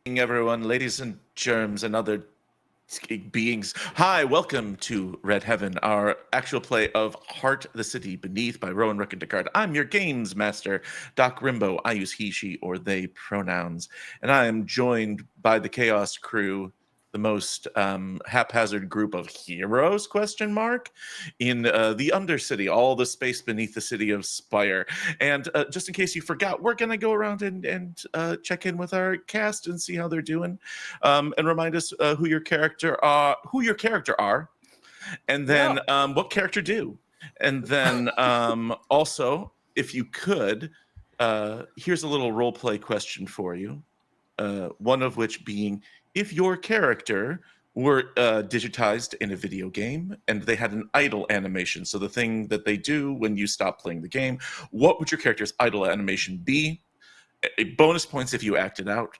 Everyone, ladies and germs and other beings. Hi, welcome to Red Heaven, our actual play of Heart the City Beneath by Rowan Rook and Descartes. I'm your games master, Doc Rimbo. I use he, she, or they pronouns. And I am joined by the Chaos crew, the most haphazard group of heroes, question mark, in the Undercity, all the space beneath the city of Spire. And just in case you forgot, we're going to go around and check in with our cast and see how they're doing, and remind us who your character are, and then what character do, and then also, if you could, here's a little role play question for you. One of which being, if your character were digitized in a video game and they had an idle animation, so the thing that they do when you stop playing the game, what would your character's idle animation be? Bonus points if you act it out.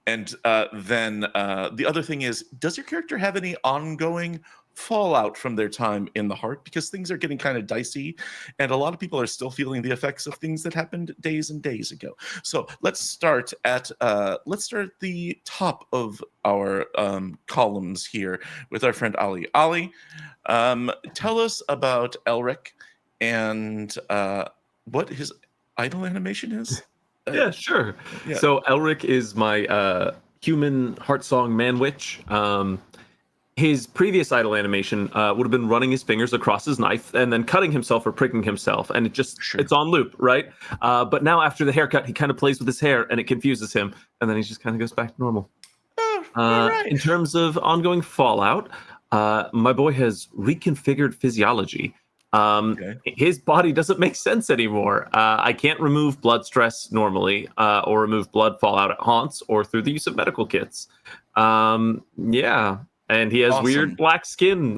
And then the other thing is, does your character have any ongoing fallout from their time in the heart? Because things are getting kind of dicey, and a lot of people are still feeling the effects of things that happened days and days ago. So let's start at the top of our columns here with our friend Ali. Ali, tell us about Elric and what his idle animation is. Yeah, sure. Yeah. So Elric is my human heart song man witch. His previous idle animation would have been running his fingers across his knife and then cutting himself or pricking himself, and it's on loop, right? But now after the haircut, he kind of plays with his hair and it confuses him, and then he just kind of goes back to normal. All right. In terms of ongoing fallout, my boy has reconfigured physiology. His body doesn't make sense anymore. I can't remove blood stress normally, or remove blood fallout at haunts or through the use of medical kits. Yeah, and he has weird black skin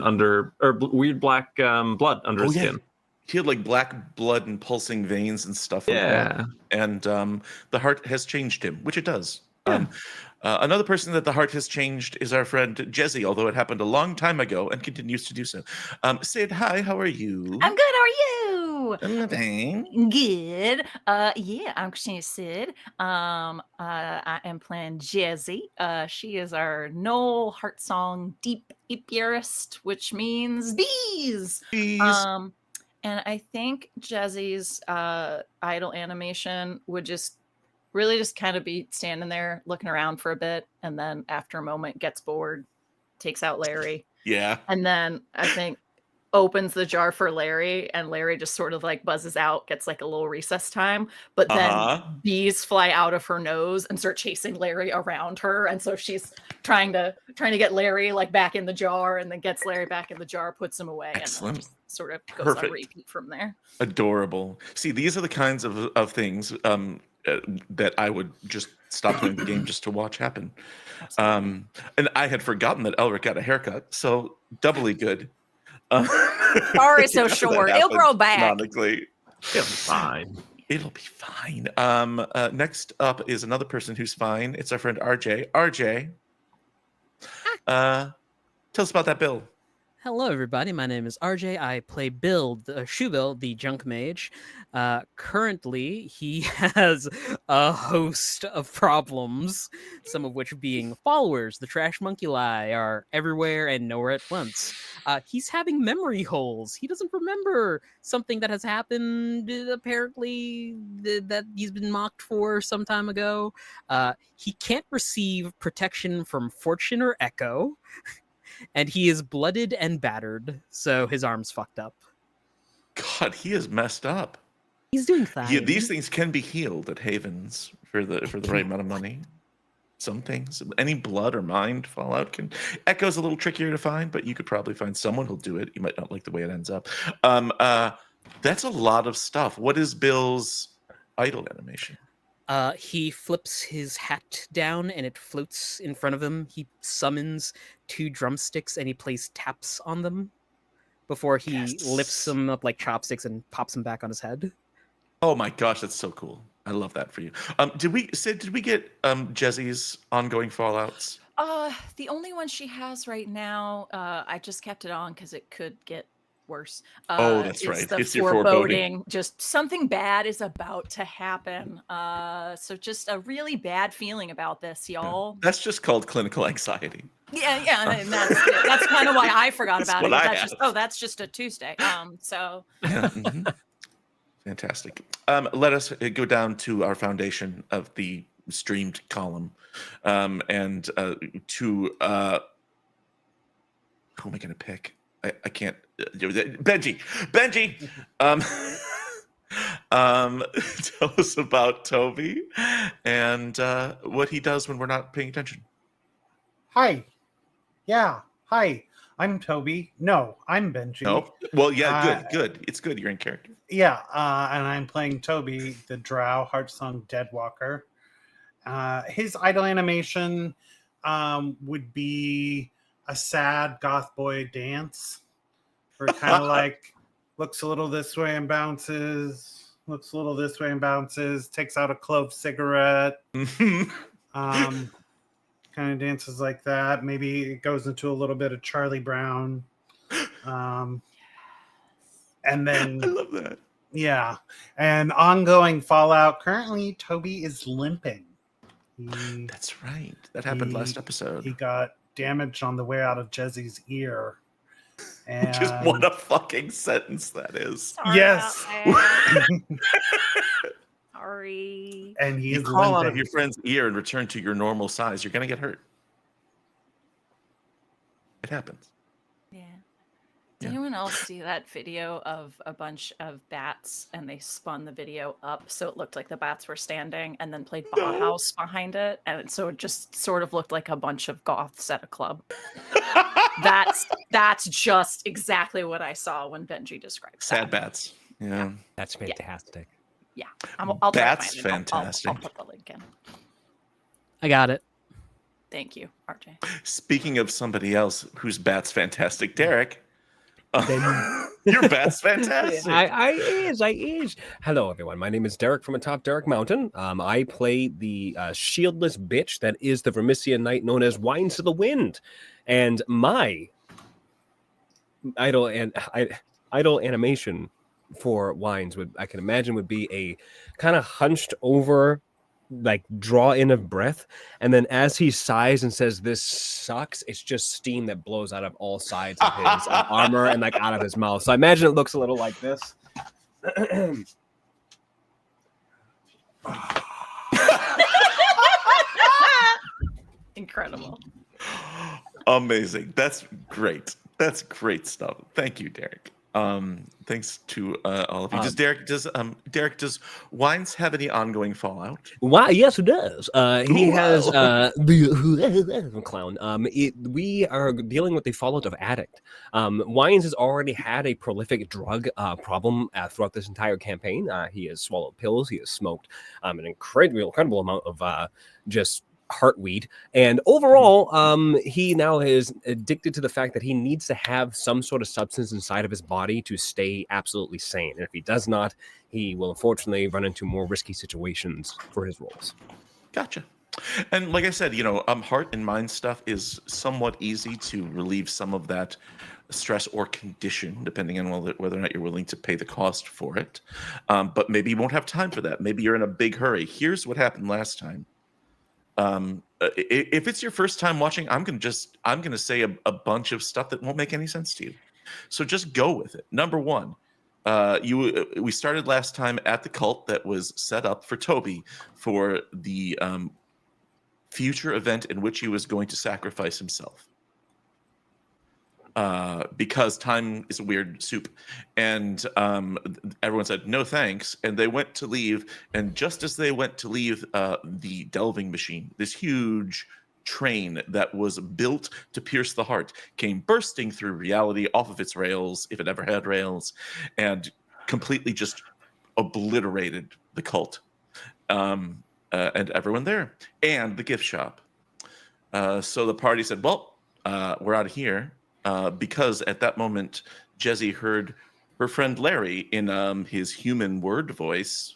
weird black blood under his skin. He had like black blood and pulsing veins and stuff like that. And the heart has changed him, which it does. Yeah. Another person that the heart has changed is our friend Jezzy, although it happened a long time ago and continues to do so. Sid, hi, how are you? I'm good, how are you? Nothing. Good. Yeah, I'm Christina Sid. I am playing Jezzy. She is our Knoll Heart Song Deep Apiarist, which means bees. And I think Jezzy's idle animation would just kind of be standing there looking around for a bit, and then after a moment gets bored, takes out Larry. Yeah. And then I think opens the jar for Larry, and Larry just sort of like buzzes out, gets like a little recess time, but then bees fly out of her nose and start chasing Larry around her, and so she's trying to get Larry like back in the jar, and then gets Larry back in the jar, puts him away. Excellent. And just sort of goes on repeat from there. Adorable. See, these are the kinds of things that I would just stop playing the game just to watch happen. And I had forgotten that Elric got a haircut, so doubly good. Sorry, so short. It'll grow back. It'll be fine. It'll be fine. Next up is another person who's fine. It's our friend RJ. RJ, tell us about that bill. Hello, everybody. My name is RJ. I play Bill, Shoebill, the junk mage. Currently, he has a host of problems, some of which being followers. The trash monkey-lie are everywhere and nowhere at once. He's having memory holes. He doesn't remember something that has happened, apparently, that he's been mocked for some time ago. He can't receive protection from Fortune or Echo. And he is blooded and battered, so his arm's fucked up. God, he is messed up. He's doing fine. Yeah, these things can be healed at Havens for the right amount of money. Some things, any blood or mind fallout can. Echo's a little trickier to find, but you could probably find someone who'll do it. You might not like the way it ends up. That's a lot of stuff. What is Bill's idle animation? He flips his hat down and it floats in front of him. He summons 2 drumsticks and he plays taps on them before he lifts them up like chopsticks and pops them back on his head. Oh my gosh, that's so cool. I love that for you. Did we get Jezzy's ongoing fallouts? The only one she has right now, I just kept it on because it could get worse. Oh, that's right. The It's your foreboding. foreboding. Just something bad is about to happen. So just a really bad feeling about this, y'all. That's just called clinical anxiety. Yeah, and that's kind of why I forgot That's about what it. I That's have. just that's just a Tuesday. So Yeah, fantastic. Let us go down to our foundation of the streamed column, and to who am I going to pick? I can't. Benji. Tell us about Toby and what he does when we're not paying attention. Hi. Yeah. Hi. I'm Toby. No, I'm Benji. No. Well, yeah. Good. It's good. You're in character. Yeah. And I'm playing Toby, the Drow Heartsong Deadwalker. His idle animation would be a sad goth boy dance, where it kind of like looks a little this way and bounces, looks a little this way and bounces, takes out a clove cigarette, kind of dances like that. Maybe it goes into a little bit of Charlie Brown. And then I love that. Yeah. And ongoing fallout. Currently, Toby is limping. That's right. That happened last episode. He got damaged on the way out of Jezzy's ear. And Just what a fucking sentence that is. sorry Yes. about that. Sorry. And he You is crawl out of limping. your friend's ear and return to your normal size, you're going to get hurt. It happens. Yeah. Did anyone else see that video of a bunch of bats and they spun the video up so it looked like the bats were standing and then played Bauhaus behind it? And so it just sort of looked like a bunch of goths at a club. That's just exactly what I saw when Benji described Sad that. bats. Yeah. That's fantastic. Yeah. I'll try to That's find it. fantastic. I'll put the link in. I got it. Thank you, RJ. Speaking of somebody else whose bat's fantastic, Derek. Your bat's fantastic. I is. Hello, everyone. My name is Derek from Atop Derek Mountain. I play the shieldless bitch that is the Vermisian knight known as Wines to the Wind. And my idle animation for Wines I can imagine would be a kind of hunched over, like draw in of breath, and then as he sighs and says this sucks, it's just steam that blows out of all sides of his armor and like out of his mouth. So I imagine it looks a little like this. Incredible. Amazing. That's great. That's great stuff. Thank you, Derek. Thanks to all of you. Derek, does Wines have any ongoing fallout? Why? Yes, it does. He has the clown. We are dealing with the fallout of addict. Wines has already had a prolific drug problem throughout this entire campaign. He has swallowed pills. He has smoked an incredible amount of just heartweed, and overall he now is addicted to the fact that he needs to have some sort of substance inside of his body to stay absolutely sane, and if he does not, he will unfortunately run into more risky situations for his roles. Gotcha. And like I said, heart and mind stuff is somewhat easy to relieve some of that stress or condition, depending on whether or not you're willing to pay the cost for it. But maybe you won't have time for that. Maybe you're in a big hurry. Here's what happened last time. If it's your first time watching, I'm gonna say a bunch of stuff that won't make any sense to you. So just go with it. Number one, we started last time at the cult that was set up for Toby for the future event in which he was going to sacrifice himself. Because time is a weird soup, and everyone said no thanks, and they went to leave, and just as they went to leave, the delving machine, this huge train that was built to pierce the heart, came bursting through reality off of its rails, if it ever had rails, and completely just obliterated the cult, and everyone there, and the gift shop. So the party said, well, we're out of here. Because at that moment, Jezzy heard her friend Larry in his human word voice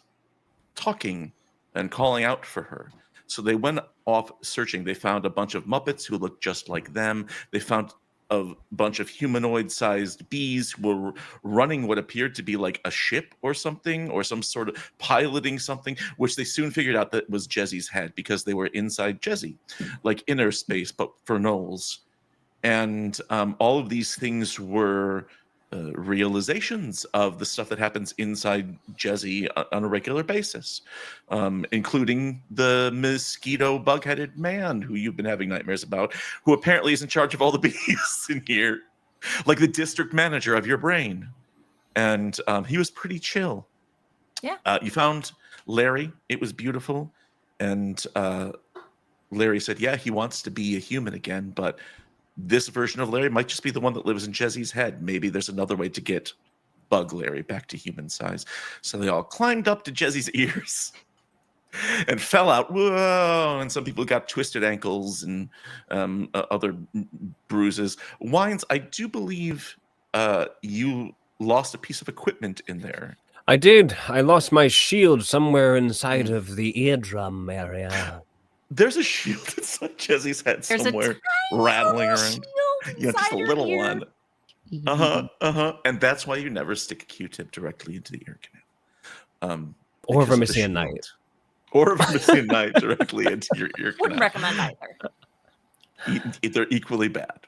talking and calling out for her. So they went off searching. They found a bunch of Muppets who looked just like them. They found a bunch of humanoid-sized bees who were running what appeared to be like a ship or something, or some sort of piloting something, which they soon figured out that was Jezzy's head because they were inside Jezzy, like inner space, but for gnolls. And all of these things were realizations of the stuff that happens inside Jezzy on a regular basis, including the mosquito bug-headed man who you've been having nightmares about, who apparently is in charge of all the bees in here, like the district manager of your brain. And he was pretty chill. Yeah. You found Larry. It was beautiful. And Larry said, yeah, he wants to be a human again, but this version of Larry might just be the one that lives in Jezzy's head. Maybe there's another way to get Bug Larry back to human size. So they all climbed up to Jezzy's ears and fell out. Whoa! And some people got twisted ankles and other bruises. Wines, I do believe you lost a piece of equipment in there. I did. I lost my shield somewhere inside of the eardrum area. There's a shield inside Jezzy's head There's somewhere, a tiny rattling little around. shield Yeah, just inside a your little ear. one. And that's why you never stick a Q-tip directly into the ear canal. Or because of the Vermisian shield. Knight. Or Vermisian Knight directly into your ear Wouldn't canal. recommend either. They're equally bad.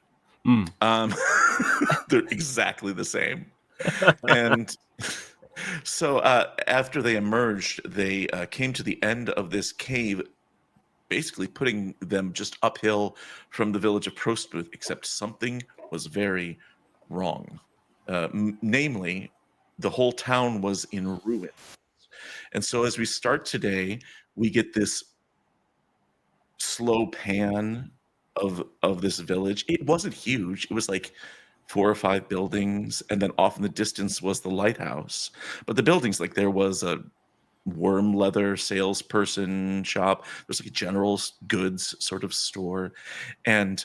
They're exactly the same. And so after they emerged, they came to the end of this cave, basically putting them just uphill from the village of Prostbooth, except something was very wrong. Namely, the whole town was in ruins. And so as we start today, we get this slow pan of this village. It wasn't huge. It was like 4 or 5 buildings, and then off in the distance was the lighthouse. But the buildings, like there was a worm leather salesperson shop. There's like a general goods sort of store. And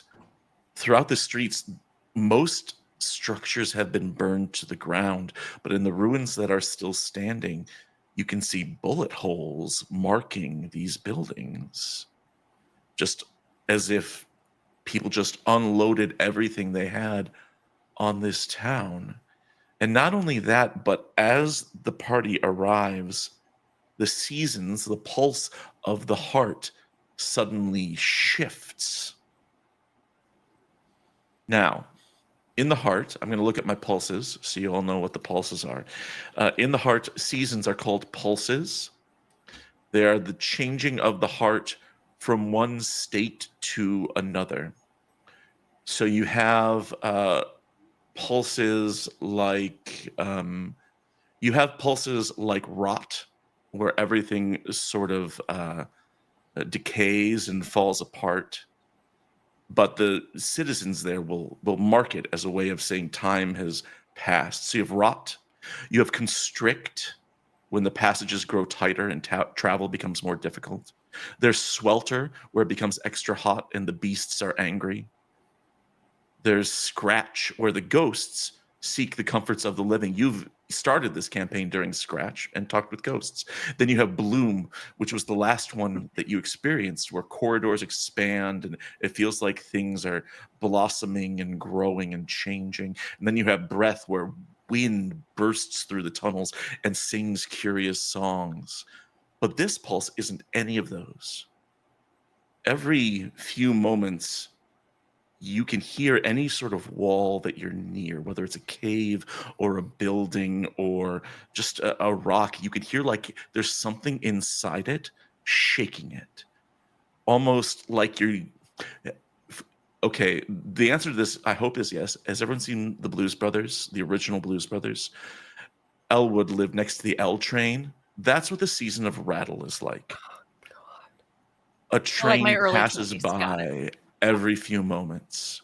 throughout the streets, most structures have been burned to the ground, but in the ruins that are still standing, you can see bullet holes marking these buildings, just as if people just unloaded everything they had on this town. And not only that, but as the party arrives, the seasons, the pulse of the heart suddenly shifts. Now, in the heart, I'm going to look at my pulses so you all know what the pulses are. In the heart, seasons are called pulses. They are the changing of the heart from one state to another. So you have pulses like rot, where everything sort of decays and falls apart. But the citizens there will mark it as a way of saying time has passed. So you have rot, you have constrict, when the passages grow tighter and travel becomes more difficult. There's swelter, where it becomes extra hot and the beasts are angry. There's scratch, where the ghosts seek the comforts of the living. You've started this campaign during Scratch and talked with ghosts. Then you have Bloom, which was the last one that you experienced, where corridors expand and it feels like things are blossoming and growing and changing. And then you have Breath, where wind bursts through the tunnels and sings curious songs. But this pulse isn't any of those. Every few moments, you can hear any sort of wall that you're near, whether it's a cave or a building or just a rock. You can hear like there's something inside it shaking it, almost like you're. Okay, the answer to this, I hope, is yes. Has everyone seen the Blues Brothers, the original Blues Brothers? Elwood lived next to the L train. That's what the season of Rattle is like. A train my early passes 20s, got by every few moments,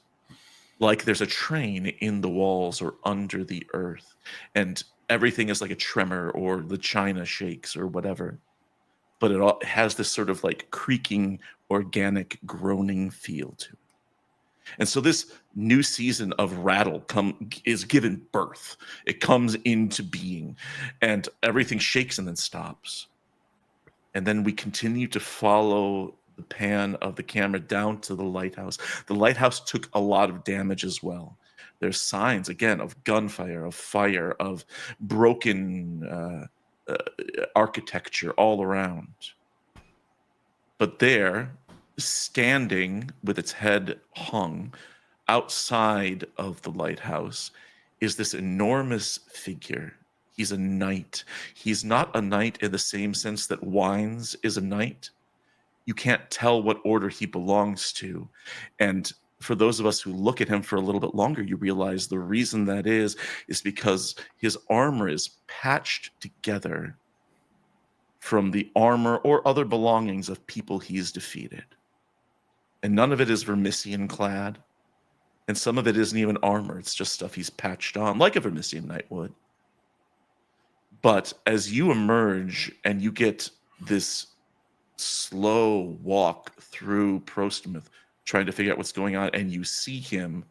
like there's a train in the walls or under the earth, and everything is like a tremor, or the china shakes or whatever, but it all has this sort of like creaking, organic, groaning feel to it. And so this new season of Rattle is given birth. It comes into being, and everything shakes and then stops. And then we continue to follow the pan of the camera down to the lighthouse. The lighthouse took a lot of damage as well. There's signs, again, of gunfire, of fire, of broken architecture all around. But there, standing with its head hung outside of the lighthouse, is this enormous figure. He's a knight. He's not a knight in the same sense that Wines is a knight. You can't tell what order he belongs to. And for those of us who look at him for a little bit longer, you realize the reason that is because his armor is patched together from the armor or other belongings of people he's defeated. And none of it is Vermisian clad. And some of it isn't even armor. It's just stuff he's patched on, like a Vermisian knight would. But as you emerge and you get this slow walk through Prostamouth, trying to figure out what's going on, and you see him,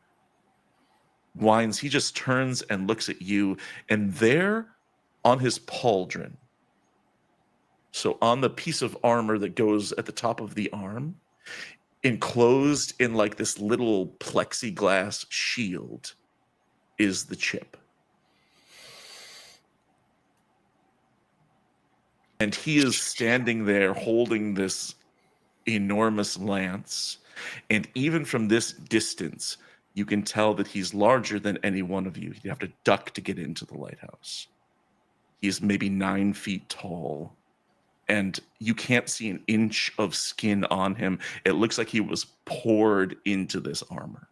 Wines, he just turns and looks at you, and there on his pauldron, so on the piece of armor that goes at the top of the arm, enclosed in like this little plexiglass shield, is the chip. And he is standing there holding this enormous lance. And even from this distance, you can tell that he's larger than any one of you. You have to duck to get into the lighthouse. He's maybe 9 feet tall. And you can't see an inch of skin on him. It looks like he was poured into this armor.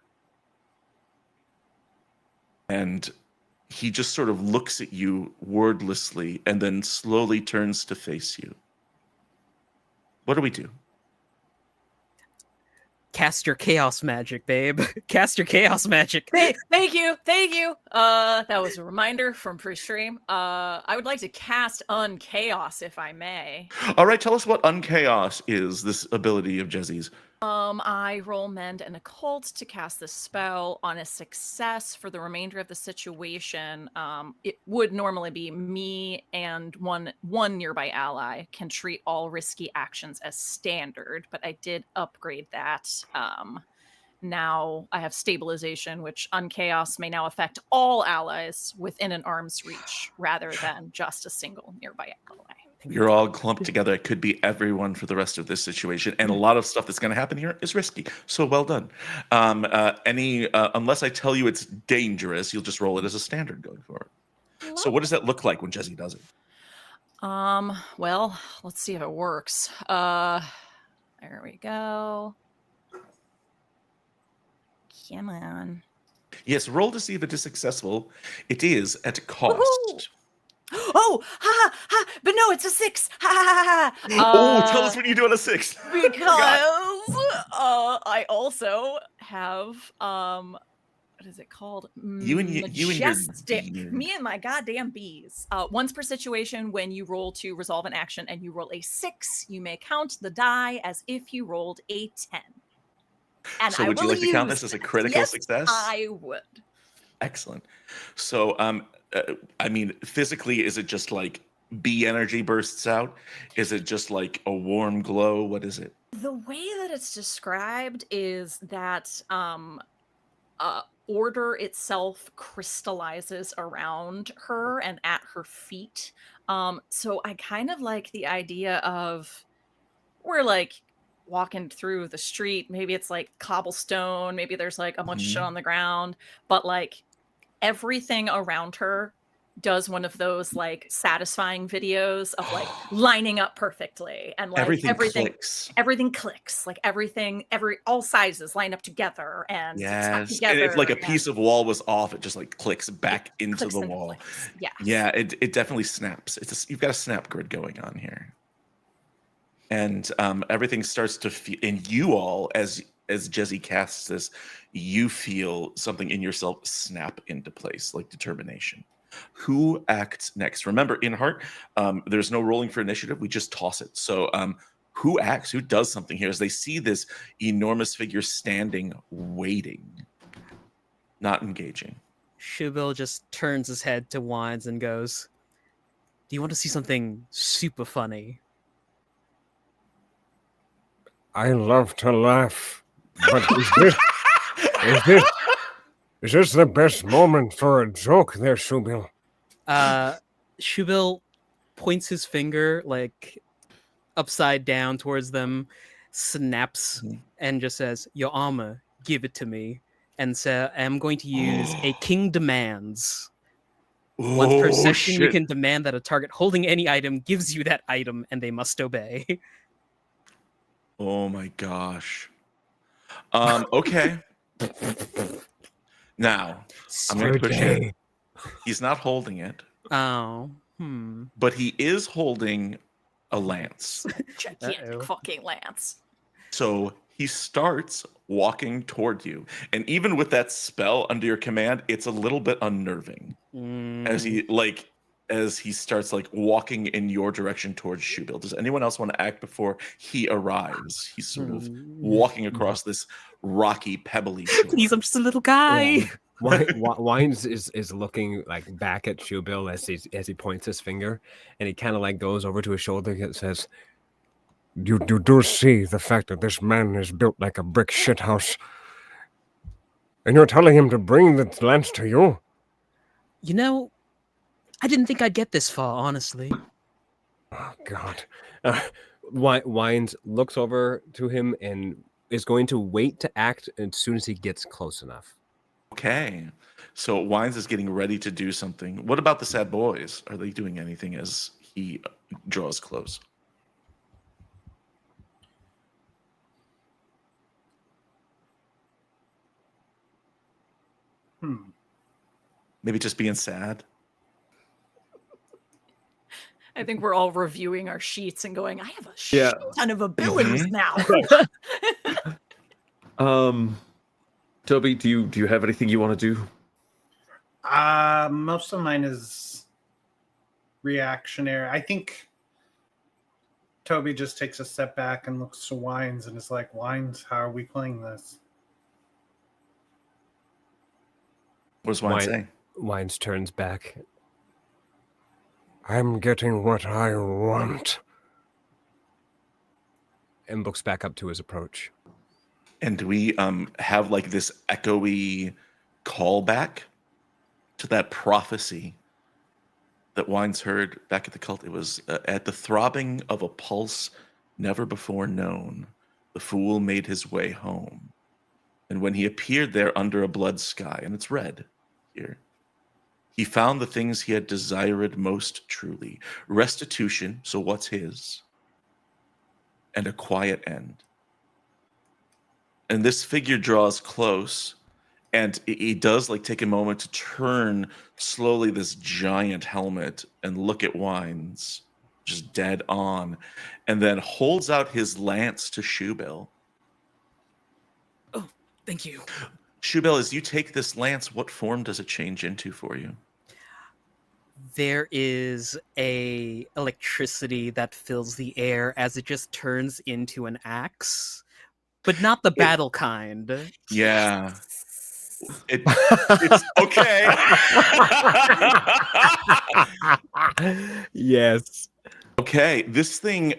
And he just sort of looks at you wordlessly and then slowly turns to face you. What do we do? Cast your chaos magic, babe. Cast your chaos magic. Thank you. That was a reminder from pre-stream. I would like to cast Unchaos, if I may. All right, tell us what Unchaos is, this ability of Jezzy's. I roll Mend and Occult to cast this spell. On a success for the remainder of the situation, it would normally be me and one nearby ally can treat all risky actions as standard, but I did upgrade that. Now I have stabilization, which Unchaos may now affect all allies within an arm's reach rather than just a single nearby ally. You're all clumped together. It could be everyone for the rest of this situation. And a lot of stuff that's going to happen here is risky. So well done. Unless I tell you it's dangerous, you'll just roll it as a standard going forward. So what does that look like when Jezzy does it? Well, let's see if it works. There we go. Come on. Yes, roll to see if it is successful. It is at cost. Woo-hoo! Oh, but no, it's a 6. Tell us when you do it a 6. Because I also have what is it called? You and your me and my goddamn bees. Once per situation, when you roll to resolve an action and you roll a 6, you may count the die as if you rolled a 10. And so would you like to count this as a critical success? I would. Excellent. So, I mean, physically, is it just like bee energy bursts out? Is it just like a warm glow? What is it? The way that it's described is that order itself crystallizes around her and at her feet. So I kind of like the idea of we're like walking through the street. Maybe it's like cobblestone. Maybe there's like a bunch of shit on the ground, but like everything around her does one of those like satisfying videos of like lining up perfectly and like everything clicks, like all sizes line up together and together, and if like a piece of wall was off, it just like clicks back into the wall. It definitely snaps. You've got a snap grid going on here, and everything starts to feel, and you all as Jezzy casts this, you feel something in yourself snap into place, like determination. Who acts next? Remember, in Heart, there's no rolling for initiative. We just toss it. So who acts? Who does something here as they see this enormous figure standing, waiting, not engaging? Shubil just turns his head to Wines and goes, "Do you want to see something super funny?" I love to laugh, but is this the best moment for a joke there, Shubil? Shubil points his finger like upside down towards them, snaps, and just says, "Your armor, give it to me." And so I'm going to use a king demands. Once per session, you can demand that a target holding any item gives you that item, and they must obey. Oh my gosh. Okay. Now, I'm going to push it. He's not holding it, Oh, but he is holding a lance. Gigantic fucking lance. So he starts walking toward you. And even with that spell under your command, it's a little bit unnerving as he starts like walking in your direction towards Shubil. Does anyone else want to act before he arrives? He's sort of walking across this rocky, pebbly shore. Please, I'm just a little guy. Yeah. Wines is looking like back at Shubil as he points his finger, and he kind of like goes over to his shoulder and says, You do see the fact that this man is built like a brick shithouse, and you're telling him to bring the lance to you? You know, I didn't think I'd get this far, honestly. Oh, God. Wines looks over to him and is going to wait to act as soon as he gets close enough. Okay. So Wines is getting ready to do something. What about the sad boys? Are they doing anything as he draws close? Maybe just being sad? I think we're all reviewing our sheets and going, I have a shit ton of abilities now. Toby, do you have anything you want to do? Most of mine is reactionary. I think Toby just takes a step back and looks to Wines and is like, Wines, how are we playing this? What does Wines say? Wines turns back. I'm getting what I want. And looks back up to his approach. And do we have like this echoey callback to that prophecy that Wines heard back at the cult? It was at the throbbing of a pulse never before known, the fool made his way home. And when he appeared there under a blood sky, and it's red here, he found the things he had desired most truly. Restitution, so what's his? And a quiet end. And this figure draws close, and he does like take a moment to turn slowly this giant helmet and look at Wines, just dead on, and then holds out his lance to Shubil. Oh, thank you. Shubil, as you take this lance, what form does it change into for you? There is a electricity that fills the air as it just turns into an axe, but not the battle kind. Yeah. It's okay. Yes. Okay, this thing,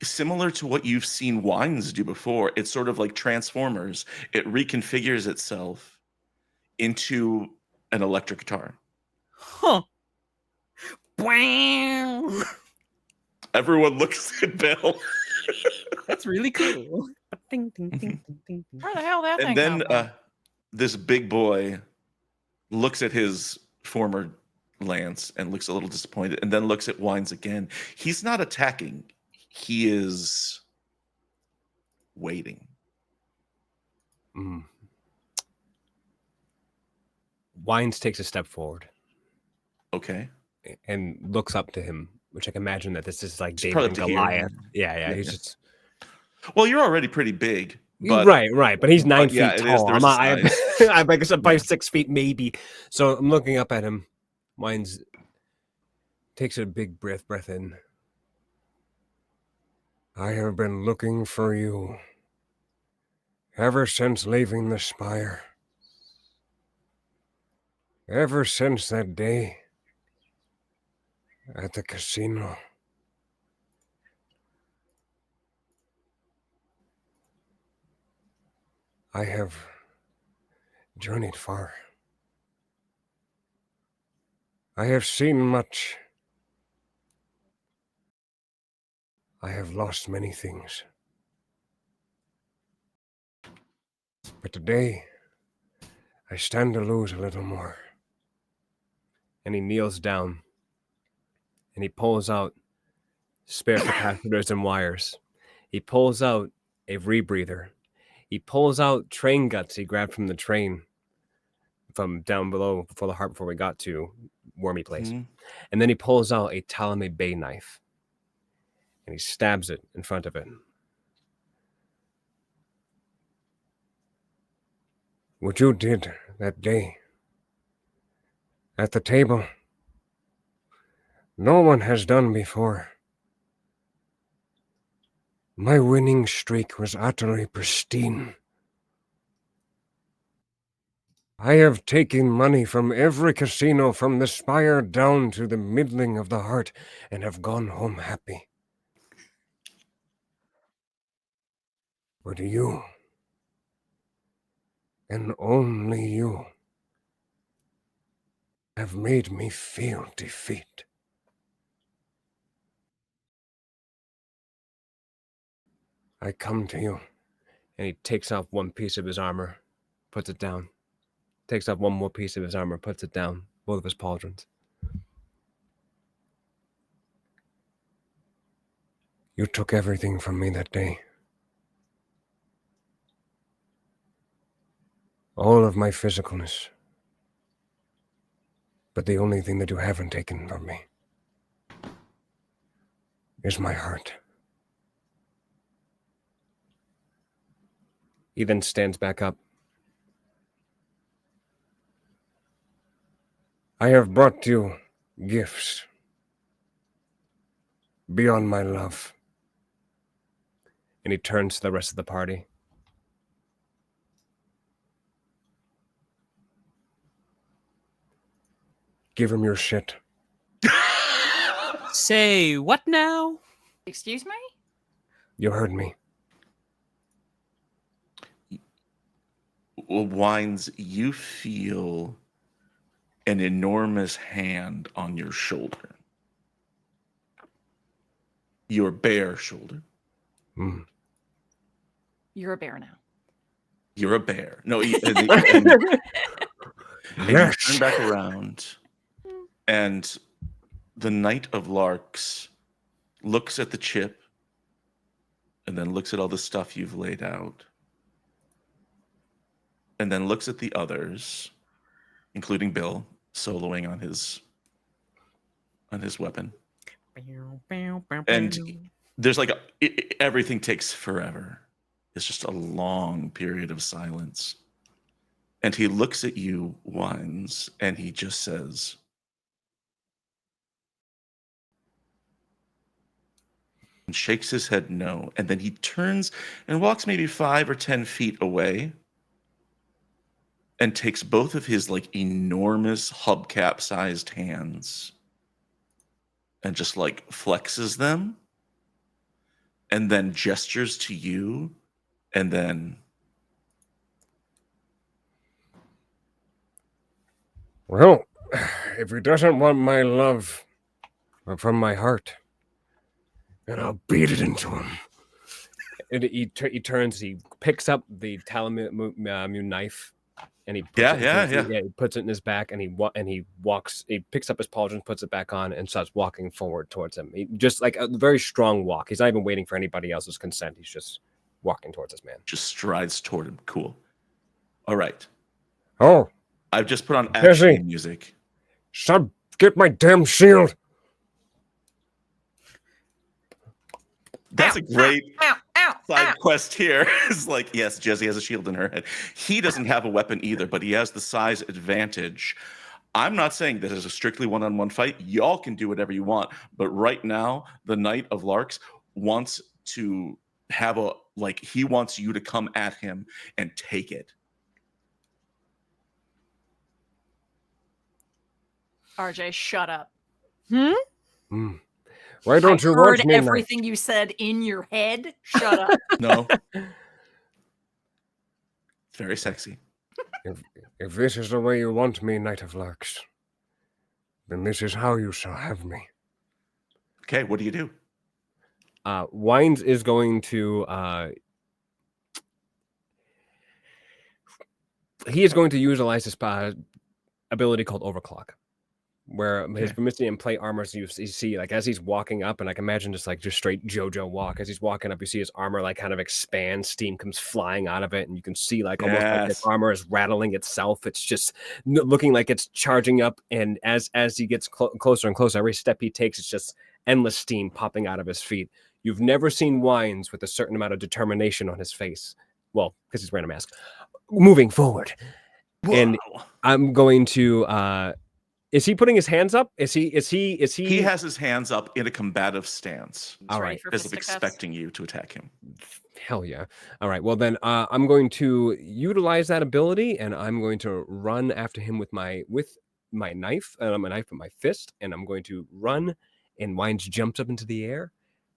similar to what you've seen Wines do before, it's sort of like Transformers. It reconfigures itself into an electric guitar. Huh. Wow. Everyone looks at Bill. That's really cool. Ding, ding, ding, ding, ding. Where the hell that thing And then come from? this big boy looks at his former lance and looks a little disappointed, and then looks at Wines again. He's not attacking. He is waiting. Wines takes a step forward. Okay. And looks up to him, which I can imagine that this is like It's David probably and up to here. Goliath. Yeah. He's Yeah. just Well, you're already pretty big. But, right. But he's 9 feet yeah, it is. tall. There's I'm I guess I'm by 6 feet maybe. So I'm looking up at him. Wines takes a big breath in. I have been looking for you ever since leaving the Spire. Ever since that day at the casino. I have journeyed far. I have seen much. I have lost many things. But today, I stand to lose a little more. And he kneels down and he pulls out spare capacitors and wires. He pulls out a rebreather. He pulls out train guts he grabbed from the train from down below before we got to Wormy Place. Mhm. And then he pulls out a Talame Bay knife and he stabs it in front of it. What you did that day at the table, no one has done before. My winning streak was utterly pristine. I have taken money from every casino from the spire down to the middling of the heart and have gone home happy. But you, and only you, have made me feel defeat. I come to you. And he takes off one piece of his armor, puts it down. Takes off one more piece of his armor, puts it down. Both of his pauldrons. You took everything from me that day. All of my physicalness. But the only thing that you haven't taken from me is my heart. He then stands back up. I have brought you gifts beyond my love. And he turns to the rest of the party. Give him your shit. Say what now? Excuse me? You heard me. Wines, you feel an enormous hand on your shoulder. Your bare shoulder. Mm. You're a bear now. You're a bear. No, and Yes. you turn back around, and the Knight of Larks looks at the chip, and then looks at all the stuff you've laid out, and then looks at the others, including Bill, soloing on his weapon. And there's like everything takes forever. It's just a long period of silence. And he looks at you, Wines, and he just says, and shakes his head no. And then he turns and walks maybe 5 or 10 feet away and takes both of his like enormous hubcap sized hands and just like flexes them and then gestures to you and then Well, if he doesn't want my love from my heart, then I'll beat it into him. And he turns, he picks up the Talame knife, and he puts he puts it in his back, and he walks. He picks up his pauldron, puts it back on, and starts walking forward towards him. He, just like a very strong walk. He's not even waiting for anybody else's consent. He's just walking towards this man. just strides toward him. Cool. All right. Oh, I've just put on Jesse. action music. son, get my damn shield. That's a great Ow, ow, side ow. quest here. It's like, yes, Jesse has a shield in her head. He doesn't have a weapon either, but he has the size advantage. I'm not saying this is a strictly one-on-one fight. Y'all can do whatever you want. But right now, the Knight of Larks wants to have he wants you to come at him and take it. RJ, shut up. Hmm? Mm. Why don't I you heard watch me now? everything you said in your head. Shut up. No. It's very sexy. If this is the way you want me, Knight of Larks, then this is how you shall have me. Okay, what do you do? Wines is going to he is going to utilize his ability called Overclock, where his Vermician and plate armors you see like as he's walking up, and I can imagine just straight JoJo walk as he's walking up. You see his armor like kind of expand, steam comes flying out of it, and you can see like almost like his armor is rattling itself. It's just looking like it's charging up, and as he gets closer and closer, every step he takes, it's just endless steam popping out of his feet. You've never seen Wines with a certain amount of determination on his face. Well, because he's wearing a mask. Moving forward. Whoa. And I'm going to is he putting his hands up? Is he He has his hands up in a combative stance. All right. As if expecting you to attack him. Hell yeah. All right. Well then I'm going to utilize that ability, and I'm going to run after him with my knife, my knife with my fist, and I'm going to run, and Wines jumps up into the air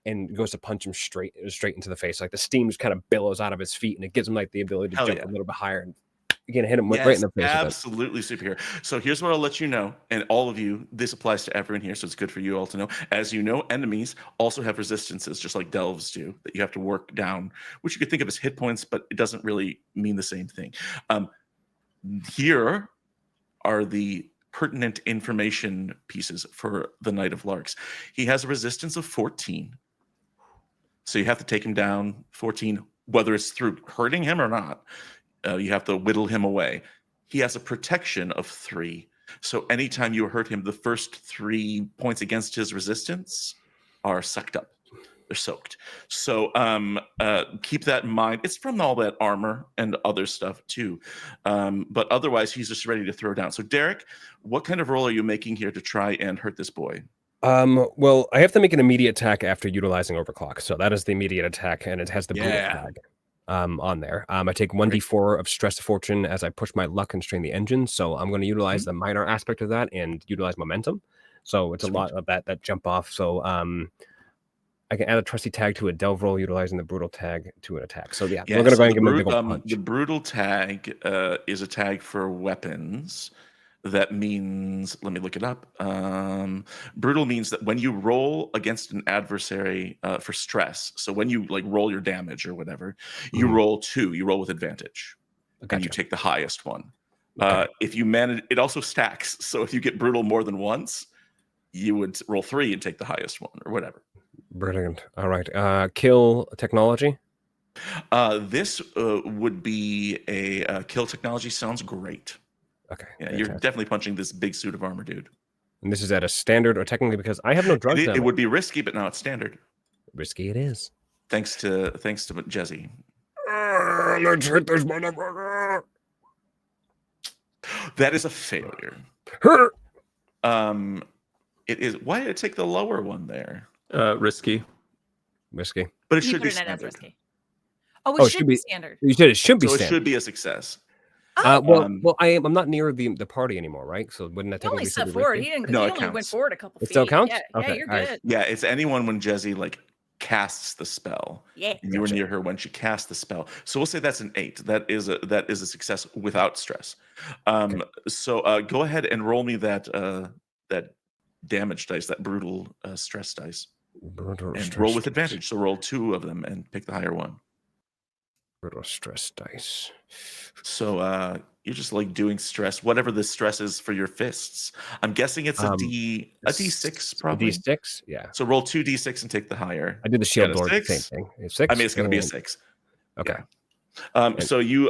and goes to punch him straight into the face. Like the steam just kind of billows out of his feet, and it gives him like the ability to jump a little bit higher, and you can hit him right in the face. Absolutely superior. So here's what I'll let you know, and all of you, this applies to everyone here, so it's good for you all to know. As you know, enemies also have resistances, just like delves do, that you have to work down, which you could think of as hit points, but it doesn't really mean the same thing. Here are the pertinent information pieces for the Knight of Larks. He has a resistance of 14. So you have to take him down 14, whether it's through hurting him or not. You have to whittle him away. He has a protection of 3. So anytime you hurt him, the first 3 points against his resistance are sucked up. They're soaked. So keep that in mind. It's from all that armor and other stuff too. But otherwise, he's just ready to throw down. So Derek, what kind of roll are you making here to try and hurt this boy? Well, I have to make an immediate attack after utilizing Overclock. So that is the immediate attack, and it has the brutal tag on there. I take 1d4 of stress fortune as I push my luck and strain the engine. So I'm going to utilize the minor aspect of that and utilize momentum. So it's a lot of that jump off. So I can add a trusty tag to a delve roll utilizing the brutal tag to an attack. So yeah, we're going to go ahead and give him a big old punch. The brutal tag is a tag for weapons. That means, let me look it up. Brutal means that when you roll against an adversary for stress, so when you like roll your damage or whatever, you roll 2, you roll with advantage, and you take the highest one. If you manage, it also stacks. So if you get brutal more than once, you would roll 3 and take the highest one or whatever. Brilliant. All right. Kill technology. This would be a kill technology. Sounds great. Okay. Yeah, fantastic. You're definitely punching this big suit of armor, dude. And this is at a standard, or technically because I have no drugs. It would be risky, but now it's standard. Risky it is. Thanks to Jesse. Let's hit this motherfucker. That is a failure. It is. Why did it take the lower one there? Risky. But it should be standard. Risky. Oh, it should be standard. You said it should be so standard. It should be a success. Well, I'm not near the party anymore, right? So wouldn't that technically only step forward? He only went forward a couple feet. It still counts? Yeah, okay, you're good. Yeah, it's anyone when Jesse like casts the spell. Yeah. And you were near her when she cast the spell. So we'll say that's an 8. That is a success without stress. So go ahead and roll me that damage dice, that brutal stress dice. Roll with advantage. So roll 2 of them and pick the higher one. Brutal stress dice. So you're just like doing stress, whatever the stress is for your fists. I'm guessing it's a D6 probably. A D6, yeah. So roll 2 D6 and take the higher. I did the shield door, same thing. It's 6. I mean, it's going to be a 6. Okay. Yeah. So you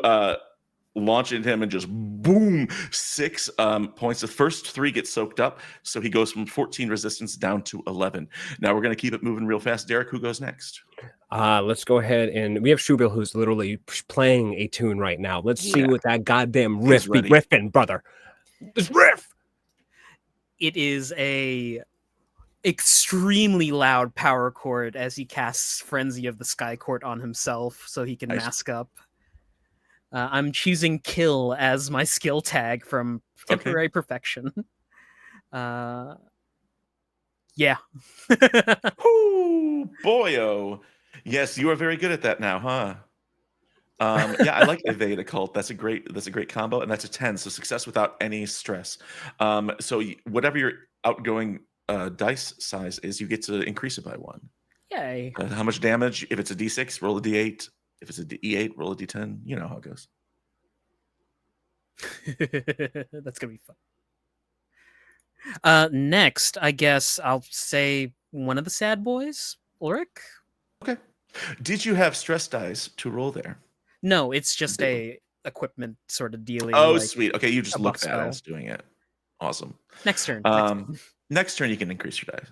launch into him and just boom, 6 points. The first 3 get soaked up, so he goes from 14 resistance down to 11. Now we're going to keep it moving real fast. Derek, who goes next? Let's go ahead, and we have Shubil, who's literally playing a tune right now. Let's see what that goddamn riff be riffing, brother. This riff. It is a extremely loud power chord as he casts Frenzy of the Sky Court on himself, so he can mask up. I'm choosing Kill as my skill tag from Temporary Perfection. Yeah. Ooh, boyo. Yes, you are very good at that now, huh? Yeah, I like evade occult. That's a great combo, and that's a 10. So success without any stress. So whatever your outgoing dice size is, you get to increase it by 1. Yay. How much damage? If it's a D6, roll a D8. If it's a E8, roll a D10. You know how it goes. That's gonna be fun. Next, I guess I'll say one of the sad boys, Ulrich. Okay. Did you have stress dice to roll there? No, it's just Deal. a equipment sort of dealing. Oh, like sweet. Okay, you just a look buff spell. badass doing it. Awesome. Next turn. Next turn you can increase your dice.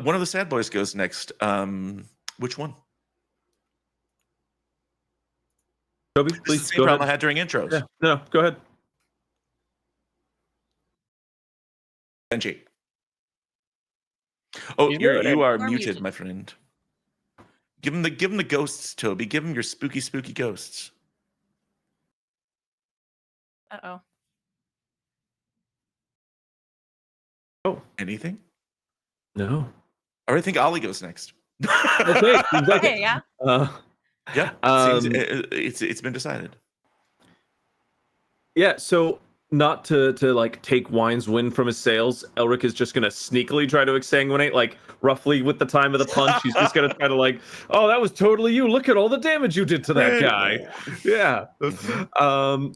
One of the sad boys goes next. Which one? Toby, This is please the same go problem I ahead. had during intros. Yeah, no, go ahead. Benji. Oh, He's you muted. are Or muted, muted. my friend. Give him the ghosts, Toby. Give him your spooky ghosts. Uh-oh. Oh, Anything? no. Or I think Ollie goes next. Okay, seems like Okay, it. yeah. Yeah, Um, it's been decided. Yeah, so not to like take Wine's win from his sails, Elric is just gonna sneakily try to exsanguinate, like roughly with the time of the punch. He's just gonna try to like, oh, that was totally you. Look at all the damage you did to that guy. Yeah.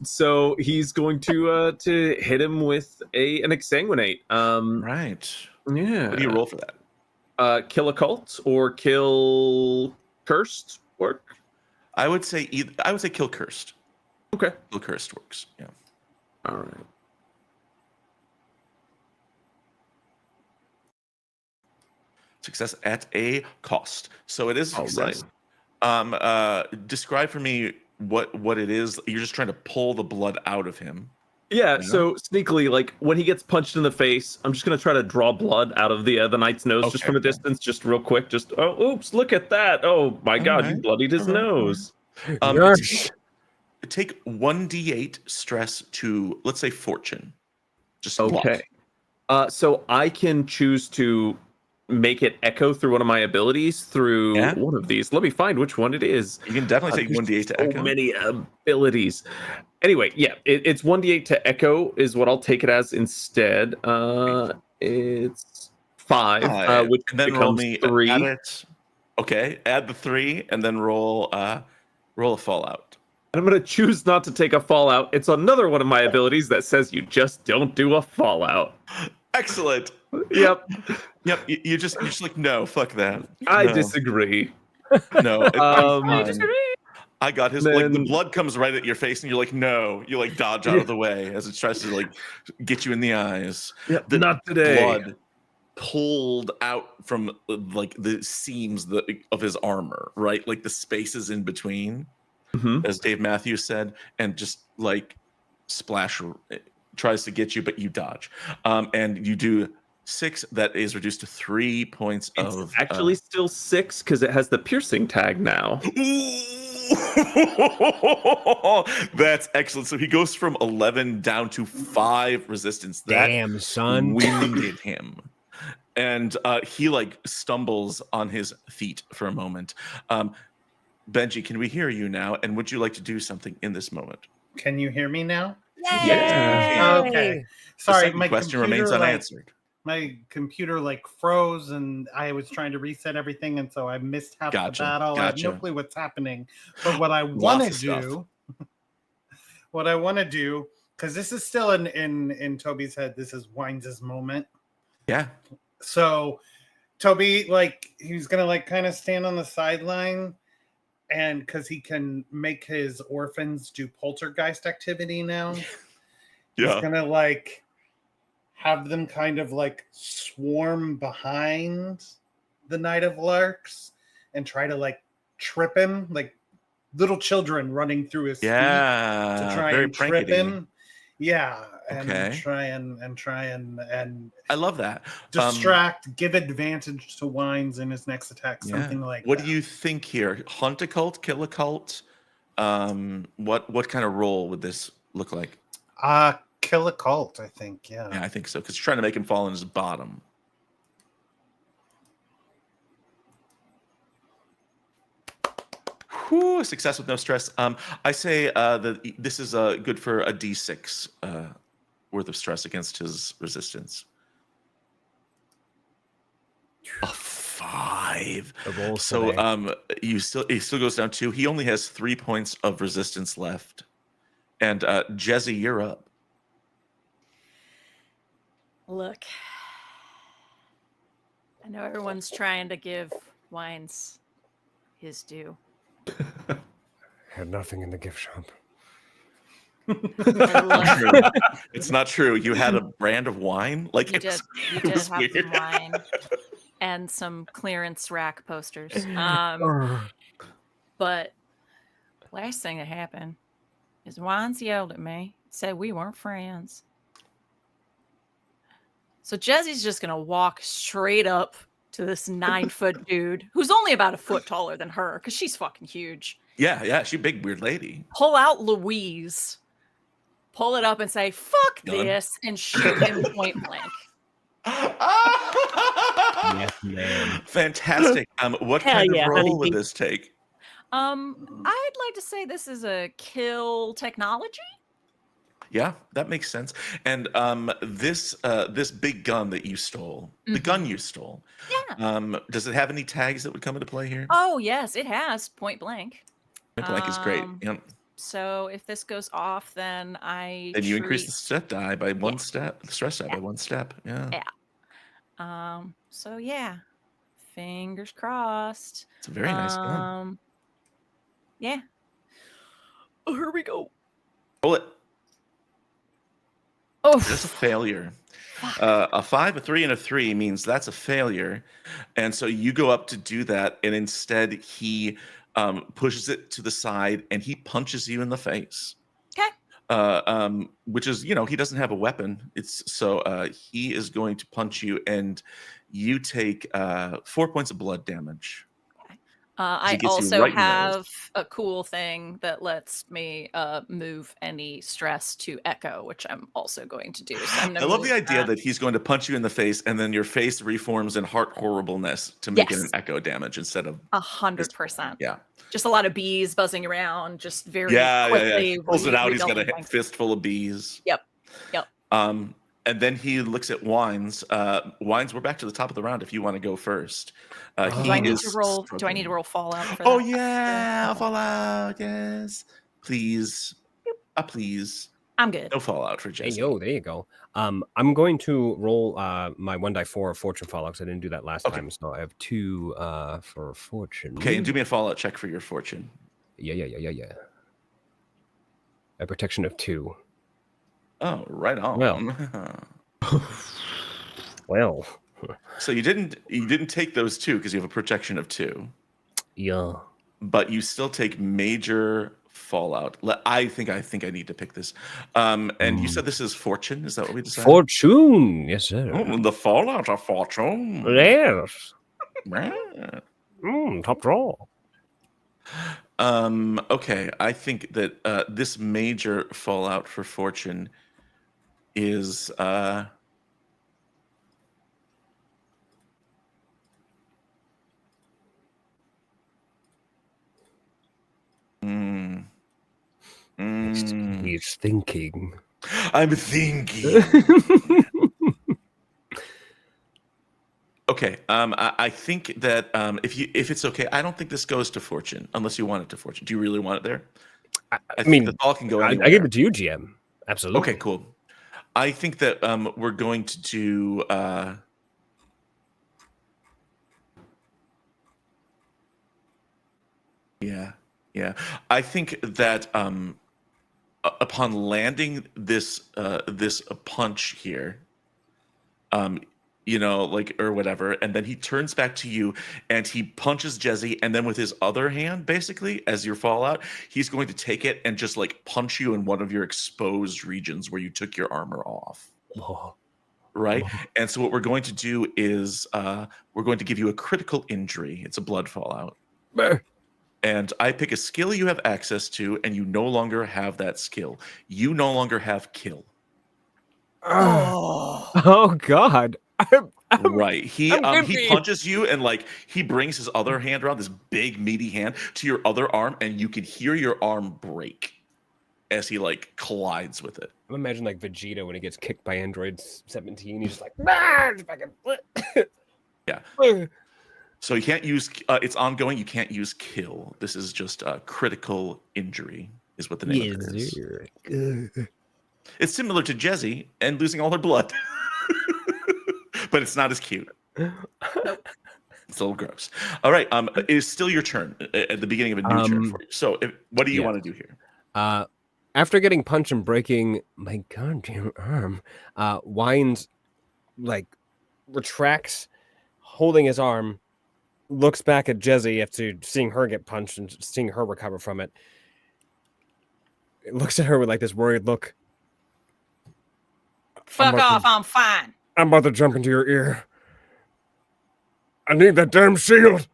So he's going to hit him with an exsanguinate. Right. Yeah. What do you roll for that? Kill occult or kill cursed work? I would say kill cursed. Okay. Kill cursed works. Yeah. All right. Success at a cost. So it is All success. right. Describe for me what it is. You're just trying to pull the blood out of him. Yeah, Yeah. so sneakily, like when he gets punched in the face, I'm just gonna try to draw blood out of the knight's nose just Okay, from a okay. distance, just real quick. Just oops, look at that! Oh my God, you Alright, bloodied his alright, alright. nose. Yes. Take 1d8 stress to, let's say, fortune. Just luck. Okay. So I can choose to make it echo through one of my abilities through Yeah. one of these. Let me find which one it is. You can definitely take There's 1d8 to so echo. many abilities. Anyway, yeah, it's 1d8 to echo is what I'll take it as instead. It's 5, which and then roll becomes me 3. add it. Okay, add the 3 and then roll a fallout. And I'm gonna choose not to take a fallout. It's another one of my abilities that says you just don't do a fallout. Excellent. Yep, Yep. You're just like, no, fuck that. I No, disagree. No, Um, I'm fine. I got his like the then- blood comes right at your face and you're like, no, you like dodge out of the way as it tries to like get you in the eyes. Yep, The not today. blood pulled out from like the seams of his armor, right? Like the spaces in between, Mhm. as Dave Matthews said, and just like splash tries to get you, but you dodge. And you do 6, that is reduced to 3 points It's of actually still 6 because it has the piercing tag now. That's excellent. So he goes from 11 down to 5 resistance. That Damn, son. winded him. And he like stumbles on his feet for a moment. Benji, can we hear you now? And would you like to do something in this moment? Can you hear me now? Yeah. Okay. The Sorry, second my question computer, remains unanswered. my computer like froze and I was trying to reset everything and so I missed half Gotcha, the battle. I have no gotcha. clue what's happening. But what I Lots want of to stuff. do, what I want to do, because this is still in Toby's head, this is Wines' moment. Yeah. So Toby, like, he's gonna like kind of stand on the sideline, and because he can make his orphans do poltergeist activity now, he's gonna like have them kind of like swarm behind the Knight of Larks and try to like trip him, like little children running through his feet to try very and trip prankety. him. Yeah, and Okay. try and I love that. distract, give advantage to Wines in his next attack, Yeah. something like What that. do you think here? Hunt a cult, kill a cult? What kind of role would this look like? Kill a cult, I think. Yeah. Yeah, I think so. Because trying to make him fall on his bottom. Whew, a success with no stress. I say that this is good for a D6 worth of stress against his resistance. A 5. The rolls So today. he still goes down 2. He only has 3 points of resistance left. And Jezzy, you're up. Look, I know everyone's trying to give Wines his due. Had nothing in the gift shop. Not true. It's not true. You had a brand of wine? Like You it did. was, You it did was have weird. some wine and some clearance rack posters. But last thing that happened is Wines yelled at me, said we weren't friends. So Jezzy's just gonna walk straight up to this 9-foot dude who's only about a foot taller than her because she's fucking huge. Yeah, she's a big weird lady. Pull out Louise, pull it up and say, fuck Done. this, and shoot him point blank. Yes, man. Fantastic. What Hell kind yeah, of roll honey. would this take? I'd like to say this is a kill technology. Yeah, that makes sense. And this big gun that you stole, the gun you stole, Yeah. does it have any tags that would come into play here? Oh, yes, it has point blank. Point blank is great. Yep. So if this goes off, then And you increase the step die by one step, the stress die Yeah. by 1 step. Yeah. So yeah, fingers crossed. It's a very nice gun. Yeah. Oh, here we go. Roll it. Oh, That's a failure. A 5, a 3, and a 3 means that's a failure. And so you go up to do that, and instead he pushes it to the side and he punches you in the face. okay. Which is, he doesn't have a weapon. It's so he is going to punch you, and you take 4 points of blood damage. I gets you also right in the nose. have a cool thing that lets me move any stress to echo, which I'm also going to do. So I'm I gonna love move the idea that he's going to punch you in the face, and then your face reforms in heart horribleness to make it an Yes. echo damage instead of 100%. yeah. Just a lot of bees buzzing around, just very Yeah. quickly. He pulls it out. He's got a rebuilding things. fistful of bees. Yep. And then he looks at Wines. Wines, we're back to the top of the round if you want to go first. Do I need to roll? struggling. Do I need to roll Fallout for Oh that? yeah, Fallout, yes. Please. Please. I'm good. No Fallout for Hey, Jesse. yo, there you go. I'm going to roll my 1 die 4 of fortune fallout because I didn't do that last Okay. time. So I have 2 for fortune. Okay, and do me a Fallout check for your fortune. Yeah. A protection of 2. Oh, right on. Well, So you didn't take those 2 because you have a protection of 2, yeah. but you still take major Fallout. I think I need to pick this. And you said this is fortune. Is that what we decided? Fortune, yes, sir. Oh, the Fallout of fortune. Yes. Yeah. Top draw. Okay, I think that this major Fallout for fortune is He's thinking. I'm thinking. Okay, I think that if it's okay, I don't think this goes to fortune unless you want it to fortune. Do you really want it there? I think mean, the all can go I anywhere. give it to you, GM. Absolutely. Okay, cool. I think that we're going to do. Yeah. I think that upon landing this punch here, or whatever, and then he turns back to you and he punches Jesse, and then with his other hand, basically, as your fallout, he's going to take it and just like punch you in one of your exposed regions where you took your armor off. Oh. Right? And so what we're going to do is we're going to give you a critical injury. It's a blood fallout. And I pick a skill you have access to, and you no longer have that skill. You no longer have kill. Oh God. Right. He I'm he goofy. punches you and like he brings his other hand around, this big meaty hand, to your other arm, and you can hear your arm break as he like collides with it. I'm imagining like Vegeta when he gets kicked by Android 17. He's just like, "Ah!" Just fucking- Yeah. So you can't use it's ongoing. You can't use kill. This is just a critical injury, is what the name of it is. It's similar to Jezzy and losing all her blood, but it's not as cute. It's a little gross. All right. It is still your turn at the beginning of a new turn for you. So, what do you yeah. want to do here? After getting punched and breaking my goddamn arm, Wines like retracts, holding his arm, looks back at Jezzy after seeing her get punched and seeing her recover from it. It looks at her with like this worried look. Fuck off, I'm fine. I'm about to jump into your ear. I need that damn shield.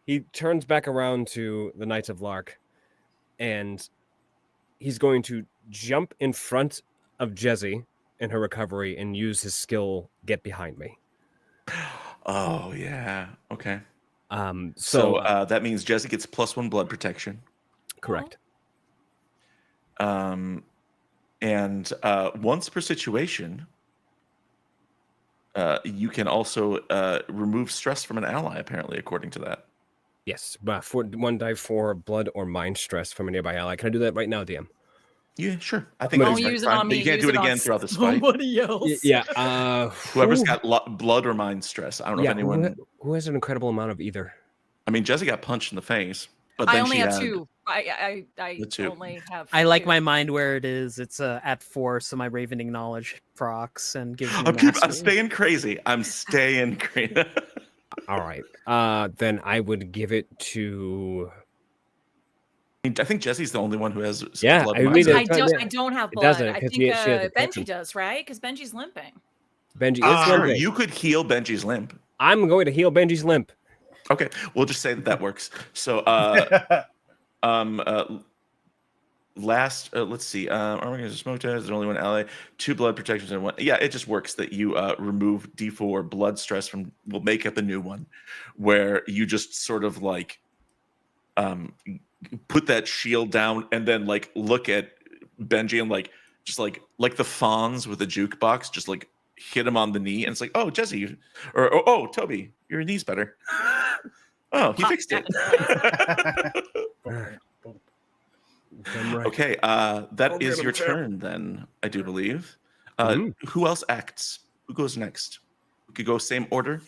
He turns back around to the Knights of Lark, and he's going to jump in front of Jezzy in her recovery and use his skill Get Behind Me. Oh yeah. Okay. So that means Jezzy gets +1 blood protection. correct. And once per situation, you can also remove stress from an ally. Apparently, according to that. Yes, but for 1d4 blood or mind stress from a nearby ally. Can I do that right now, DM? Yeah, sure. I think Don't that's use it fine. on But me. you can't use do it on again throughout this fight. somebody else. Yeah. Whoever's got blood or mind stress. I don't know if anyone. Who has an incredible amount of either? I mean, Jezzy got punched in the face, but then I only she have had 2. I the 2. only have. I like 2. my mind where it is. It's at 4, so my ravening knowledge procs and gives me I'm mastery. staying crazy. I'm staying crazy. All right. Then I would give it to. I think Jesse's the only one who has Yeah, blood. I and mean, mind. I don't have It blood. doesn't, I 'cause think she has the Benji protection. does, right? Because Benji's limping. Benji is Sure, limping. you could heal Benji's limp. I'm going to heal Benji's limp. Okay, we'll just say that works. So, last, let's see. Armor against smoke test. There's only one ally. 2 blood protections and 1. Yeah, it just works that you remove D4 blood stress from. We'll make up a new one, where you just sort of like put that shield down and then like look at Benji and like just like the Fonz with a jukebox, just like hit him on the knee, and it's like, oh, Jesse, or oh, Toby, your knee's better. Oh, he fixed it. Okay, that is your turn then, I do believe. Who else acts? Who goes next? We could go same order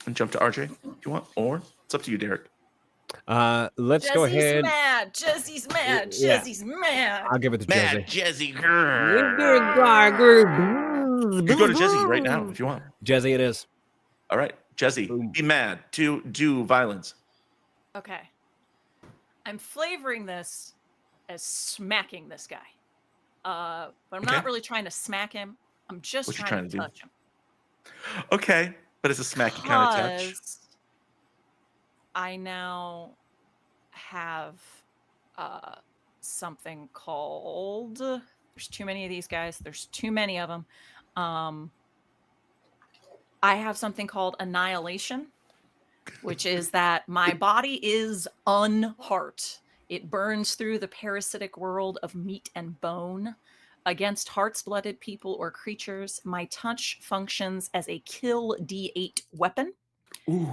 and jump to RJ if you want, or it's up to you, Derek. Let's go ahead. Mad. Jesse's mad. Yeah. Jesse's mad. I'll give it to Mad Jesse. Jesse. You go to Jesse right now if you want. Jesse, it is. All right, Jesse, be mad. Do violence. Okay. I'm flavoring this as smacking this guy. But I'm not really trying to smack him. I'm just trying to touch him. Okay, but it's a smacky kind of touch. Because I now have something called. There's too many of these guys. There's too many of them. I have something called annihilation, which is that my body is unheart. It burns through the parasitic world of meat and bone. Against hearts-blooded people or creatures, my touch functions as a kill D8 weapon. Ooh.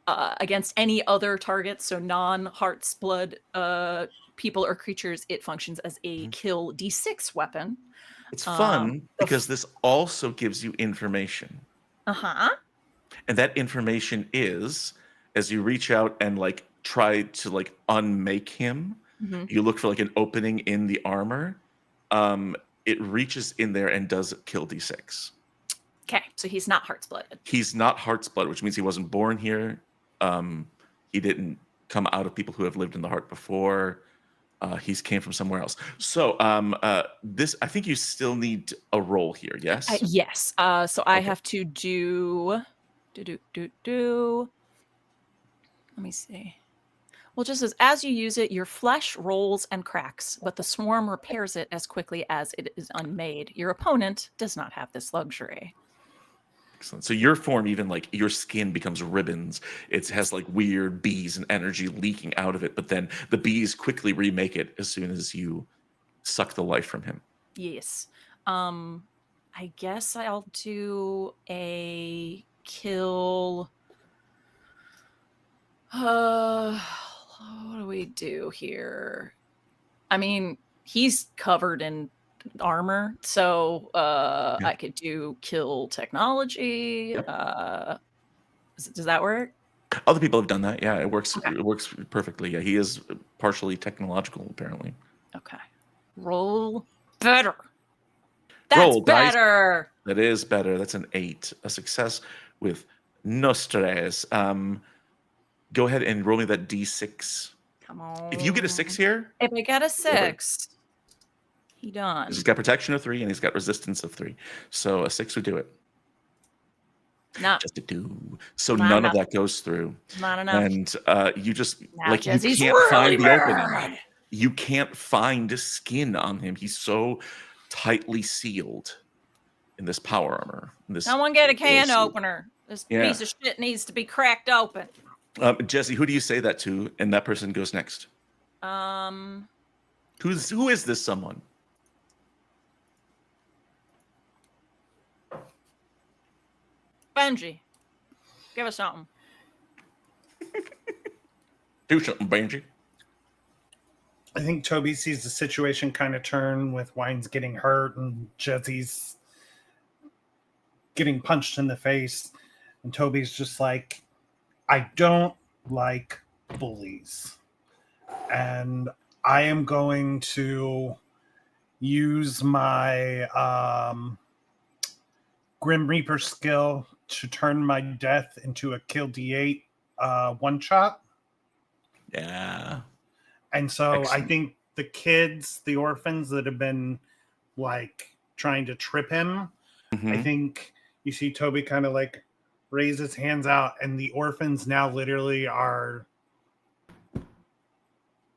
Against any other targets, so non-heart's blood people or creatures, it functions as a kill D6 weapon. It's fun because this also gives you information. Uh-huh. And that information is, as you reach out and like try to like unmake him, you look for like an opening in the armor. It reaches in there and does kill D6. Okay, so he's not heart's blooded. He's not heart's blood, which means he wasn't born here. He didn't come out of people who have lived in the heart before. He's came from somewhere else. So this, I think you still need a roll here. Yes. Yes. So I have to do. Let me see. Well, just as you use it, your flesh rolls and cracks, but the swarm repairs it as quickly as it is unmade. Your opponent does not have this luxury. Excellent. So your form, even like your skin becomes ribbons. It has like weird bees and energy leaking out of it, but then the bees quickly remake it as soon as you suck the life from him. Yes. I guess I'll do a kill. What do we do here? I mean, he's covered in armor, so Yeah. I could do kill technology. Yep. Does that work? Other people have done that. Yeah, it works. Okay. It works perfectly. Yeah, he is partially technological, apparently. Okay. Roll better. That's Roll dice. better. That is better. That's an 8. A success with no stress. Go ahead and roll me that D6. Come on. If you get a 6 here, If I get a 6, he done. he's got protection of 3 and he's got resistance of 3. So a 6 would do it. Not, Just a 2. So Not none enough. of that goes through. not enough. And you just Now like you Jesse's can't really find the opening. bad. You can't find skin on him. He's so tightly sealed in this power armor. Someone get a can suit. opener. This Yeah. piece of shit needs to be cracked open. Jesse, who do you say that to? And that person goes next. Who is this someone? Benji, give us something. Do something, Benji. I think Toby sees the situation kind of turn with Wine's getting hurt and Jesse's getting punched in the face. And Toby's just like, I don't like bullies. And I am going to use my Grim Reaper skill to turn my death into a kill D8 one shot. Yeah. And so Excellent. I think the kids, the orphans that have been like trying to trip him, I think you see Toby kind of like raise his hands out, and the orphans now literally are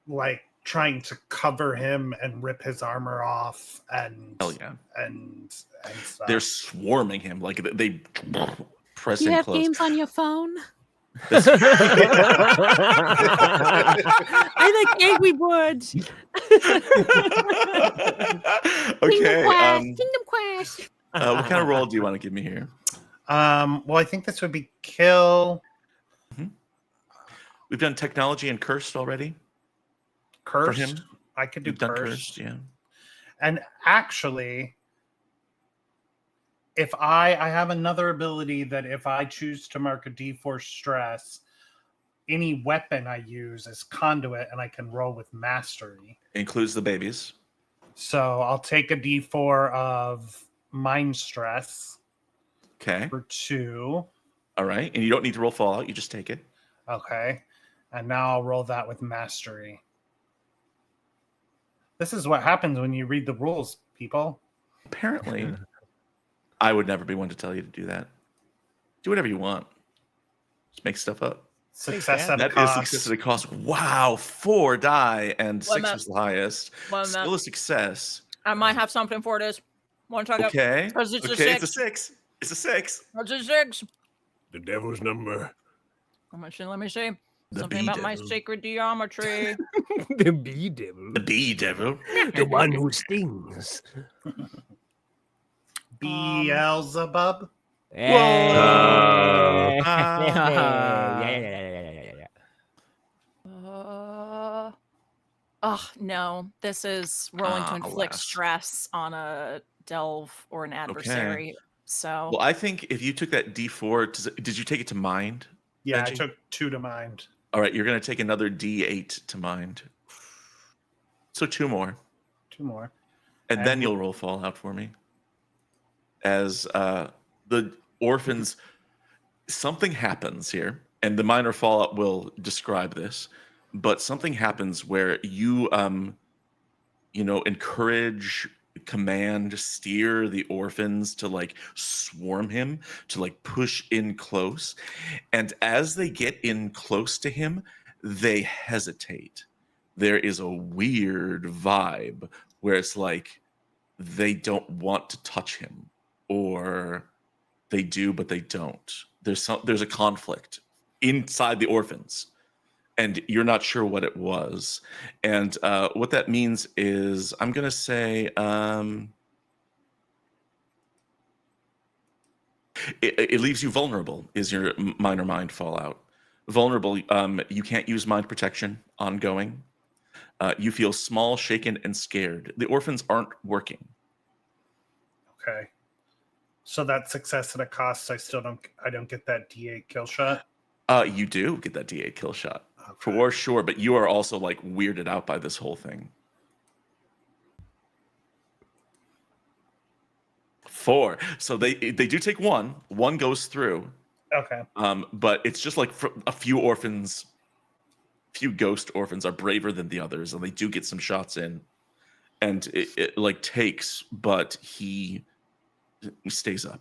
like trying to cover him and rip his armor off and Hell yeah. and stuff. They're swarming him like they press You in have close. games on your phone? That's- I like Angry Birds. okay. Kingdom Quest. What kind of role do you want to give me here? Well, I think this would be kill We've done technology and cursed already. cursed. For him? I could do We've done cursed. cursed, yeah. And actually, if I have another ability that if I choose to mark a D4 stress, any weapon I use is conduit and I can roll with mastery. Includes the babies. So I'll take a D4 of mind stress Okay. for 2. All right. And you don't need to roll Fallout. You just take it. Okay. And now I'll roll that with mastery. This is what happens when you read the rules, people. Apparently, I would never be one to tell you to do that. Do whatever you want. Just make stuff up. Success at a That is cost. success at a cost. Wow. 4 die and 6 minute. was the highest. Still a success. I might have something for this. One second. Okay. Because it's a Okay, it's a 6. 6. It's a 6. It's a 6. The devil's number. Let me see. The Something bee about my devil. sacred geometry. The bee devil. The bee devil. The one who stings. Beelzebub. Whoa! Oh, no. This is rolling to inflict alas. stress on a delve or an adversary. So, Well, I think if you took that D4, did you take it to mind? Yeah, I Benji? took 2 to mind. All right, you're going to take another D8 to mind. So 2 more. 2 more. And then And- you'll roll Fallout for me. As the orphans, something happens here, and the minor Fallout will describe this. But something happens where you, encourage, command, steer the orphans to like swarm him, to like push in close. And as they get in close to him, they hesitate. There is a weird vibe where it's like they don't want to touch him, or they do but they don't. There's a conflict inside the orphans, and you're not sure what it was. And what that means is, I'm gonna say, it leaves you vulnerable. Is your minor mind fallout? Vulnerable. You can't use mind protection ongoing. You feel small, shaken, and scared. The orphans aren't working. Okay. So that success at a cost, I don't get that D8 kill shot. You do get that D8 kill shot. For sure, but you are also like weirded out by this whole thing. 4. So they do take one. One goes through. Okay. But it's just like a few ghost orphans are braver than the others, and they do get some shots in, and it like takes, but he stays up.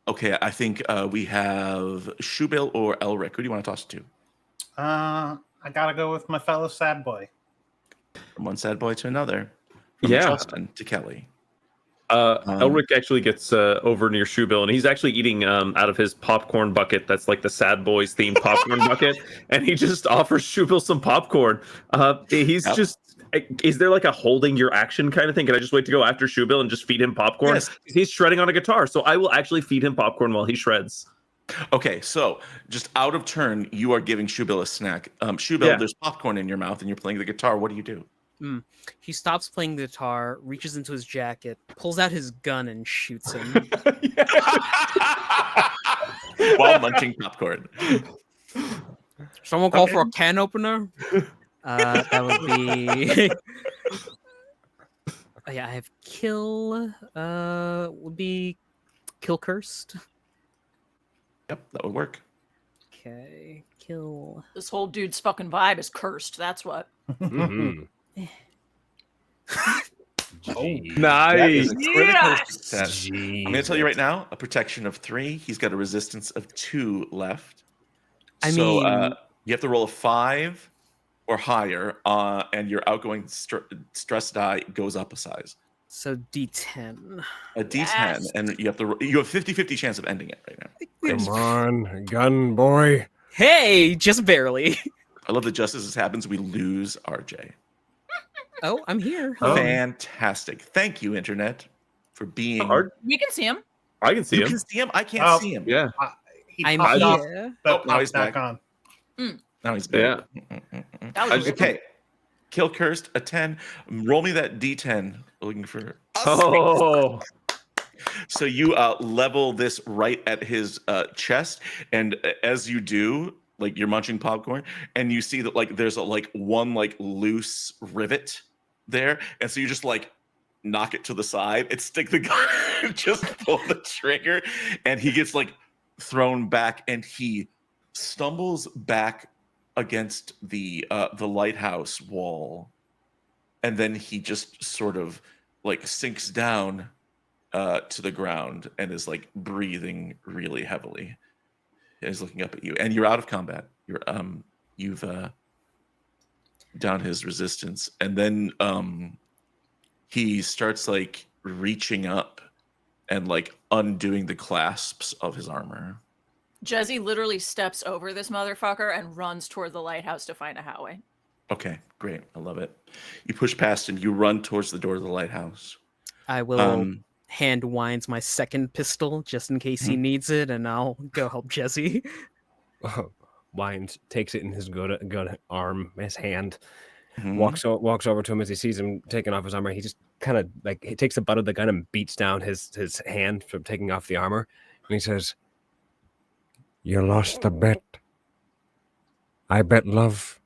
Okay, I think we have Shubil or Elric. Who do you want to toss it to? I gotta go with my fellow sad boy. From one sad boy to another. From Justin to Kelly. Elric actually gets over near Shubil, and he's actually eating out of his popcorn bucket. That's like the Sad Boys themed popcorn bucket, and he just offers Shubil some popcorn. He's just. Is there like a holding your action kind of thing? Can I just wait to go after Shubil and just feed him popcorn? Yes. He's shredding on a guitar, so I will actually feed him popcorn while he shreds. Okay, so just out of turn, you are giving Shubil a snack. Shubil, there's popcorn in your mouth, and you're playing the guitar. What do you do? He stops playing the guitar, reaches into his jacket, pulls out his gun, and shoots him. While munching popcorn. Someone call for a can opener? That would be... I have kill. Would be kill cursed. Yep, that would work. Okay, kill. This whole dude's fucking vibe is cursed. That's what. Mm-hmm. Nice. Success. I'm going to tell you right now, a protection of 3. He's got a resistance of 2 left. I mean, you have to roll a 5 or higher, and your outgoing stress die goes up a size. So D10. A D10, and you have 50-50 chance of ending it right now. Come on, gun boy. Hey, just barely. I love that just as this happens, we lose RJ. Oh, I'm here. Fantastic. Thank you, Internet, for being... We can see him. I can see You him. can see him? I can't see him. Yeah. I'm popped off, here. but now now he's back back. on. Now he's back. That was weird. Okay. Kill cursed, a 10. Roll me that D10. Looking for... Oh. So you level this right at his chest, and as you do, like you're munching popcorn, and you see that like there's one loose rivet there, and so you just like knock it to the side and stick the gun, just pull the trigger, and he gets like thrown back, and he stumbles back against the lighthouse wall, and then he just sort of like sinks down to the ground and is like breathing really heavily. Is looking up at you, and you're out of combat. You've down his resistance, and then he starts like reaching up and like undoing the clasps of his armor. Jezzy literally steps over this motherfucker and runs toward the lighthouse to find a highway. Okay, great. I love it. You push past him. You run towards the door of the lighthouse. I will hand Wines my second pistol just in case he needs it, and I'll go help Jesse. Wines takes it in his good arm, his hand, Mhm. walks over to him as he sees him taking off his armor. He just kind of like he takes the butt of the gun and beats down his hand from taking off the armor, and he says, You lost the bet. I bet love.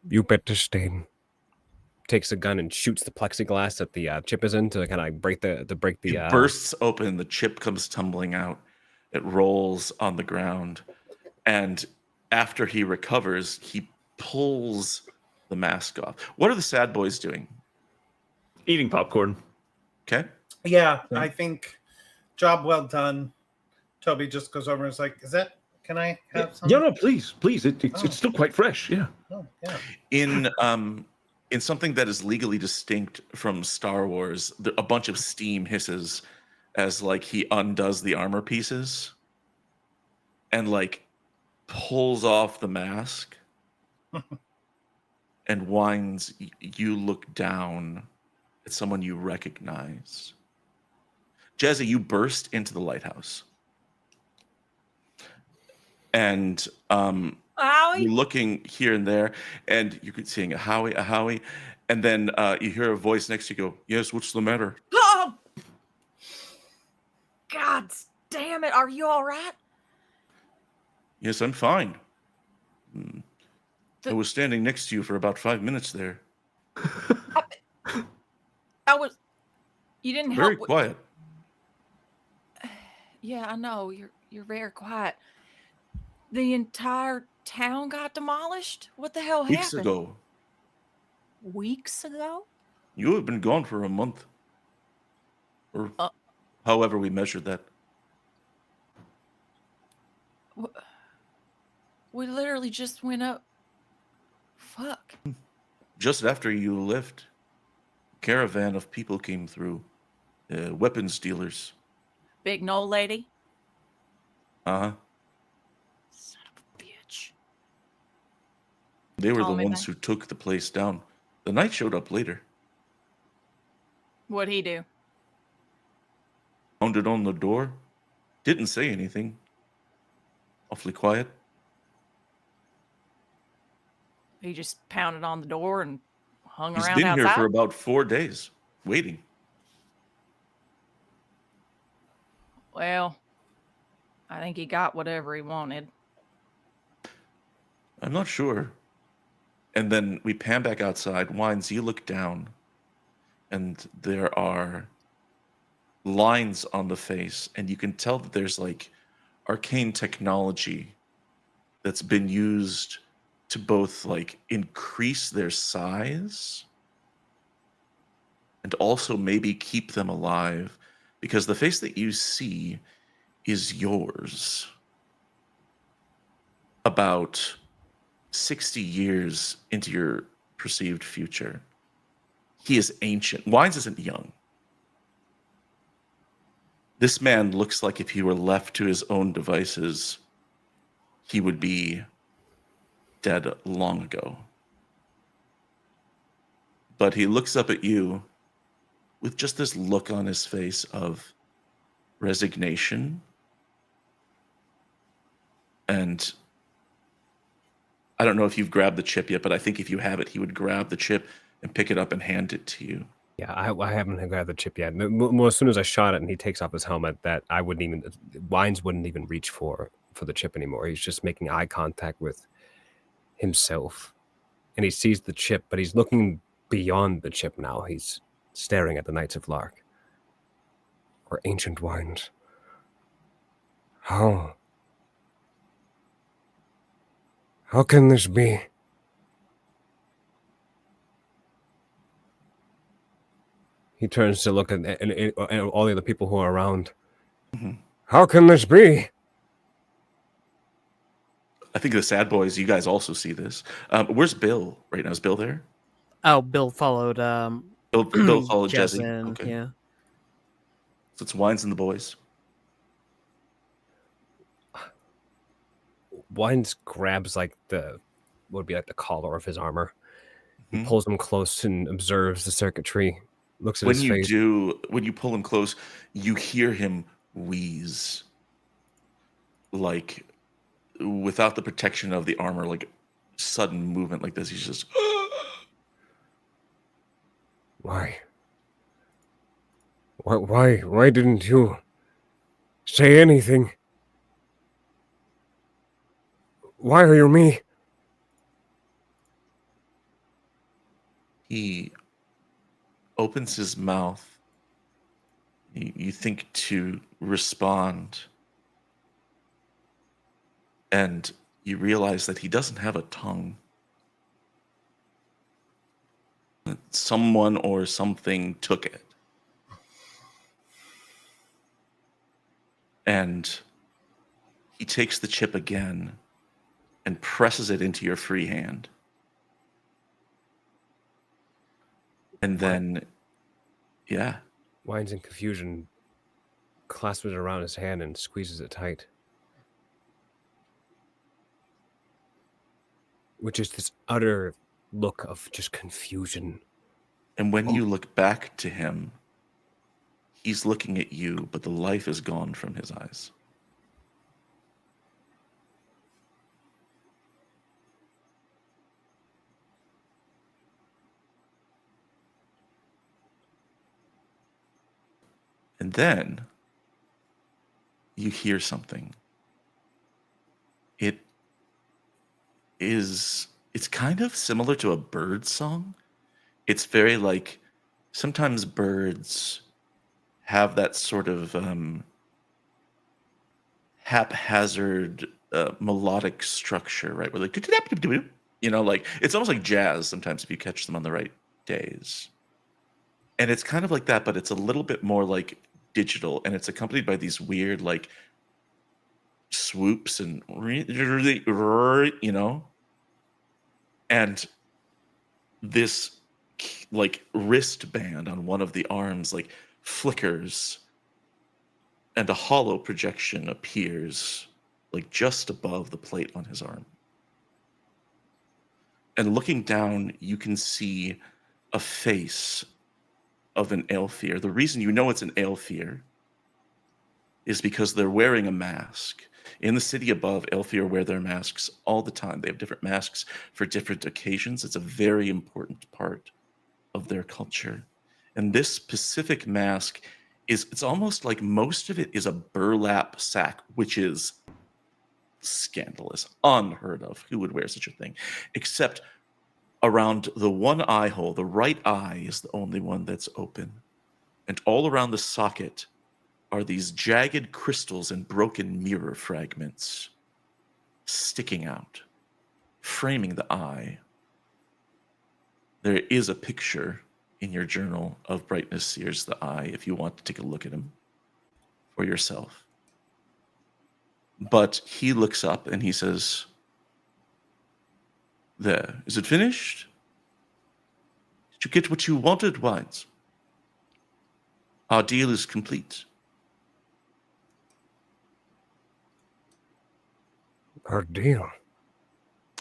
You bet disdain. takes the gun and shoots the plexiglass that the chip is in to kind of break the It bursts open. The chip comes tumbling out. It rolls on the ground, and after he recovers, he pulls the mask off. What are the sad boys doing? Eating popcorn. Okay. Yeah, I think job well done. Toby just goes over and is like, Can I have some? Yeah, no, please. Oh. It's still quite fresh. Yeah. Oh, yeah. In something that is legally distinct from Star Wars, a bunch of steam hisses as like he undoes the armor pieces and like pulls off the mask and whines. You look down at someone you recognize. Jezzy, you burst into the lighthouse. And Howie? you're looking here and there, and you're seeing a Howie, and then you hear a voice next to you go, "Yes, what's the matter?" Oh! God damn it. Are you all right? "Yes, I'm fine. I The- was standing next to you for about 5 minutes there. I was. You didn't Very help. quiet. Yeah, I know. You're very quiet. The entire town got demolished? What the hell Weeks happened? ago. Weeks ago? You have been gone for a month. Or however we measured that. We literally just went up. Fuck. Just after you left, a caravan of people came through. Weapons dealers. Big no lady? Uh-huh. Son of a bitch. They were Call the me ones back. who took the place down. The knight showed up later. What'd he do? Pounded on the door. Didn't say anything. Awfully quiet. He just pounded on the door and hung He's around been outside? here for about 4 days, waiting. Well, I think he got whatever he wanted. I'm not sure. And then we pan back outside. Wines, you look down, and there are lines on the face, and you can tell that there's like arcane technology that's been used to both like increase their size and also maybe keep them alive, because the face that you see is yours about 60 years into your perceived future. He is ancient. Wines isn't young. This man looks like if he were left to his own devices, he would be dead long ago. But he looks up at you with just this look on his face of resignation. And I don't know if you've grabbed the chip yet, but I think if you have it, he would grab the chip and pick it up and hand it to you. Yeah, I haven't grabbed the chip yet. As soon as I shot it and he takes off his helmet, that I wouldn't even, Wines wouldn't even reach for the chip anymore. He's just making eye contact with himself. And he sees the chip, but he's looking beyond the chip now. He's staring at the Knights of Lark. Or ancient wines. How can this be? He turns to look at and all the other people who are around. Mhm. How can this be? I think the sad boys, you guys also see this. Where's Bill right now? Is Bill there? Oh, Bill followed Bill followed Jess Jesse. in, Okay. yeah. So it's Wines and the boys. Wines grabs like what would be like the collar of his armor. He Mhm. pulls him close and observes the circuitry. Looks at When his you face. when you pull him close, you hear him wheeze. Like without the protection of the armor, like sudden movement like this. He's just Why? Why didn't you say anything? Why are you me? he opens his mouth. You think to respond, and you realize that he doesn't have a tongue. Someone or something took it. And He takes the chip again and presses it into your free hand. And then, yeah. Wines in confusion clasps it around his hand and squeezes it tight. Which is this utter look of just confusion. And when you look back to him, he's looking at you, but the life is gone from his eyes. And then you hear something. It's kind of similar to a bird song. It's very like, sometimes birds have that sort of haphazard melodic structure, right? Where like, you know, like it's almost like jazz sometimes if you catch them on the right days. And it's kind of like that, but it's a little bit more like digital, and it's accompanied by these weird like swoops and you know, and this like wristband on one of the arms like flickers, and a hollow projection appears like just above the plate on his arm. And looking down, you can see a face of an Aelfir. The reason you know it's an Aelfir is because they're wearing a mask. In the city above, Aelfir wear their masks all the time. They have different masks for different occasions. It's a very important part of their culture. And this specific mask it's almost like most of it is a burlap sack, which is scandalous, unheard of. Who would wear such a thing? Except around the one eye hole, the right eye is the only one that's open. And all around the socket are these jagged crystals and broken mirror fragments sticking out, framing the eye. There is a picture in your journal of Brightness Sears the Eye if you want to take a look at him for yourself. But he looks up and he says, "There, is it finished? Did you get what you wanted, Wines? Our deal is complete." Our deal.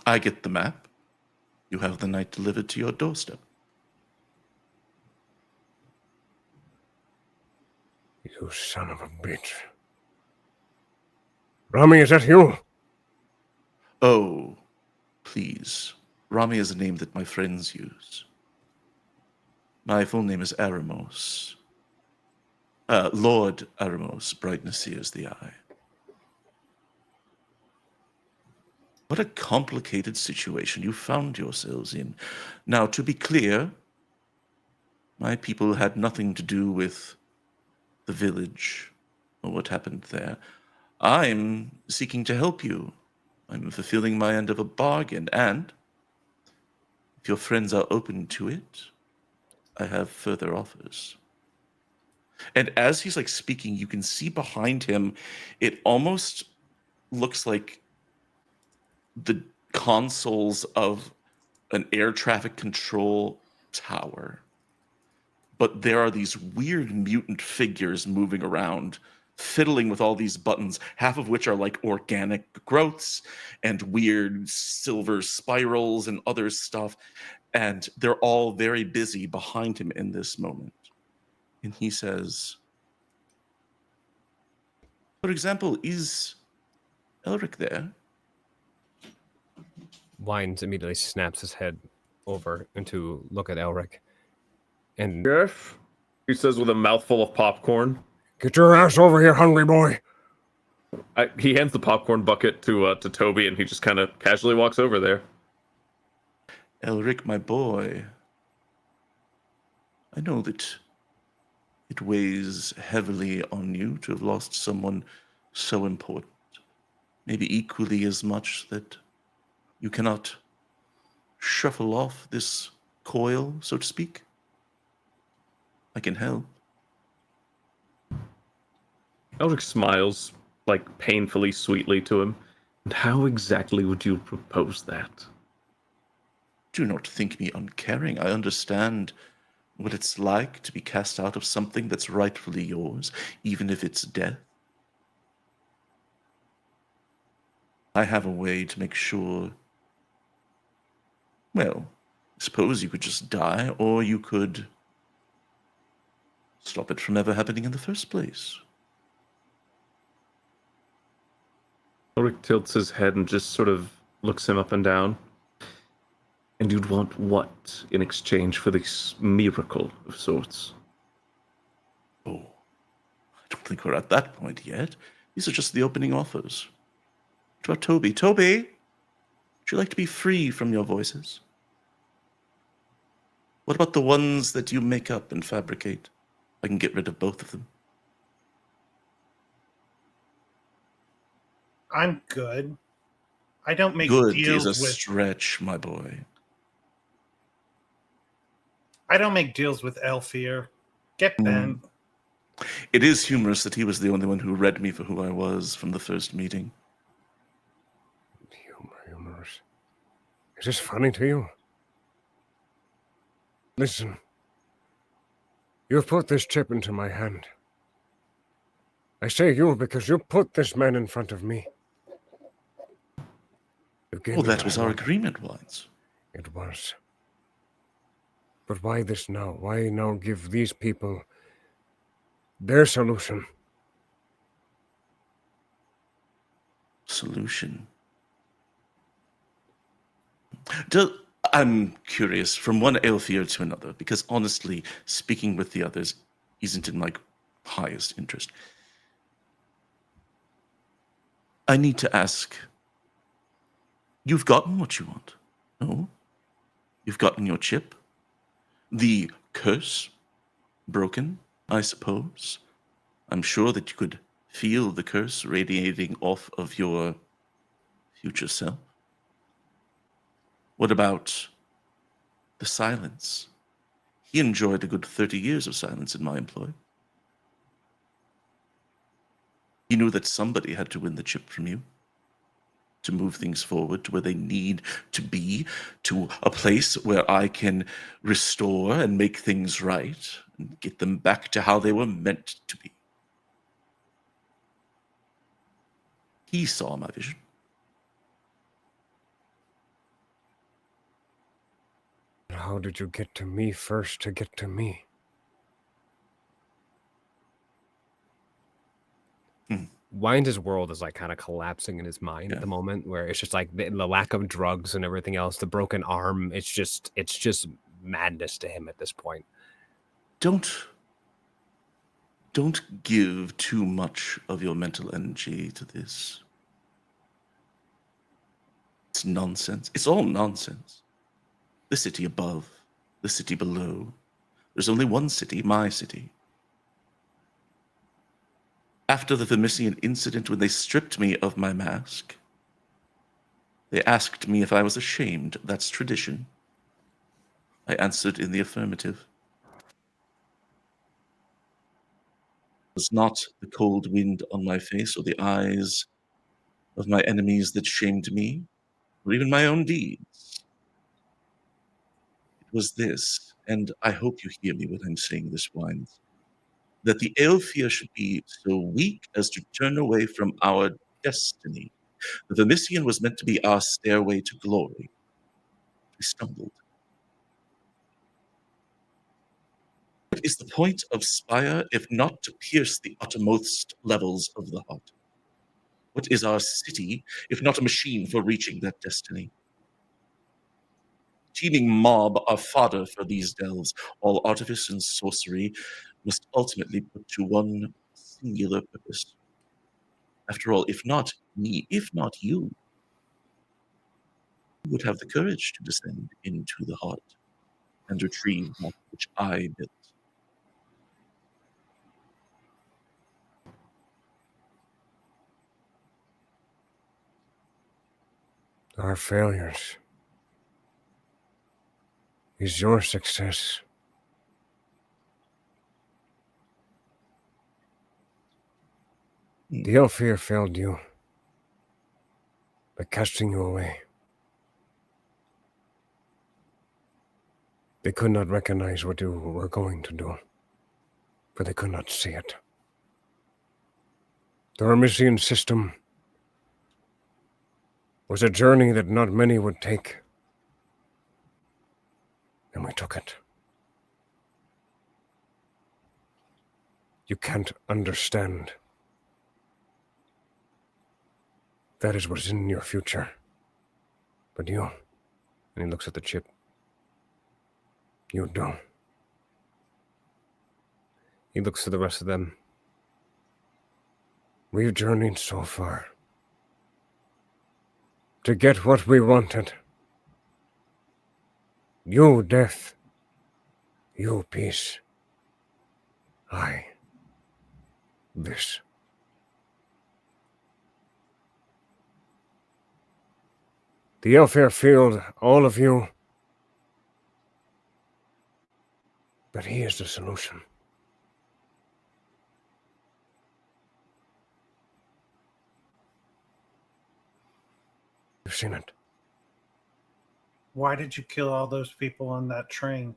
I get the map. You have the night delivered to your doorstep. You son of a bitch. Rami, is that you? Oh, please. Rami is a name that my friends use. My full name is Aramos. Lord Aramos, Brightness Sears the Eye. What a complicated situation you found yourselves in. Now, to be clear, my people had nothing to do with the village or what happened there. I'm seeking to help you. I'm fulfilling my end of a bargain, and if your friends are open to it, I have further offers. And as he's like speaking, you can see behind him, it almost looks like the consoles of an air traffic control tower. But there are these weird mutant figures moving around, fiddling with all these buttons, half of which are like organic growths and weird silver spirals and other stuff. And they're all very busy behind him in this moment. And he says, "For example, is Elric there?" Wines immediately snaps his head over and to look at Elric. And Yes, he says with a mouthful of popcorn. Get your ass over here, hungry boy. He hands the popcorn bucket to Toby, and he just kind of casually walks over there. "Elric, my boy, I know that it weighs heavily on you to have lost someone so important. Maybe equally as much that you cannot shuffle off this coil, so to speak. I can help." Elric smiles like painfully sweetly to him. And how exactly would you propose that? Do not think me uncaring. I understand what it's like to be cast out of something that's rightfully yours, even if it's death. I have a way to make sure. Well, I suppose you could just die, or you could stop it from ever happening in the first place. Ulrich tilts his head and just sort of looks him up and down. And you'd want what in exchange for this miracle of sorts? Oh, I don't think we're at that point yet. These are just the opening offers. What about Toby? Toby, would you like to be free from your voices? What about the ones that you make up and fabricate? I can get rid of both of them. I'm good. I don't make Good is deals a with stretch, my boy. I don't make deals with Elfir. Get bent. It is humorous that he was the only one who read me for who I was from the first meeting. Humorous. Is this funny to you? Listen. You've put this chip into my hand. I say you because you put this man in front of me. You gave Well, me that what was I our wanted. agreement once. It was. But why this now? Why now give these people their solution? Solution. I'm curious, from one Aelfir to another, because honestly, speaking with the others isn't in my highest interest. I need to ask, you've gotten what you want, no? You've gotten your chip? The curse broken, I suppose? I'm sure that you could feel the curse radiating off of your future self. What about the silence? He enjoyed a good 30 years of silence in my employ. He knew that somebody had to win the chip from you to move things forward to where they need to be, to a place where I can restore and make things right and get them back to how they were meant to be. He saw my vision. How did you get to me first to get to me? Wines' world is like kind of collapsing in his mind at the moment, where it's just like the lack of drugs and everything else, the broken arm. It's just madness to him at this point. Don't give too much of your mental energy to this. It's nonsense. It's all nonsense. The city above, the city below. There's only one city, my city. After the Vermissian incident, when they stripped me of my mask, they asked me if I was ashamed. That's tradition. I answered in the affirmative. It was not the cold wind on my face or the eyes of my enemies that shamed me, or even my own deeds. It was this, and I hope you hear me when I'm saying this, Wines, that the Aelfir should be so weak as to turn away from our destiny. The Vermissian was meant to be our stairway to glory. We stumbled. What is the point of Spire if not to pierce the uttermost levels of the heart? What is our city if not a machine for reaching that destiny? Teeming mob are fodder for these delves. All artifice and sorcery must ultimately put to one singular purpose. After all, if not me, if not you, who would have the courage to descend into the heart and retrieve that which I built? Our failures is your success. The Elfir failed you by casting you away. They could not recognize what you were going to do, for they could not see it. The Hermesian system was a journey that not many would take, and we took it. You can't understand. That is what's in your future. But you, and he looks at the chip, you do. He looks to the rest of them. We've journeyed so far to get what we wanted. You, death. You, peace. I, this. The Elfir failed all of you, but he is the solution. You've seen it. Why did you kill all those people on that train?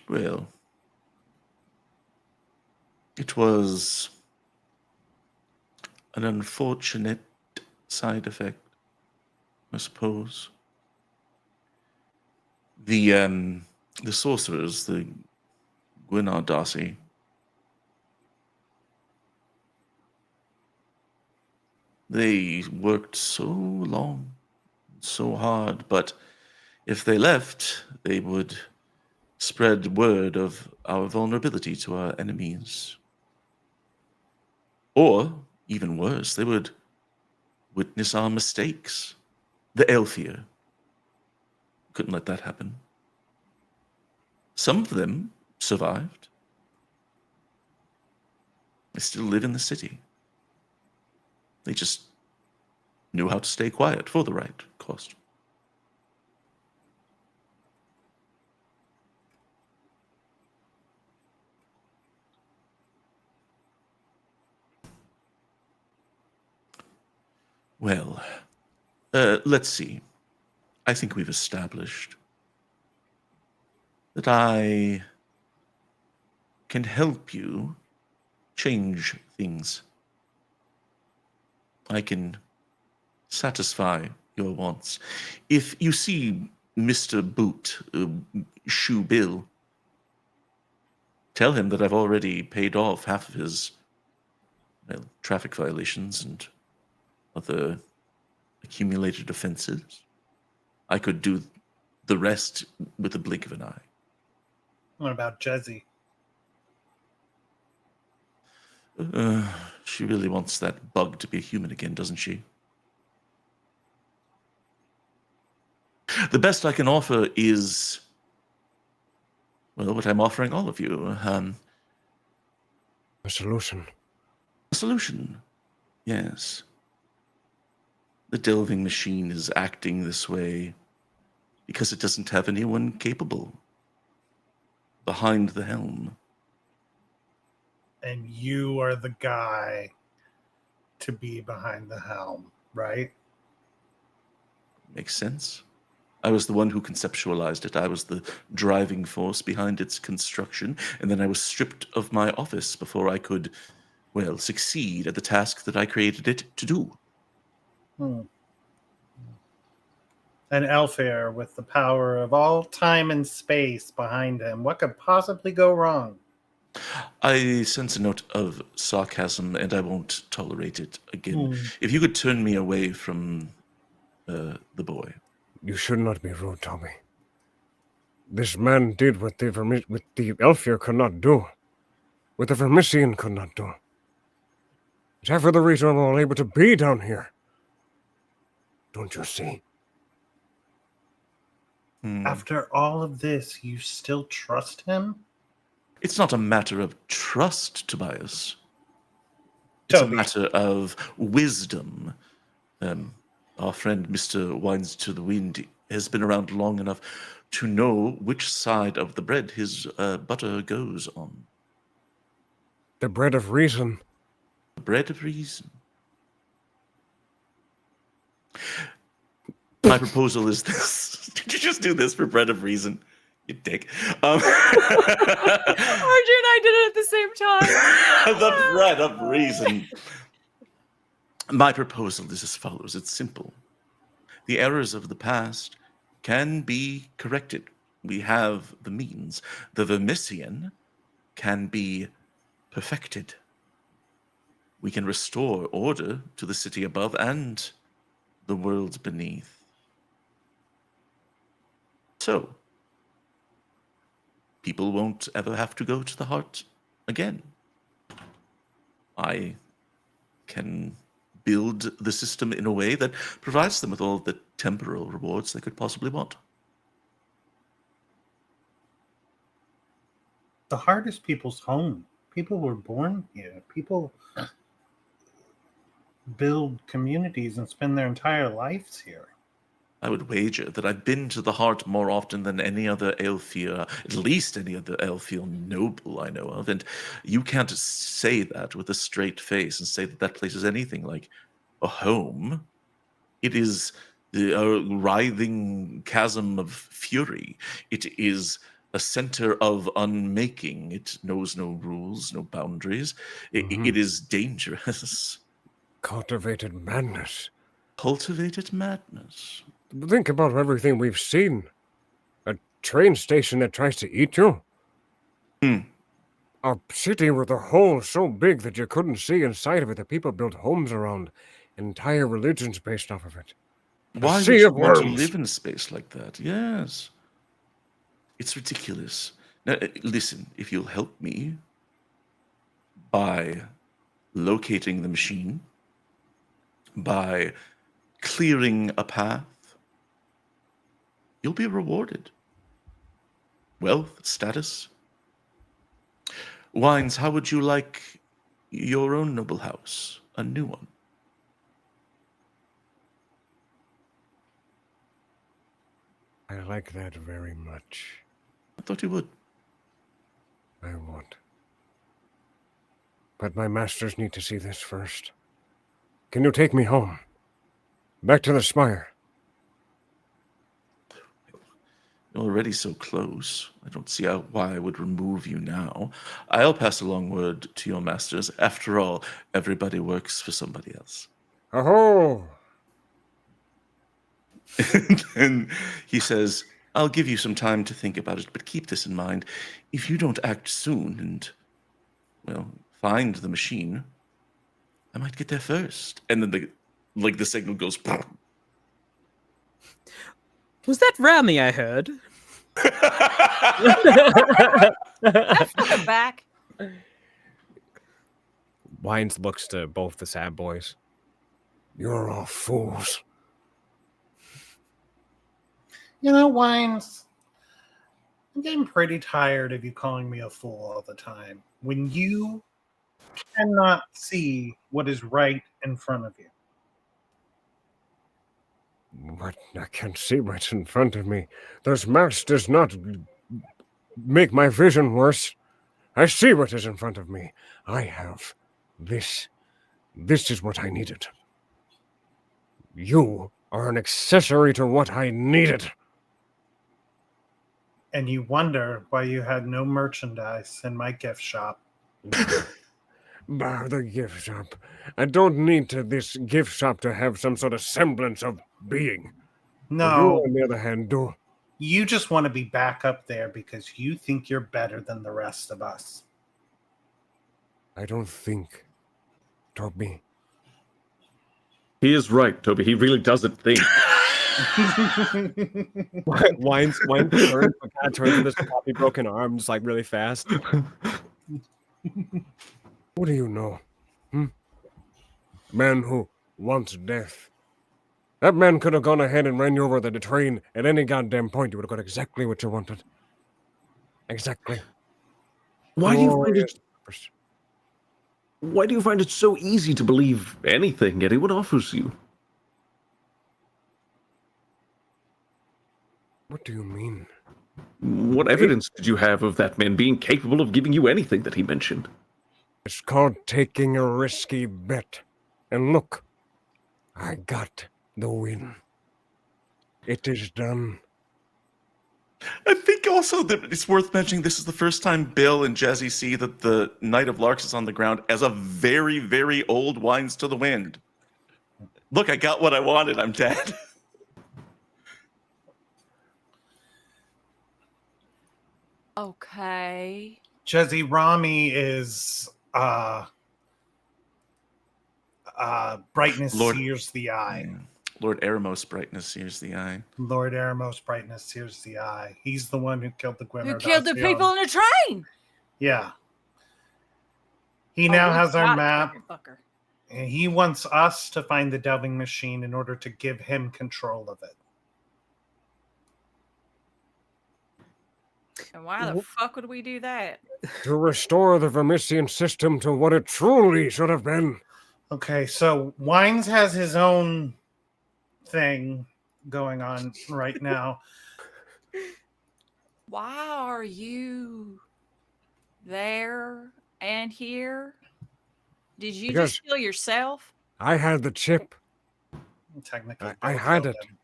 Well, it was an unfortunate side effect, I suppose. The sorcerers, the Gwynar Darcy, they worked so long, so hard, but if they left, they would spread word of our vulnerability to our enemies. Or, even worse, they would witness our mistakes. The Elfir couldn't let that happen. Some of them survived. They still live in the city. They just knew how to stay quiet for the right cost. Well, let's see. I think we've established that I can help you change things. I can satisfy your wants. If you see Mr. Boot, Shoe Bill, tell him that I've already paid off half of his traffic violations and other accumulated offenses. I could do the rest with a blink of an eye. What about Jezzy? She really wants that bug to be a human again, doesn't she? The best I can offer is, well, what I'm offering all of you. A solution. A solution. Yes. The delving machine is acting this way because it doesn't have anyone capable behind the helm. And you are the guy to be behind the helm, right? Makes sense. I was the one who conceptualized it. I was the driving force behind its construction, and then I was stripped of my office before I could, well, succeed at the task that I created it to do. An Elfir with the power of all time and space behind him. What could possibly go wrong? I sense a note of sarcasm, and I won't tolerate it again. If you could turn me away from the boy. You should not be rude, Toby. This man did what the Elfir could not do, what the Vermisian could not do. It's half of the reason I'm all able to be down here. Don't you see? After all of this, you still trust him? It's not a matter of trust, Tobias. It's Toby. a matter of wisdom. Our friend Mr. Wines to the Wind, has been around long enough to know which side of the bread his butter goes on. The bread of reason. The bread of reason. My proposal is this. Did you just do this for bread of reason? You dick. RJ and I did it at the same time. The bread of reason. My proposal is as follows. It's simple. The errors of the past can be corrected. We have the means. The Vermissian can be perfected. We can restore order to the city above and the world beneath. So, people won't ever have to go to the heart again. I can build the system in a way that provides them with all the temporal rewards they could possibly want. The heart is people's home. People were born here. People build communities and spend their entire lives here. I would wager that I've been to the heart more often than any other Aelfir, at least any other Aelfir noble I know of, and you can't say that with a straight face and say that that place is anything like a home. It is the writhing chasm of fury. It is a center of unmaking. It knows no rules, no boundaries. It is dangerous. Cultivated madness. Cultivated madness. Think about everything we've seen. A train station that tries to eat you. A city with a hole so big that you couldn't see inside of it that people built homes around. Entire religions based off of it. Why would you want to live in a space like that? Yes. It's ridiculous. Now, listen, if you'll help me by locating the machine, by clearing a path, you'll be rewarded. Wealth, status. Wines, how would you like your own noble house? A new one. I like that very much. I thought you would. I would. But my masters need to see this first. Can you take me home? Back to the spire. You're already so close. I don't see why I would remove you now. I'll pass along word to your masters. After all, everybody works for somebody else. Oh! And he says, I'll give you some time to think about it, but keep this in mind. If you don't act soon and, well, find the machine, I might get there first. And then the signal goes. Was that Rami I heard? Flip it back. Wines looks to both the sad boys. You're all fools. You know, Wines, I'm getting pretty tired of you calling me a fool all the time when you cannot see what is right in front of you. What? I can't see what's in front of me. Those maps does not make my vision worse. I see what is in front of me. I have this. This is what I needed. You are an accessory to what I needed. And you wonder why you had no merchandise in my gift shop. Bah, the gift shop. I don't need this gift shop to have some sort of semblance of being. No. But you, on the other hand, do. You just want to be back up there because you think you're better than the rest of us. I don't think, Toby. He is right, Toby. He really doesn't think. Wines turns to this floppy broken arm just like really fast. What do you know? Man who wants death. That man could have gone ahead and ran you over the train at any goddamn point. You would have got exactly what you wanted. Exactly. Why do you find it so easy to believe anything anyone offers you? What do you mean? What evidence did you have of that man being capable of giving you anything that he mentioned? It's called taking a risky bet. And look, I got the win. It is done. I think also that it's worth mentioning this is the first time Bill and Jazzy see that the Knight of Larks is on the ground as a very, very old Winds to the Wind. Look, I got what I wanted. I'm dead. Okay. Jezzy Rami is brightness Lord- sears the eye. Lord Eremos brightness sears the eye. Lord Eremos brightness sears the eye. He's the one who killed the Gwynner. Who killed the people in the train? Yeah. He Oh, now we has our got map, that fucker. and he wants us to find the delving machine in order to give him control of it. And why the fuck would we do that? To restore the Vermissian system to what it truly should have been. Okay, so Wines has his own thing going on right now. Why are you there and here? Did you Because- just kill yourself? I had the chip, Technically, I Bill had killed it. him.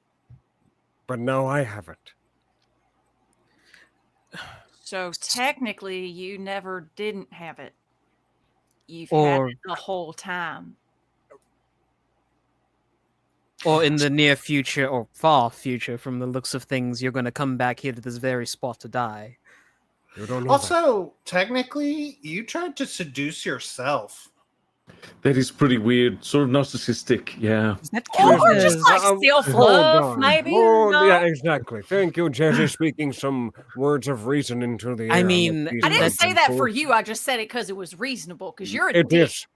but now I have it. So technically, you never didn't have it. You've had Or- it the whole time. Or in the near future or far future, from the looks of things, you're going to come back here to this very spot to die. You don't know that. Also, technically, you tried to seduce yourself. That is pretty weird. Sort of narcissistic, yeah. Does that Or count just as- like hold self-love, on. maybe? Oh, No? yeah, exactly. Thank you, Jazzy, speaking some words of reason into the air. I on mean, the I didn't piece say of that info. for you. I just said it because it was reasonable. Because you're a It dick. is.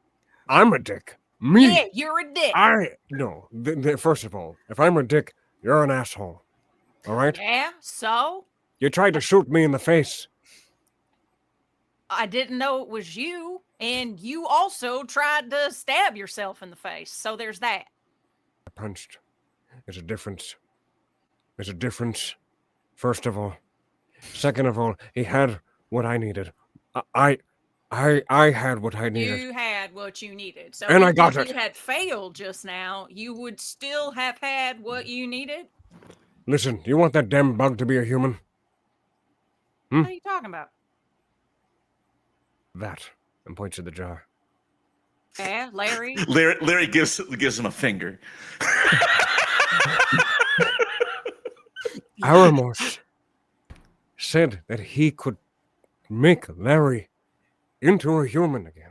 I'm a dick. Me. Yeah, you're a dick. No. First of all, if I'm a dick, you're an asshole. All right? Yeah, so You tried to shoot me in the face. I didn't know it was you. And you also tried to stab yourself in the face. So there's that. I punched. There's a difference. There's a difference. First of all. Second of all, he had what I needed. I had what I needed. You had what you needed. So And I even got if it. you had failed just now, you would still have had what you needed? Listen, you want that damn bug to be a human? What are you talking about? That. And points to the jar. Yeah, Larry. Larry gives him a finger. Aramos said that he could make Larry into a human again.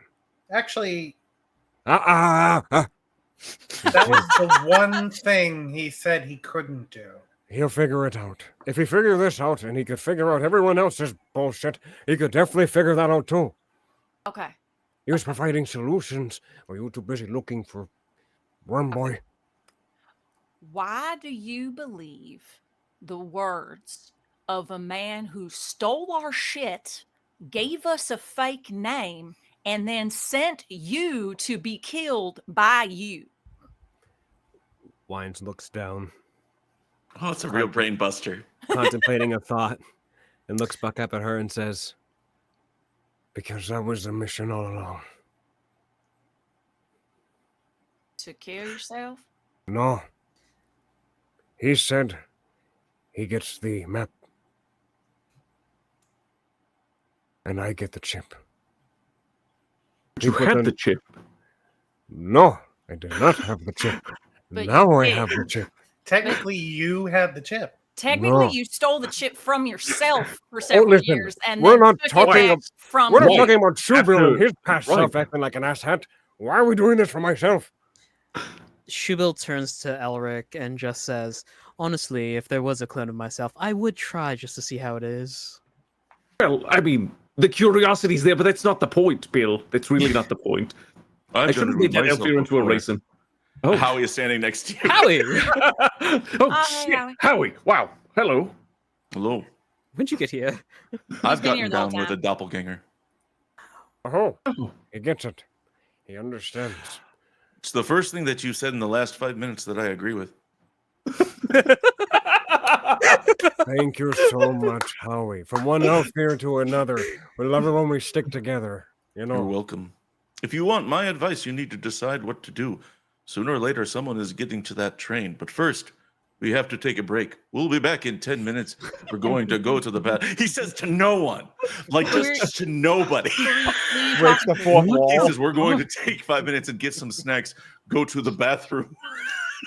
Actually, Ah. that was the one thing he said he couldn't do. He'll figure it out. If he figured this out and he could figure out everyone else's bullshit, he could definitely figure that out too. Okay. He was providing solutions, or you were too busy looking for Worm Boy. Why do you believe the words of a man who stole our shit, gave us a fake name, and then sent you to be killed by you? Wines looks down, Oh, it's a real brain buster. contemplating a thought, and looks back up at her and says, Because that was the mission all along. To kill yourself? No. He said he gets the map. And I get the chip. You put had the- the chip. No, I did not have the chip. But Now you I did. have the chip. Technically, you had the chip. Technically, No. you stole the chip from yourself for several listen, years, and we're then not took talking it back ab- from We're not me. talking about Shoebill and After- his past right. self acting like an asshat. Why are we doing this for myself? Shubil turns to Elric and just says, honestly, if there was a clone of myself, I would try just to see how it is. Well, I mean, the curiosity's there, but that's not the point, Bill. That's really not the point. I should have made that Elfir into a raisin. Oh, Howie is standing next to you. Howie! oh Hi, shit. Howie. Howie. Wow. Hello. Hello. When'd you get here? I've been here gotten the whole down with a time. doppelganger. Oh, he gets it. He understands. It's the first thing that you said in the last 5 minutes that I agree with. Thank you so much, Howie. From one elf here to another, we love it when we stick together. You know. You're welcome. If you want my advice, you need to decide what to do. Sooner or later, someone is getting to that train. But first, we have to take a break. We'll be back in 10 minutes. We're going to go to the bath. He says to no one, like just to nobody. Breaks the fourth He wall. says, we're going to take 5 minutes and get some snacks, go to the bathroom.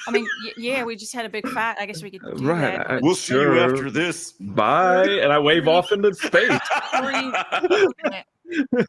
I mean, yeah, we just had a big fight. I guess we could do Right, that. I- We'll see you Sure. after this. Bye, and I wave off into space. Who are you-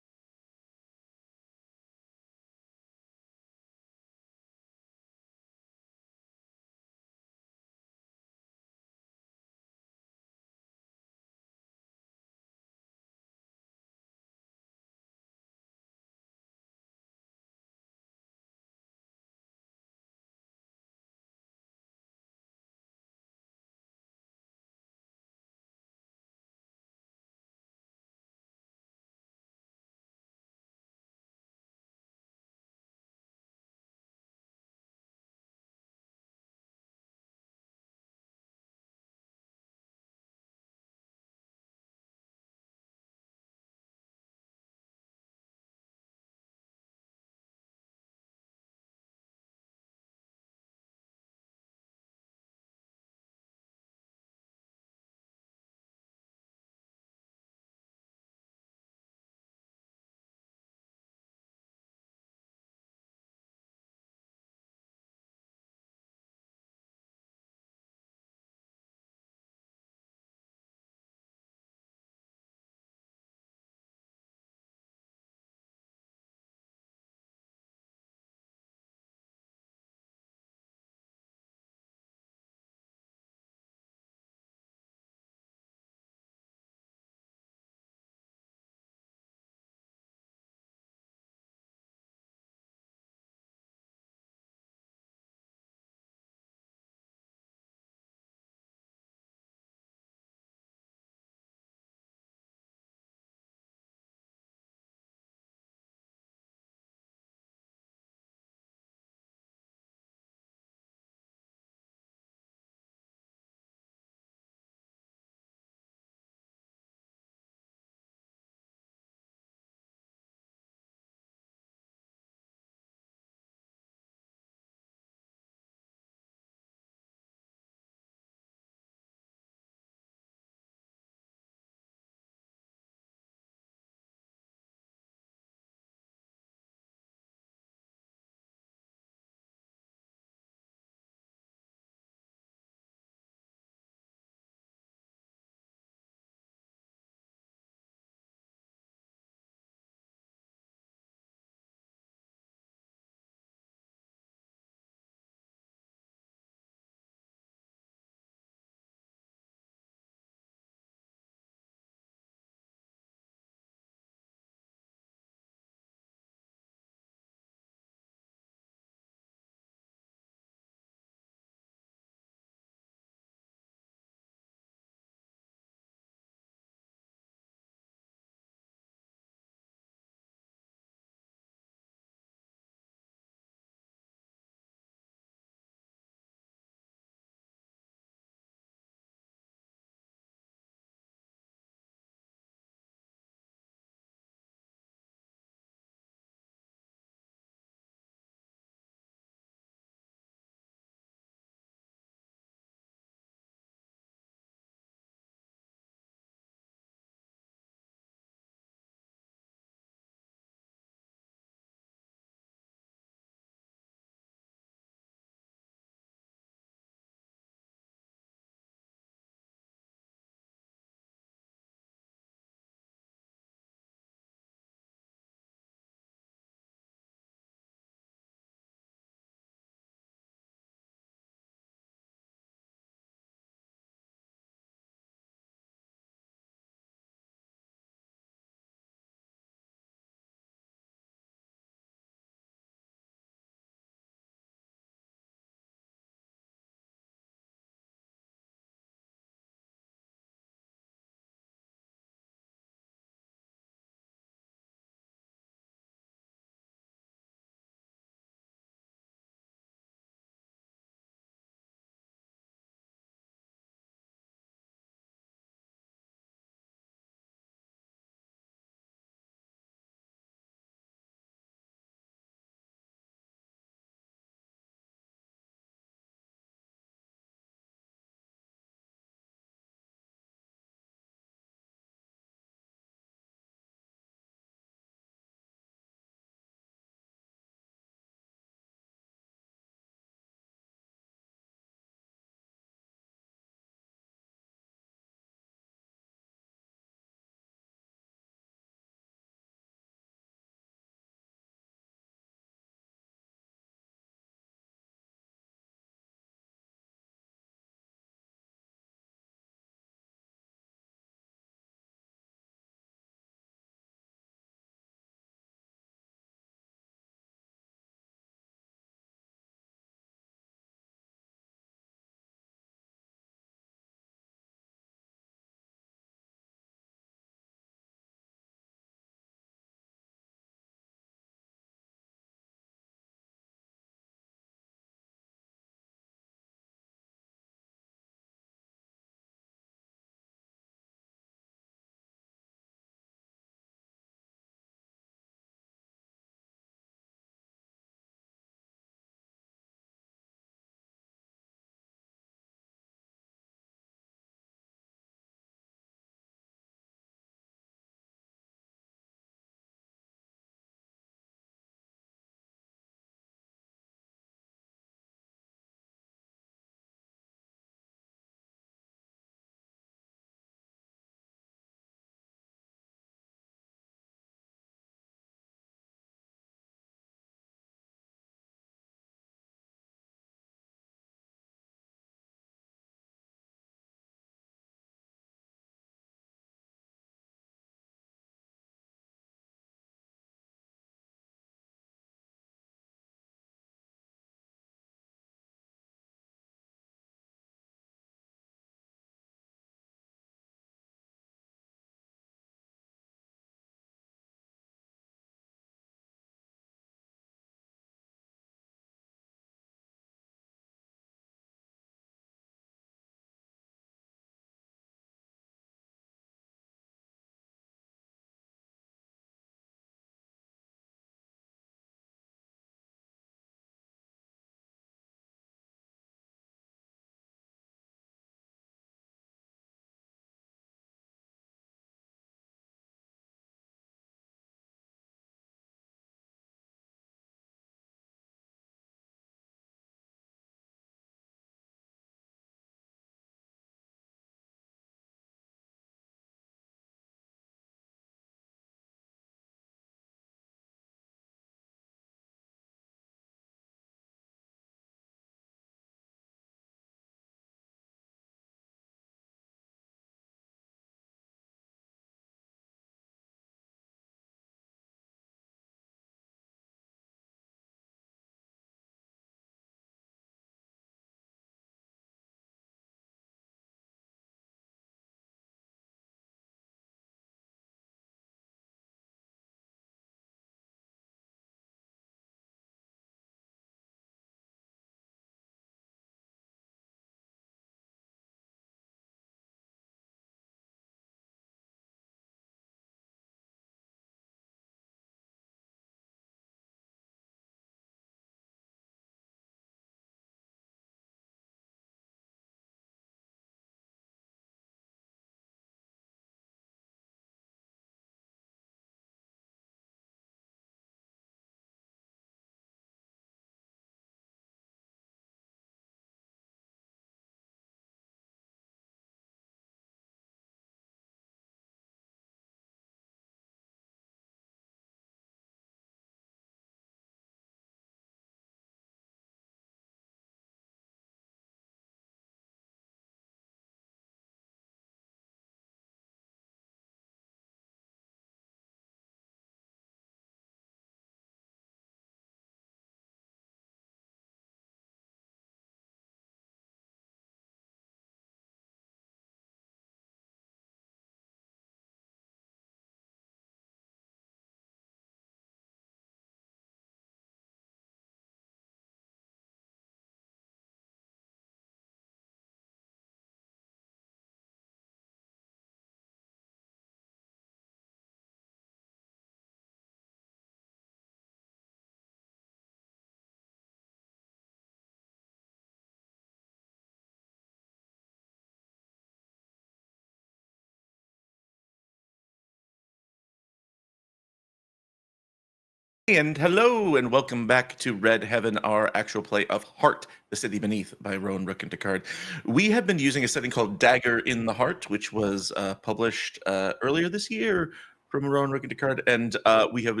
And hello, and welcome back to Red Heaven, our actual play of Heart, the City Beneath by Rowan Rook and Descartes. We have been using a setting called Dagger in the Heart, which was published earlier this year from Rowan Rook and Descartes, and we have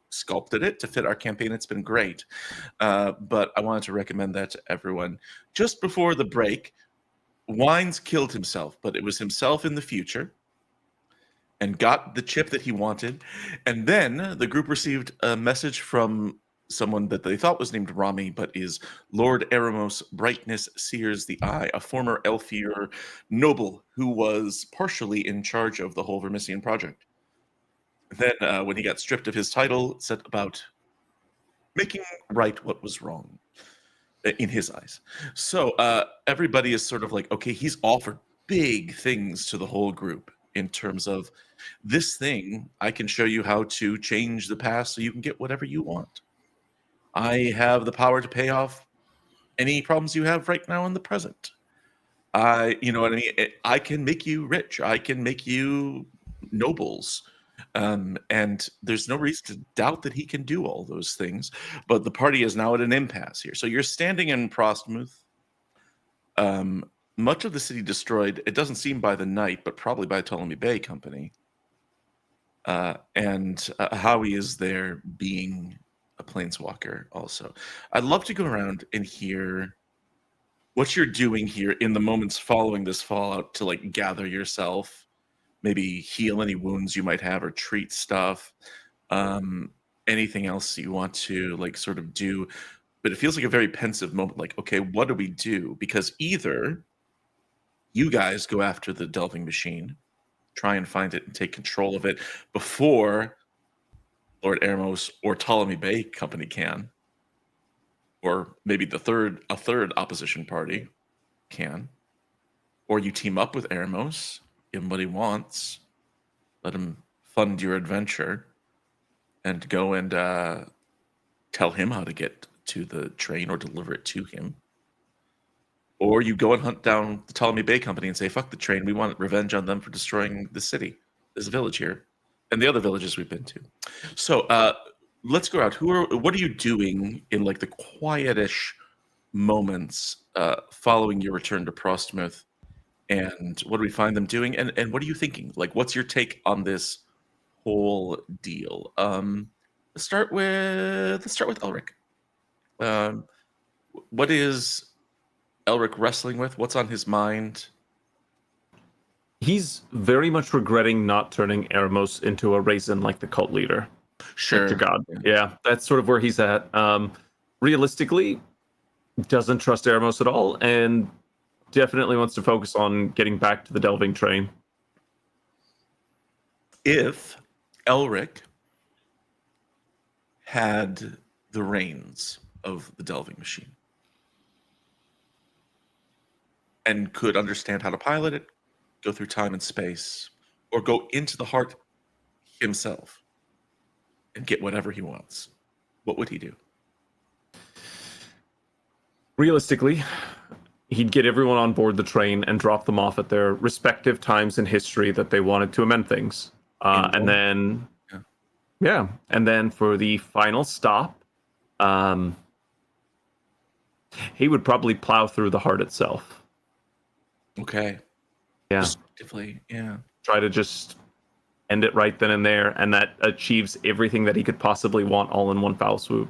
sculpted it to fit our campaign. It's been great, but I wanted to recommend that to everyone. Just before the break, Wines killed himself, but it was himself in the future, and got the chip that he wanted. And then the group received a message from someone that they thought was named Rami, but is Lord Eremos Brightness Sears the Eye, a former Elfir noble who was partially in charge of the whole Vermissian project. Then, when he got stripped of his title, set about making right what was wrong in his eyes. So everybody is sort of like, okay, he's offered big things to the whole group in terms of this thing. I can show you how to change the past so you can get whatever you want. I have the power to pay off any problems you have right now in the present. You know what I mean? I can make you rich. I can make you nobles. And there's no reason to doubt that he can do all those things. But the party is now at an impasse here. So you're standing in Prostmuth. Much of the city destroyed, it doesn't seem by the night, but probably by Ptolemy Bay Company. And Howie is there being a planeswalker also. I'd love to go around and hear what you're doing here in the moments following this fallout to like gather yourself, maybe heal any wounds you might have or treat stuff. Anything else you want to like sort of do. But it feels like a very pensive moment, like, okay, what do we do? Because either you guys go after the delving machine, try and find it and take control of it before Lord Eremos or Ptolemy Bay Company can, or maybe a third opposition party can, or you team up with Eremos, give him what he wants, let him fund your adventure, and go and tell him how to get to the train or deliver it to him. Or you go and hunt down the Ptolemy Bay Company and say, fuck the train, we want revenge on them for destroying the city, this village here, and the other villages we've been to. So let's go out. What are you doing in like the quietish moments following your return to Prostmuth? And what do we find them doing? And what are you thinking? Like, what's your take on this whole deal? Let's start with Elric. What is Elric wrestling with? What's on his mind? He's very much regretting not turning Eremos into a raisin like the cult leader. Sure. To God. Yeah, that's sort of where he's at. Realistically, doesn't trust Eremos at all, and definitely wants to focus on getting back to the delving train. If Elric had the reins of the delving machine and could understand how to pilot it, go through time and space, or go into the heart himself and get whatever he wants, what would he do? Realistically, he'd get everyone on board the train and drop them off at their respective times in history that they wanted to amend things. And then, and then for the final stop, he would probably plow through the heart itself. Okay. Yeah. Destructively, yeah. Try to just end it right then and there, and that achieves everything that he could possibly want all in one foul swoop.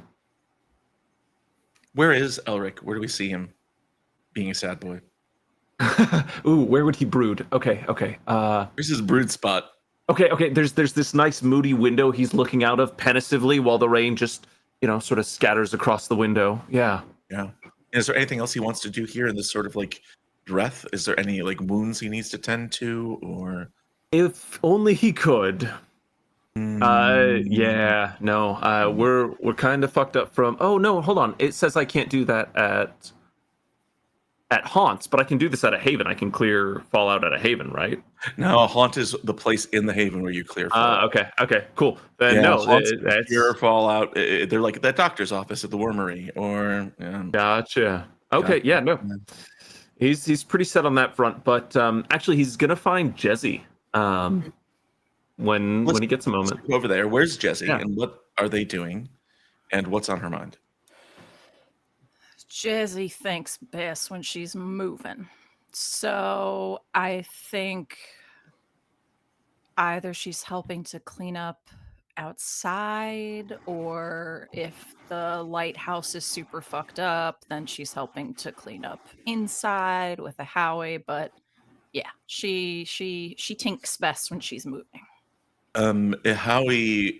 Where is Elric? Where do we see him being a sad boy? Ooh, where would he brood? Okay. Where's his brood spot? Okay. There's this nice moody window he's looking out of pensively while the rain just, sort of scatters across the window. Yeah. Yeah. Is there anything else he wants to do here in this sort of like breath? Is there any like wounds he needs to tend to, or if only he could? We're kind of fucked up from. Oh no, hold on. It says I can't do that at Haunts, but I can do this at a Haven. I can clear Fallout at a Haven, right? No, Haunt is the place in the Haven where you clear Fallout. Okay, cool. Then that's clear Fallout. They're like that doctor's office at the Wormery, or Gotcha. Okay, yeah, no. He's pretty set on that front, but actually he's gonna find Jesse when he gets a moment. Over there, where's Jesse? Yeah. And what are they doing, and what's on her mind? Jazzy thinks best when she's moving. So I think either she's helping to clean up outside, or if the lighthouse is super fucked up, then she's helping to clean up inside with a Howie. But yeah, she tinks best when she's moving. Howie,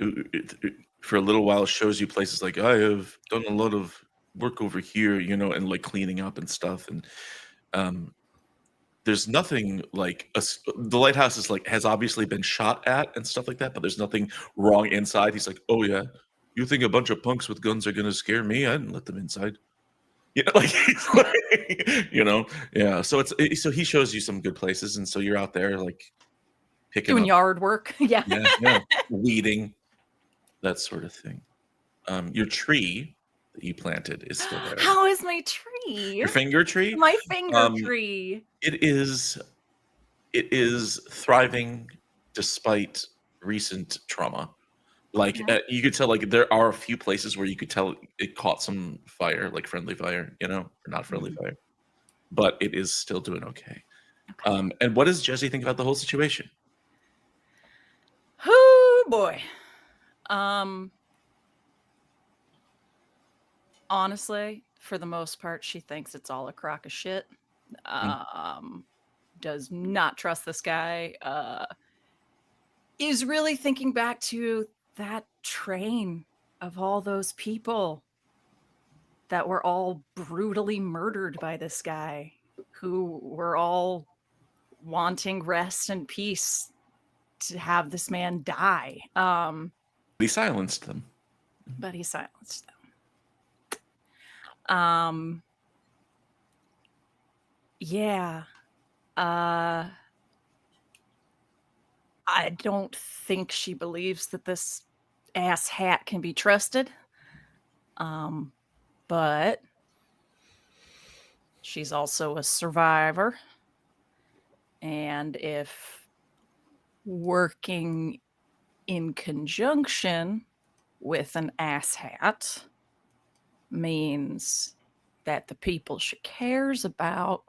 for a little while, shows you places like, I have done a lot of work over here, and like cleaning up and stuff. And there's nothing like the lighthouse is like has obviously been shot at and stuff like that, but there's nothing wrong inside. He's like, oh yeah, you think a bunch of punks with guns are gonna scare me? I didn't let them inside. Like he's like, yeah. So so he shows you some good places, and so you're out there like picking Doing up, yard work. Yeah. weeding, that sort of thing. Your tree that you planted is still there. How is my tree? Your finger tree? My finger tree. It is thriving despite recent trauma. Like you could tell, like there are a few places where you could tell it caught some fire, like friendly fire, or not friendly fire, but it is still doing okay. And what does Jesse think about the whole situation? Oh boy. Honestly, for the most part, she thinks it's all a crock of shit. Does not trust this guy. Is really thinking back to that train of all those people that were all brutally murdered by this guy, who were all wanting rest and peace to have this man die. He silenced them. But he silenced them. Yeah. I don't think she believes that this ass hat can be trusted. But she's also a survivor. And if working in conjunction with an ass hat means that the people she cares about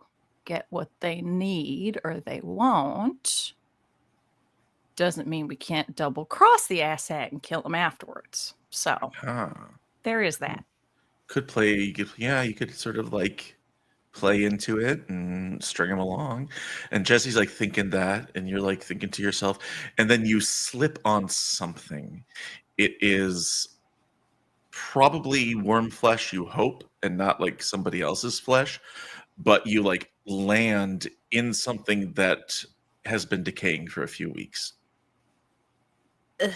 get what they need or they want, doesn't mean we can't double cross the ass hat and kill him afterwards. So there is that. You could sort of like play into it and string him along. And Jesse's like thinking that, and you're like thinking to yourself, and then you slip on something. It is probably worm flesh, you hope, and not like somebody else's flesh, but you like land in something that has been decaying for a few weeks. Ugh.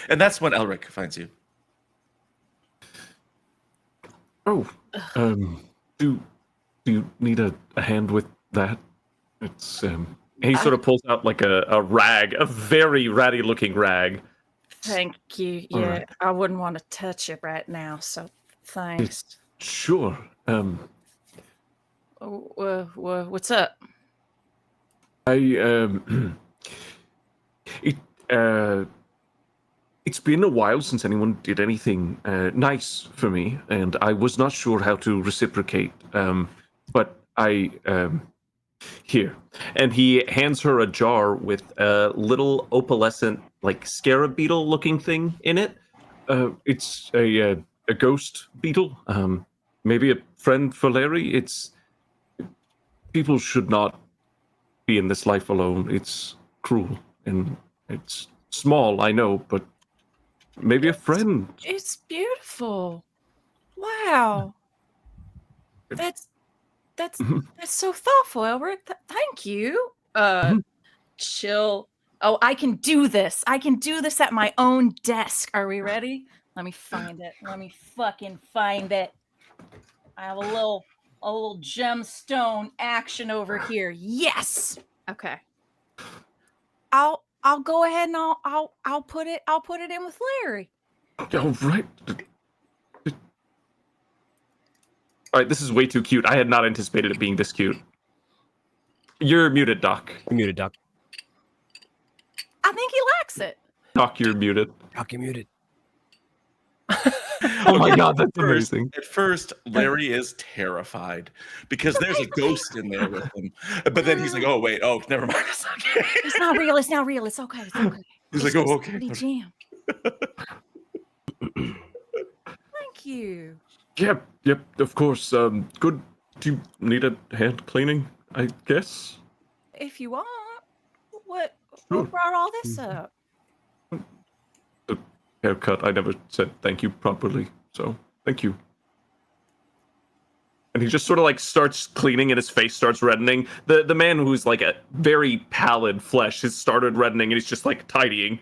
And that's when Elric finds you. Oh, do you need a hand with that? It's he sort of pulls out like a rag, a very ratty looking rag. Thank you. All Yeah, right. I wouldn't want to touch it right now, so thanks. Sure. What's up? It's been a while since anyone did anything nice for me, and I was not sure how to reciprocate. But here, and he hands her a jar with a little opalescent, like scarab beetle-looking thing in it. It's a ghost beetle. Maybe a friend for Larry. People should not be in this life alone. It's cruel and it's small, I know, but maybe a friend. It's beautiful. Wow. That's so thoughtful, Elric. Thank you. Chill. Oh, I can do this. I can do this at my own desk. Are we ready? Let me find it. Let me fucking find it. I have a little gemstone action over here. Yes. Okay. I'll go ahead and I'll put it in with Larry. Oh, right. All right, this is way too cute. I had not anticipated it being this cute. You're muted, Doc. You're muted, Doc. I think he likes it. Doc, you're muted. Doc, you're muted. Oh my god, that's First, amazing. at first, Larry is terrified because there's a ghost in there with him. But then he's like, "Oh wait, oh never mind, it's okay." It's not real. It's not real. It's okay. It's okay. He's It's like, "Oh just okay." Bloody jam. Thank you. Yep, of course. Good. Do you need a hand cleaning? I guess. If you want, what Sure. brought all this up? The haircut. I never said thank you properly, so thank you. And he just sort of like starts cleaning, and his face starts reddening. The man who's like a very pallid flesh has started reddening, and he's just like tidying.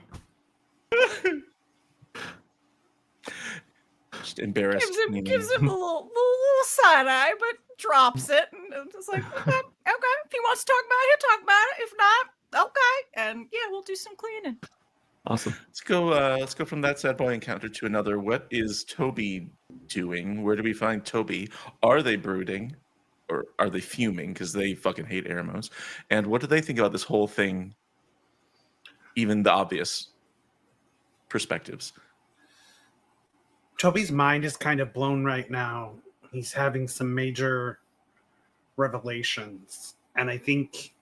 Just embarrassed. Gives him a little side eye, but drops it, and it's just like, okay. If he wants to talk about it, he'll talk about it. If not, okay. And yeah, we'll do some cleaning. Awesome. Let's go from that sad boy encounter to another. What is Toby doing? Where do we find Toby? Are they brooding, or are they fuming because they fucking hate Eremos? And what do they think about this whole thing? Even the obvious perspectives. Toby's mind is kind of blown right now. He's having some major revelations. And I think,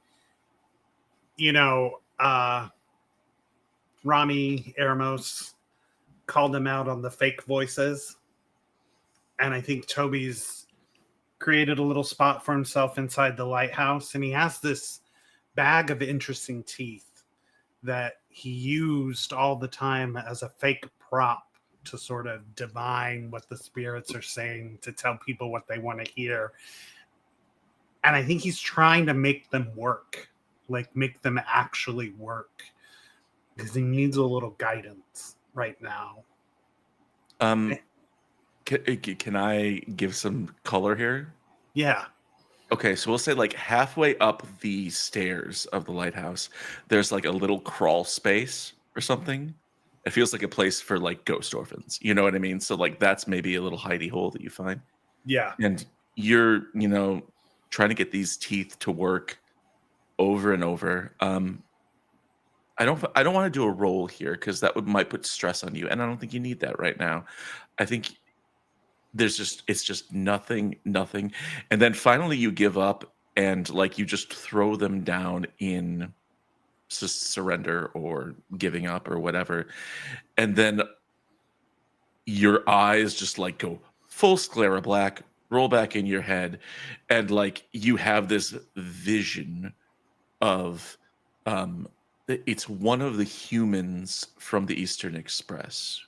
Rami Eremos called him out on the fake voices. And I think Toby's created a little spot for himself inside the lighthouse. And he has this bag of interesting teeth that he used all the time as a fake prop to sort of divine what the spirits are saying, to tell people what they want to hear. And I think he's trying to make them work, like make them actually work, because he needs a little guidance right now. Can I give some color here? Yeah. Okay, so we'll say like halfway up the stairs of the lighthouse, there's like a little crawl space or something. It feels like a place for like ghost orphans. You know what I mean? So like that's maybe a little hidey hole that you find. Yeah. And you're, trying to get these teeth to work over and over. I don't want to do a roll here because that might put stress on you, and I don't think you need that right now. I think it's just nothing, and then finally you give up and like you just throw them down in surrender or giving up or whatever, and then your eyes just like go full sclera black, roll back in your head, and like you have this vision of it's one of the humans from the Eastern Express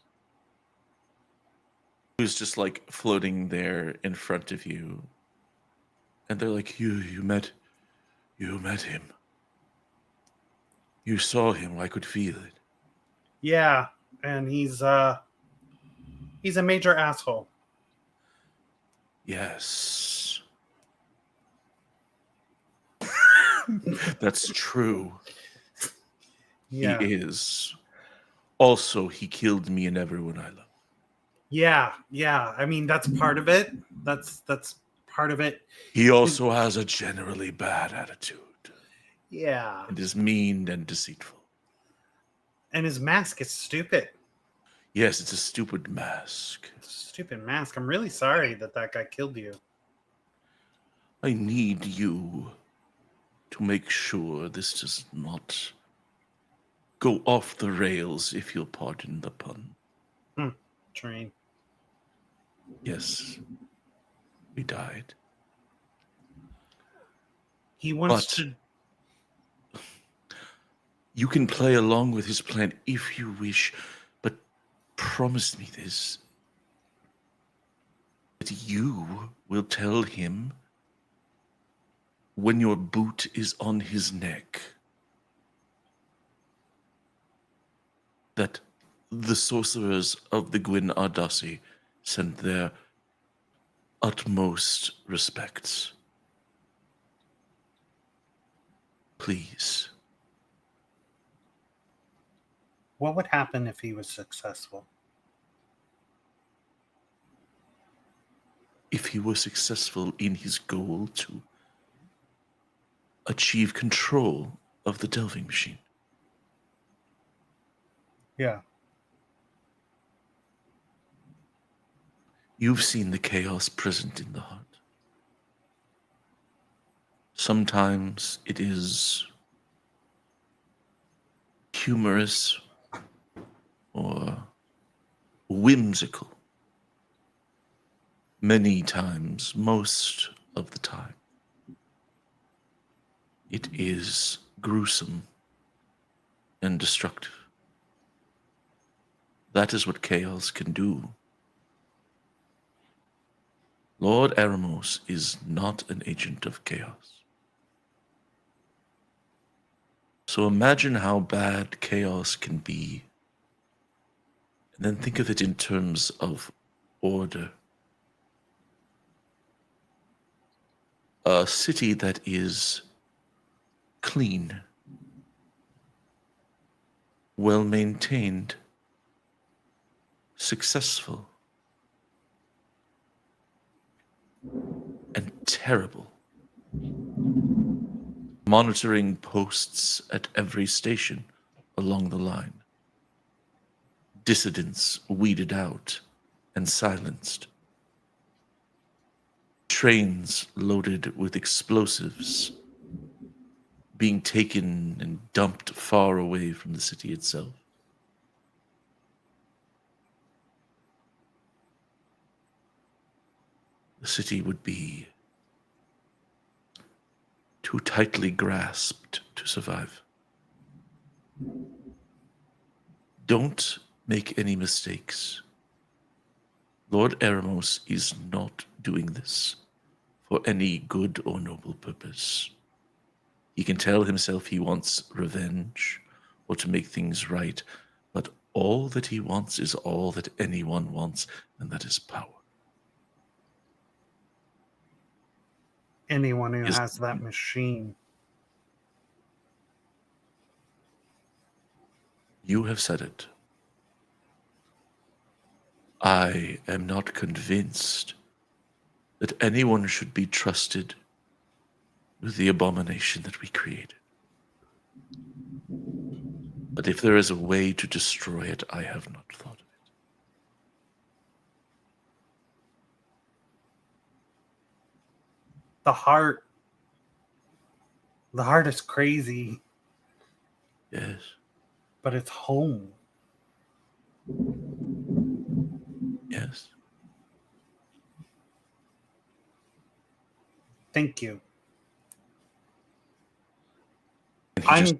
who's just like floating there in front of you, and they're like, you met him, you saw him, I could feel it. Yeah. And he's a major asshole. Yes. That's true. Yeah. He is. Also, he killed me and everyone I love. Yeah. I mean, that's part of it. That's part of it. He also has a generally bad attitude Yeah. and is mean and deceitful. And his mask is stupid. Yes, it's a stupid mask. Stupid mask. I'm really sorry that guy killed you. I need you to make sure this does not go off the rails, if you'll pardon the pun. Train. Yes, we died. He wants But to. you can play along with his plan if you wish, but promise me this, that you will tell him when your boot is on his neck that the sorcerers of the Gwyn Ardassi send their utmost respects. Please. What would happen if he was successful? If he were successful in his goal to achieve control of the delving machine. Yeah. You've seen the chaos present in the heart. Sometimes it is humorous or whimsical. Many times, most of the time, it is gruesome and destructive. That is what chaos can do. Lord Eremos is not an agent of chaos. So imagine how bad chaos can be, and then think of it in terms of order. A city that is clean, well maintained, successful, and terrible. Monitoring posts at every station along the line. Dissidents weeded out and silenced. Trains loaded with explosives being taken and dumped far away from the city itself. The city would be too tightly grasped to survive. Don't make any mistakes. Lord Eremos is not doing this for any good or noble purpose. He can tell himself he wants revenge or to make things right, but all that he wants is all that anyone wants, and that is power. Anyone who Yes. has that machine. You have said it. I am not convinced that anyone should be trusted with the abomination that we created. But if there is a way to destroy it, I have not thought of it. The heart. The heart is crazy, Yes. but it's home. Yes. Thank you. And he just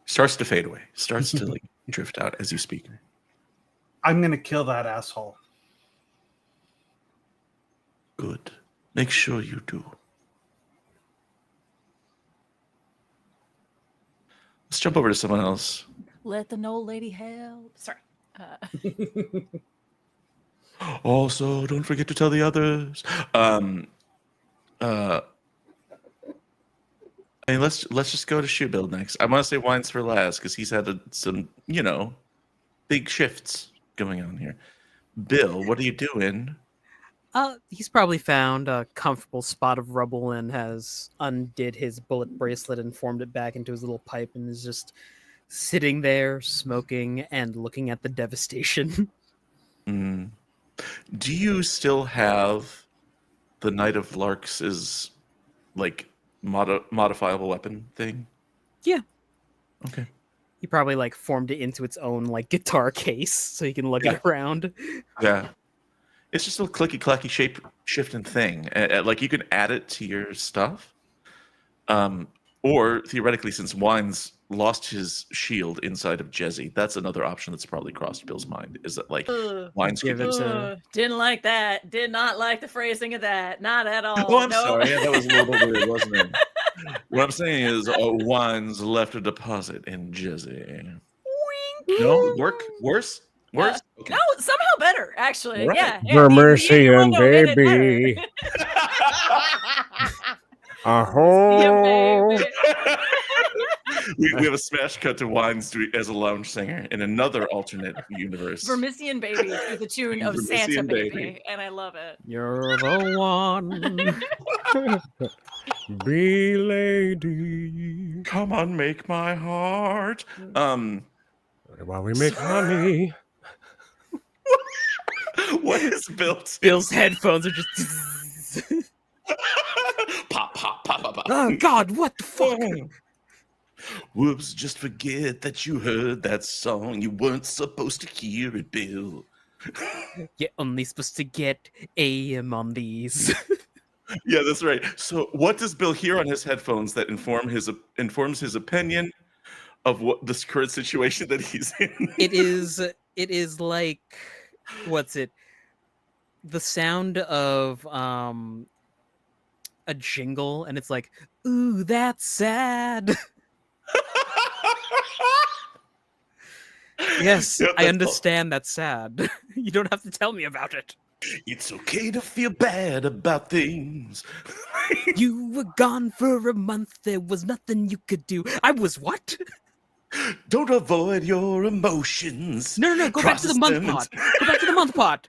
starts to fade away, starts to like drift out as you speak. I'm gonna kill that asshole. Good. Make sure you do. Let's jump over to someone else. Let the no lady help. Sorry. Also, don't forget to tell the others. I mean, let's just go to Shoebill next. I want to say Wines for last because he's had some, big shifts going on here. Bill, what are you doing? He's probably found a comfortable spot of rubble and has undid his bullet bracelet and formed it back into his little pipe and is just sitting there smoking and looking at the devastation. Mm. Do you still have the Knight of Larks is like modifiable weapon thing? Yeah. Okay. He probably like formed it into its own like guitar case so he can lug it around. Yeah. It's just a clicky clacky shape shifting thing. Like you can add it to your stuff. Or theoretically, since Wines lost his shield inside of Jezzy, that's another option that's probably crossed Bill's mind. Is that like Wines could Give it to... Didn't like that. Did not like the phrasing of that. Not at all. Oh, I'm No. sorry. Yeah, that was a little bit weird, wasn't it? What I'm saying is, Wines left a deposit in Jezzy. Wink. No, worse. Okay. No, somehow better, actually. Right. Yeah. For mercy you and know, made it baby. better. Aho. baby. we have a smash cut to Wines as a lounge singer in another alternate universe. Vermissian Baby is the tune of Santa Vermissian Baby, Baby. and I love it. You're the one. Be lady. Come on, make my heart. While we make honey. What is built? Bill's headphones are just. Pop, pop, pop, pop, pop. Oh God! What the fuck? Whoops, just forget that you heard that song. You weren't supposed to hear it, Bill. You're only supposed to get AM on these. Yeah, that's right. So what does Bill hear on his headphones that informs his opinion of what this current situation that he's in? It is like, what's it? The sound of a jingle, and it's like, ooh, that's sad. Yes, Yeah, I that's all. understand that's sad. You don't have to tell me about it. It's okay to feel bad about things. You were gone for a month. There was nothing you could do. I was what? Don't avoid your emotions. No. Go back to the Process month them pot. Go back to the month pot.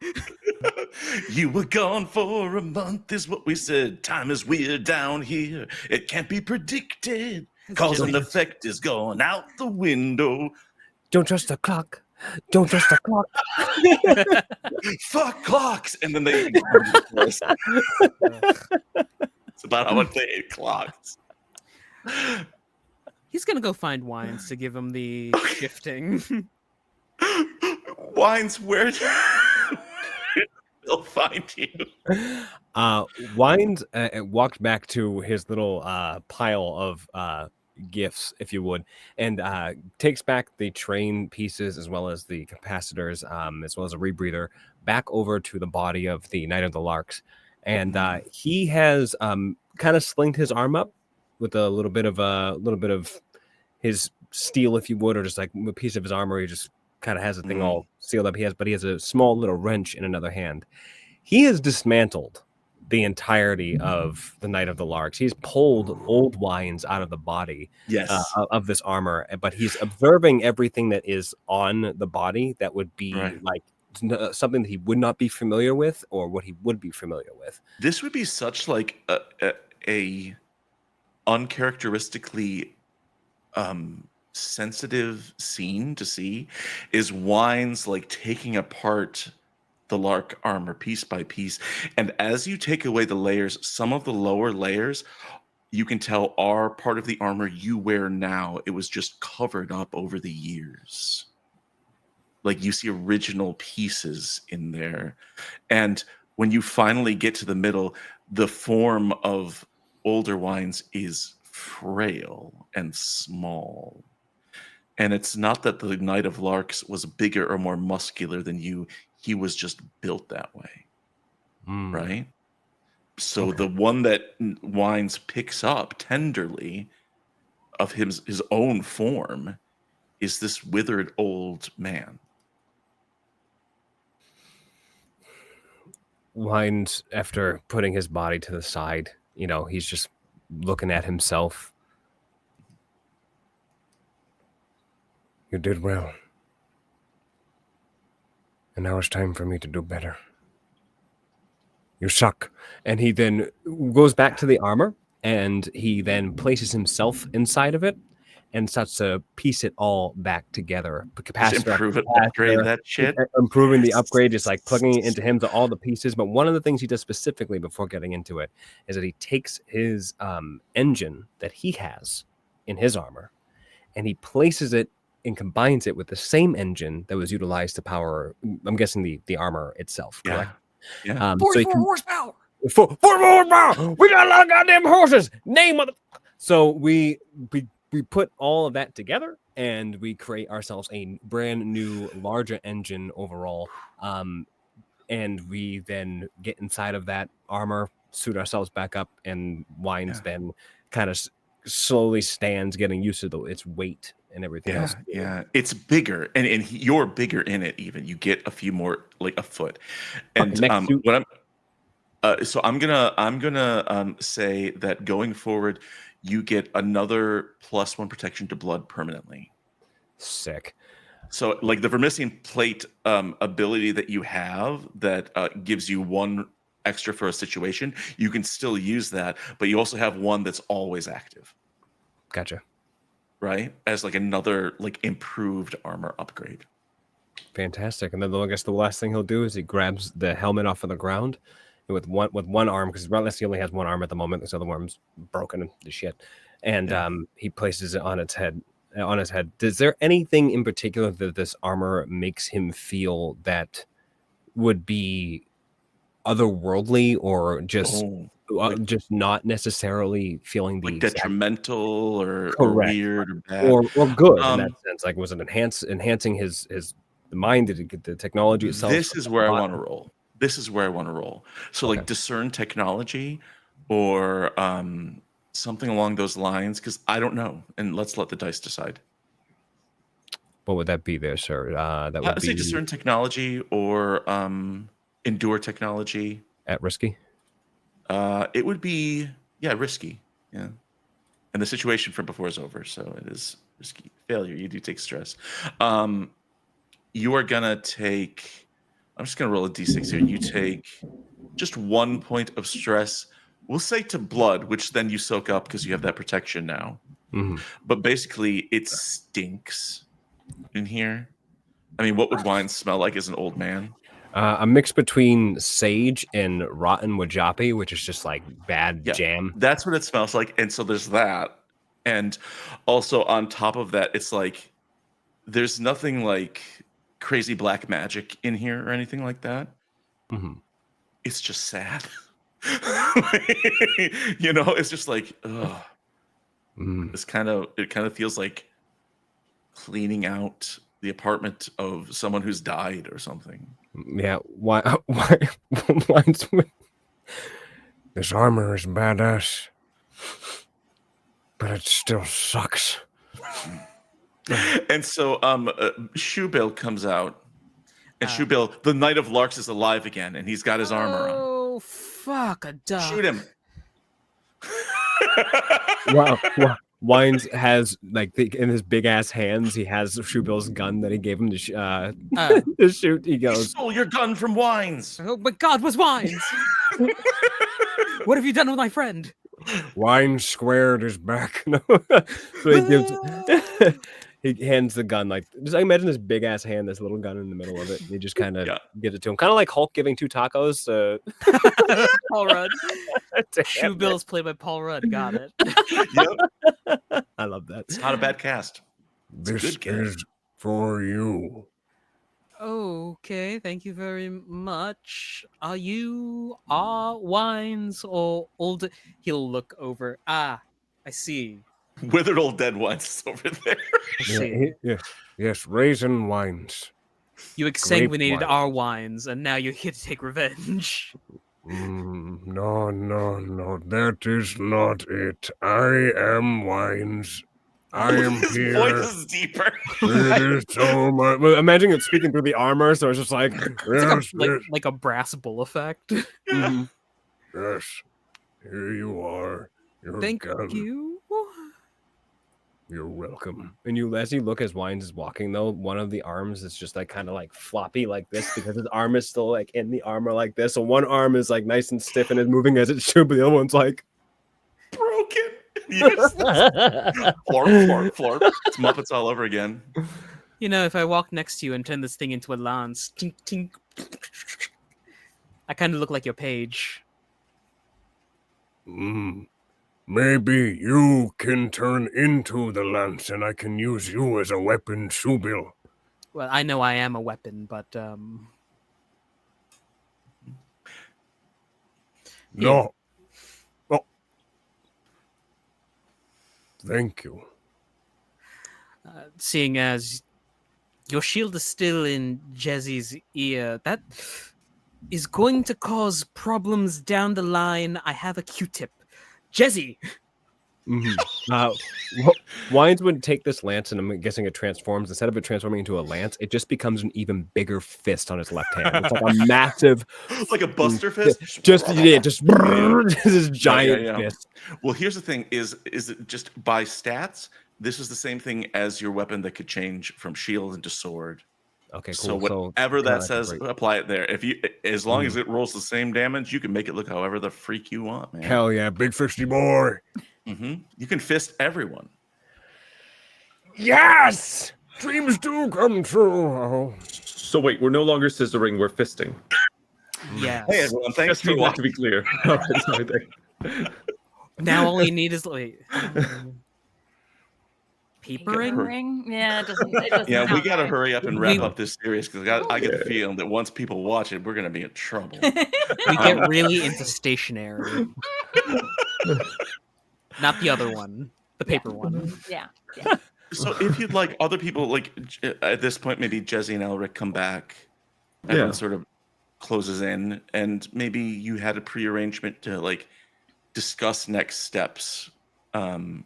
You were gone for a month, is what we said. Time is weird down here. It can't be predicted. Cause and effect is gone out the window. Don't trust the clock. Don't trust the clock. Fuck clocks. And then they. It's about how much they hate clocks. He's gonna go find Wines to give him the shifting. Wines, where they'll find you. Wines walked back to his little pile of gifts, if you would, and takes back the train pieces as well as the capacitors, as well as a rebreather, back over to the body of the Knight of the Larks. And he has kind of slinged his arm up with a little bit of his steel, if you would, or just like a piece of his armor. He just kind of has the thing all sealed up. He has a small little wrench in another hand. He has dismantled the entirety of the Knight of the Larks. He's pulled old Wines out of the body of this armor, but he's observing everything that is on the body that would be like something that he would not be familiar with or what he would be familiar with. This would be such like a uncharacteristically sensitive scene to see, is Wines like taking apart the Lark armor piece by piece, and as you take away the layers, some of the lower layers you can tell are part of the armor you wear now. It was just covered up over the years. Like you see original pieces in there, and when you finally get to the middle, the form of older Wines is frail and small. And it's not that the Knight of Larks was bigger or more muscular than you. He was just built that way. Right? So the one that Wines picks up tenderly of his own form is this withered old man. Wines, after putting his body to the side, he's just looking at himself. You did well. And now it's time for me to do better. You suck. And he then goes back to the armor, and he then places himself inside of it and starts to piece it all back together. Improve it, upgrade that shit. Improving the upgrade, just like plugging it into him to all the pieces. But one of the things he does specifically before getting into it is that he takes his engine that he has in his armor, and he places it and combines it with the same engine that was utilized to power, I'm guessing, the armor itself, correct? Yeah. 44 horsepower! 4 horsepower! We got a lot of goddamn horses! Name of the... So we put all of that together, and we create ourselves a brand new, larger engine overall. And we then get inside of that armor, suit ourselves back up, and Wines then kind of slowly stands, getting used to its weight and everything else. Yeah, it's bigger, and you're bigger in it. Even you get a few more, like a foot. And what I'm gonna say that going forward, you get another +1 protection to blood permanently. Sick. So like the Vermisian plate ability that you have that gives you 1 extra for a situation, you can still use that, but you also have one that's always active. Gotcha. right? As like another like improved armor upgrade. Fantastic. And then I guess the last thing he'll do is he grabs the helmet off of the ground with one arm, because he only has one arm at the moment. This other arm's broken and the shit. And he places it on its head. Is there anything in particular that this armor makes him feel that would be otherworldly, or just just not necessarily feeling the like exact detrimental or correct weird or bad or good in that sense? Like, was it enhancing his the mind? Did it get the technology itself? This is where I want to roll. So Okay. like discern technology or something along those lines, because I don't know, and let's let the dice decide. What would that be there, sir? That would I'd say be discern technology or endure technology. at risky. It would be risky. Yeah. And the situation from before is over, so it is risky. Failure, you do take stress. You are gonna take. I'm just gonna roll a d6 here. You take just 1 point of stress. We'll say to blood, which then you soak up because you have that protection now. Mm-hmm. But basically, it stinks in here. I mean, what would wine smell like as an old man? A mix between sage and rotten wajapi, which is just like bad jam. That's what it smells like. And so there's that. And also on top of that, it's like there's nothing like crazy black magic in here or anything like that. Mm-hmm. It's just sad. It's just like, ugh. It kind of feels like cleaning out the apartment of someone who's died or something. Yeah, why this armor is badass, but it still sucks. And so Shoebill comes out, and Shoebill, the Knight of Larks, is alive again, and he's got his armor on. Oh, fuck a duck. Shoot him. Wow. Wines has in his big ass hands, he has Shoebill's gun that he gave him to shoot. He goes, "You stole your gun from Wines." Oh my God, was Wines? What have you done with my friend? Wine squared is back. So he hands the gun just imagine this big ass hand, this little gun in the middle of it. He just kind of gives it to him, kind of like Hulk giving 2 tacos. Paul Rudd. Shoebill's played by Paul Rudd. Got it. Yep. I love that. It's not a bad cast. This is for you. Okay, thank you very much. Are you Wines or old? He'll look over. I see. Withered old dead Wines is over there. I see. Yes, raisin wines. You exsanguinated our Wines, and now you're here to take revenge. No, that is not it. I am Wines. I am His here. voice is deeper. It is so much. Well, imagine it speaking through the armor, so it's just like, like a brass bull effect. Yes, here you are. Thank you. You're welcome. And as you look as Wines is walking, though, one of the arms is just kind of floppy like this, because his arm is still in the armor like this. So one arm is nice and stiff and is moving as it should, but the other one's broken. Yes. Florp. It's Muppets all over again. If I walk next to you and turn this thing into a lance, tink, tink, I kind of look like your page. Maybe you can turn into the lance and I can use you as a weapon, Shoebill. Well, I know I am a weapon, but No. Oh. Thank you. Seeing as your shield is still in Jezzy's ear, that is going to cause problems down the line. I have a Q-tip. Jezzy! Wines would take this lance, and I'm guessing it transforms. Instead of it transforming into a lance, it just becomes an even bigger fist on his left hand. It's like a massive, like a Buster fist. Just this giant fist. Well, here's the thing: is it just by stats? This is the same thing as your weapon that could change from shield into sword. Okay, cool. So whatever that says, apply it there. As long as it rolls the same damage, you can make it look however the freak you want, man. Hell yeah, big fisty boy. You can fist everyone. Yes! Dreams do come true. Oh. So wait, we're no longer scissoring, we're fisting. Yes. Hey everyone, thanks Just for need that watching. to be clear. Okay, sorry, Now all you need is like Pink peepering. ring? Yeah, it doesn't Yeah, we sound gotta right. hurry up and wrap We- up this series because I get the Yeah. feeling that once people watch it, we're gonna be in trouble. We get really into stationery. Not the other one, the paper one. Yeah. So if you'd like other people, like at this point, maybe Jesse and Elric come back. Yeah. Everyone sort of closes in, and maybe you had a pre-arrangement to like discuss next steps, and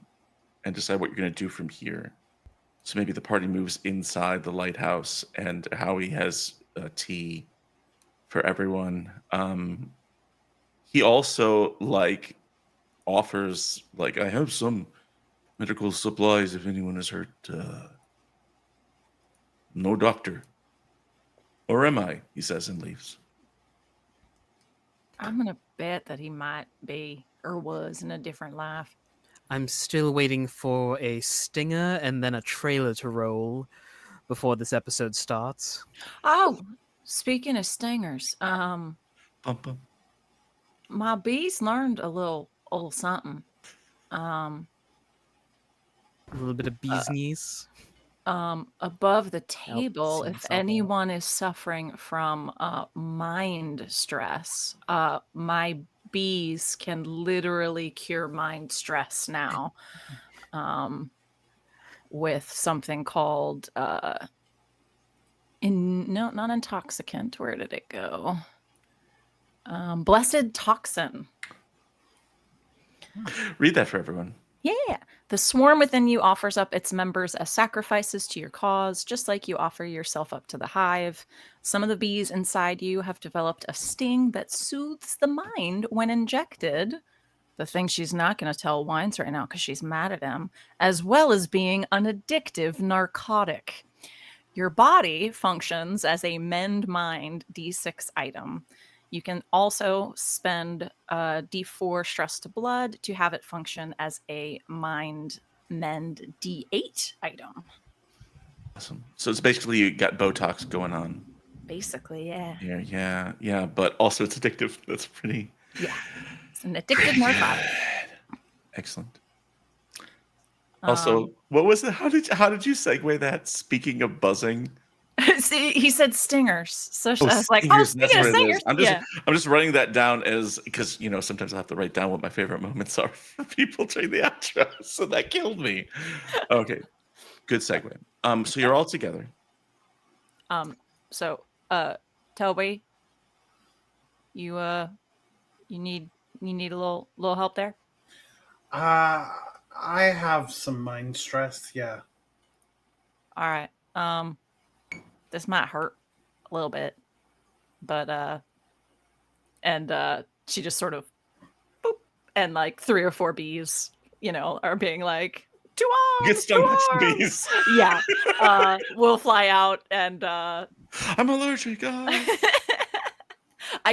decide what you're gonna do from here. So maybe the party moves inside the lighthouse, and Howie has tea for everyone. He also like offers like I have some medical supplies if anyone is hurt. No doctor. Or am I? He says and leaves. I'm gonna bet that he might be or was in a different life. I'm still waiting for a stinger and then a trailer to roll before this episode starts. Oh, speaking of stingers, Bum, bum. my bees learned a little something. A little bit of bee's knees. Above the table, seen if something. anyone is suffering from mind stress, my bees can literally cure mind stress now, with something called not intoxicant. Where did it go? Blessed toxin. Read that for everyone. Yeah. The swarm within you offers up its members as sacrifices to your cause, just like you offer yourself up to the hive. Some of the bees inside you have developed a sting that soothes the mind when injected. The thing she's not going to tell Wines right now because she's mad at him, as well as being an addictive narcotic. Your body functions as a mend mind D6 item. You can also spend D4 stress to blood to have it function as a mind mend D8 item. Awesome. So it's basically you got Botox going on. Basically, yeah. Yeah. But also it's addictive. That's pretty. Yeah. It's an addictive narcotic. Excellent. Also, what was it? How did you segue that? Speaking of buzzing. See, he said stingers. So I was like, stingers, speaking of what it is. stingers. I'm just writing that down as because sometimes I have to write down what my favorite moments are for people during the outro. So that killed me. Okay. Good segue. So you're all together. So Toby, you need a little help there? I have some mind stress. Yeah. All right. This might hurt a little bit, but and she just sort of boop, and like 3 or 4 bees, are being like, to arms, Get stung by to some arms. bees. Yeah. We'll fly out and I'm allergic. I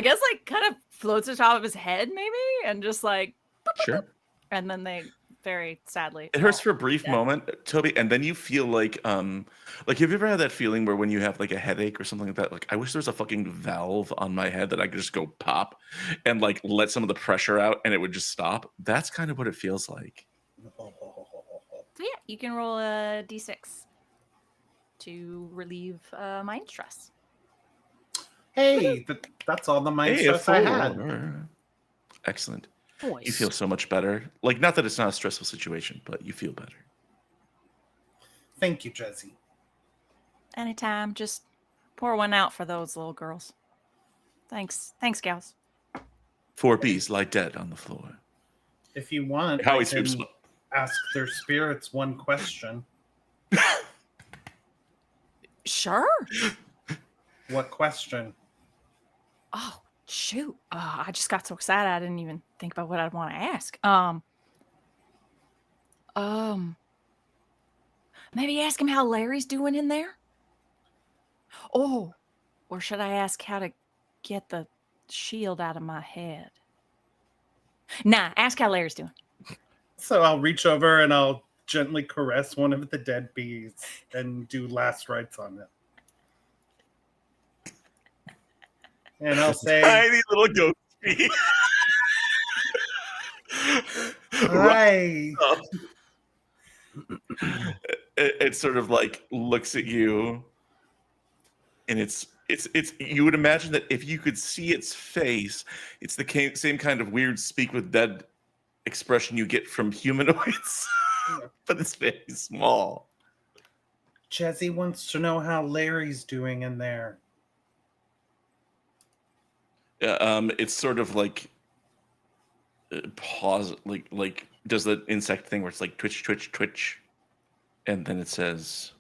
guess like kind of floats atop of his head maybe and just like boop, Sure. boop, and then they very sadly It hurts fall for a brief dead. moment, Toby, and then you feel like have you ever had that feeling where when you have like a headache or something like that, like I wish there was a fucking valve on my head that I could just go pop and like let some of the pressure out and it would just stop? That's kind of what it feels like. So yeah, you can roll a d6 to relieve mind stress. Hey, that's all the mind Hey, a stress I four. had. Excellent. Nice. You feel so much better. Like not that it's not a stressful situation, but you feel better. Thank you, Jesse. Anytime, just pour one out for those little girls. Thanks, gals. 4 bees lie dead on the floor. If you want, How I he swoops can up. ask their spirits one question. Sure. What question? Oh shoot! I just got so excited I didn't even think about what I'd want to ask. Maybe ask him how Larry's doing in there. Oh, or should I ask how to get the shield out of my head? Nah, ask how Larry's doing. So I'll reach over and I'll gently caress one of the dead bees and do last rites on it. And I'll say, Tiny little ghost bee. "Hi." It sort of like looks at you, and it's you would imagine that if you could see its face, it's the same kind of weird speak with dead expression you get from humanoids, but it's very small. Jesse wants to know how Larry's doing in there. It's sort of like pause, like does the insect thing where it's like twitch, twitch, twitch, and then it says,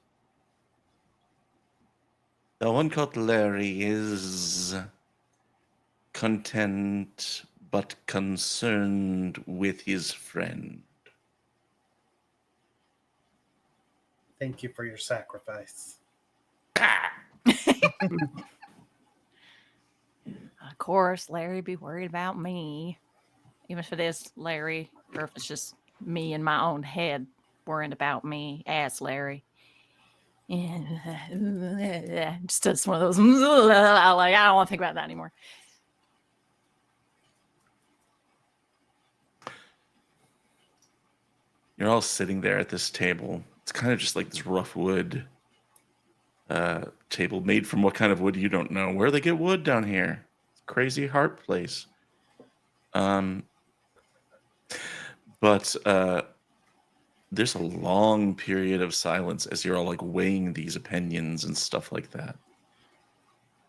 "The one called Larry is content but concerned with his friend." Thank you for your sacrifice. Of course, Larry be worried about me. Even if it is Larry, or if it's just me in my own head worrying about me as Larry. Just one of those, like, I don't want to think about that anymore. You're all sitting there at this table. It's kind of just like this rough wood table made from what kind of wood you don't know. Where they get wood down here? Crazy heart place. But there's a long period of silence as you're all like weighing these opinions and stuff like that.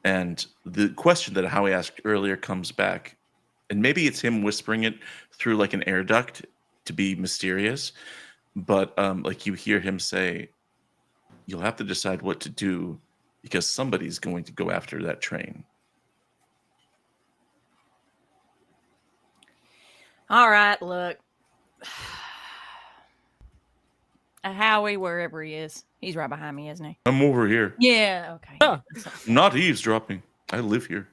And the question that Howie asked earlier comes back, and maybe it's him whispering it through like an air duct to be mysterious, but like you hear him say, "You'll have to decide what to do because somebody's going to go after that train." All right, look. Howie, wherever he is, he's right behind me, isn't he? I'm over here. Yeah, okay. Huh. I'm not eavesdropping. I live here.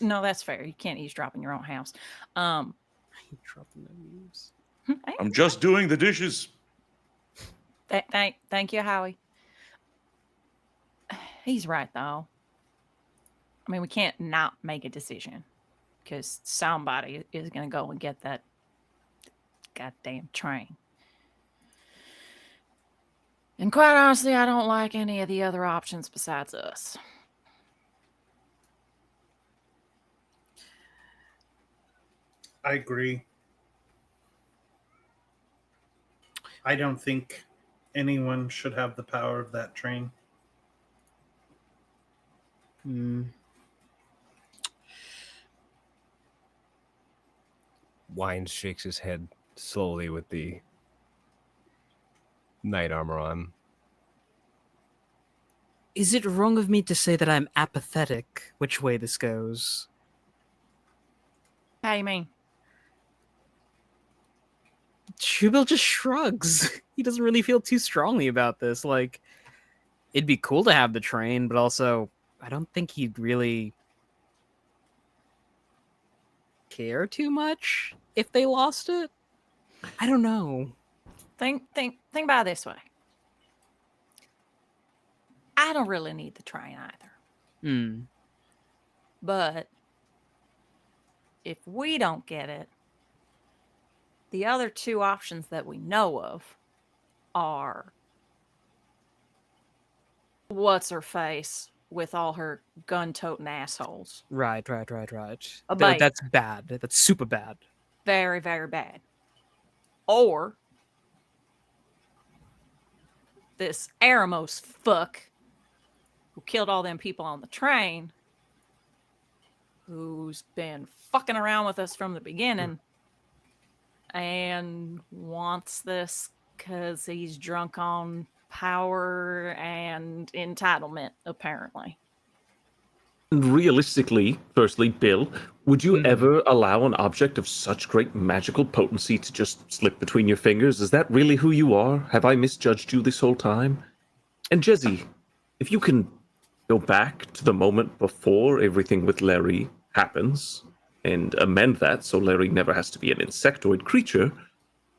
No, that's fair. You can't eavesdrop in your own house. Dropping the news. I'm just doing the dishes. Thank you, Howie. He's right, though. I mean, we can't not make a decision because somebody is going to go and get that goddamn train. And quite honestly, I don't like any of the other options besides us. I agree. I don't think anyone should have the power of that train. Wines shakes his head slowly with the knight armor on. Is it wrong of me to say that I'm apathetic which way this goes? How you mean? Shubil just shrugs. He doesn't really feel too strongly about this. Like, it'd be cool to have the train, but also, I don't think he'd really care too much if they lost it. I don't know. Think about it this way. I don't really need the train either. But if we don't get it, the other two options that we know of are what's her face with all her gun-toting assholes. Right. Bite. That's bad. That's super bad. Very, very bad. Or this Aramos fuck who killed all them people on the train, who's been fucking around with us from the beginning and wants this because he's drunk on power and entitlement, apparently. Realistically, firstly, Bill, would you ever allow an object of such great magical potency to just slip between your fingers? Is that really who you are? Have I misjudged you this whole time? And Jezzy, if you can go back to the moment before everything with Larry happens and amend that so Larry never has to be an insectoid creature,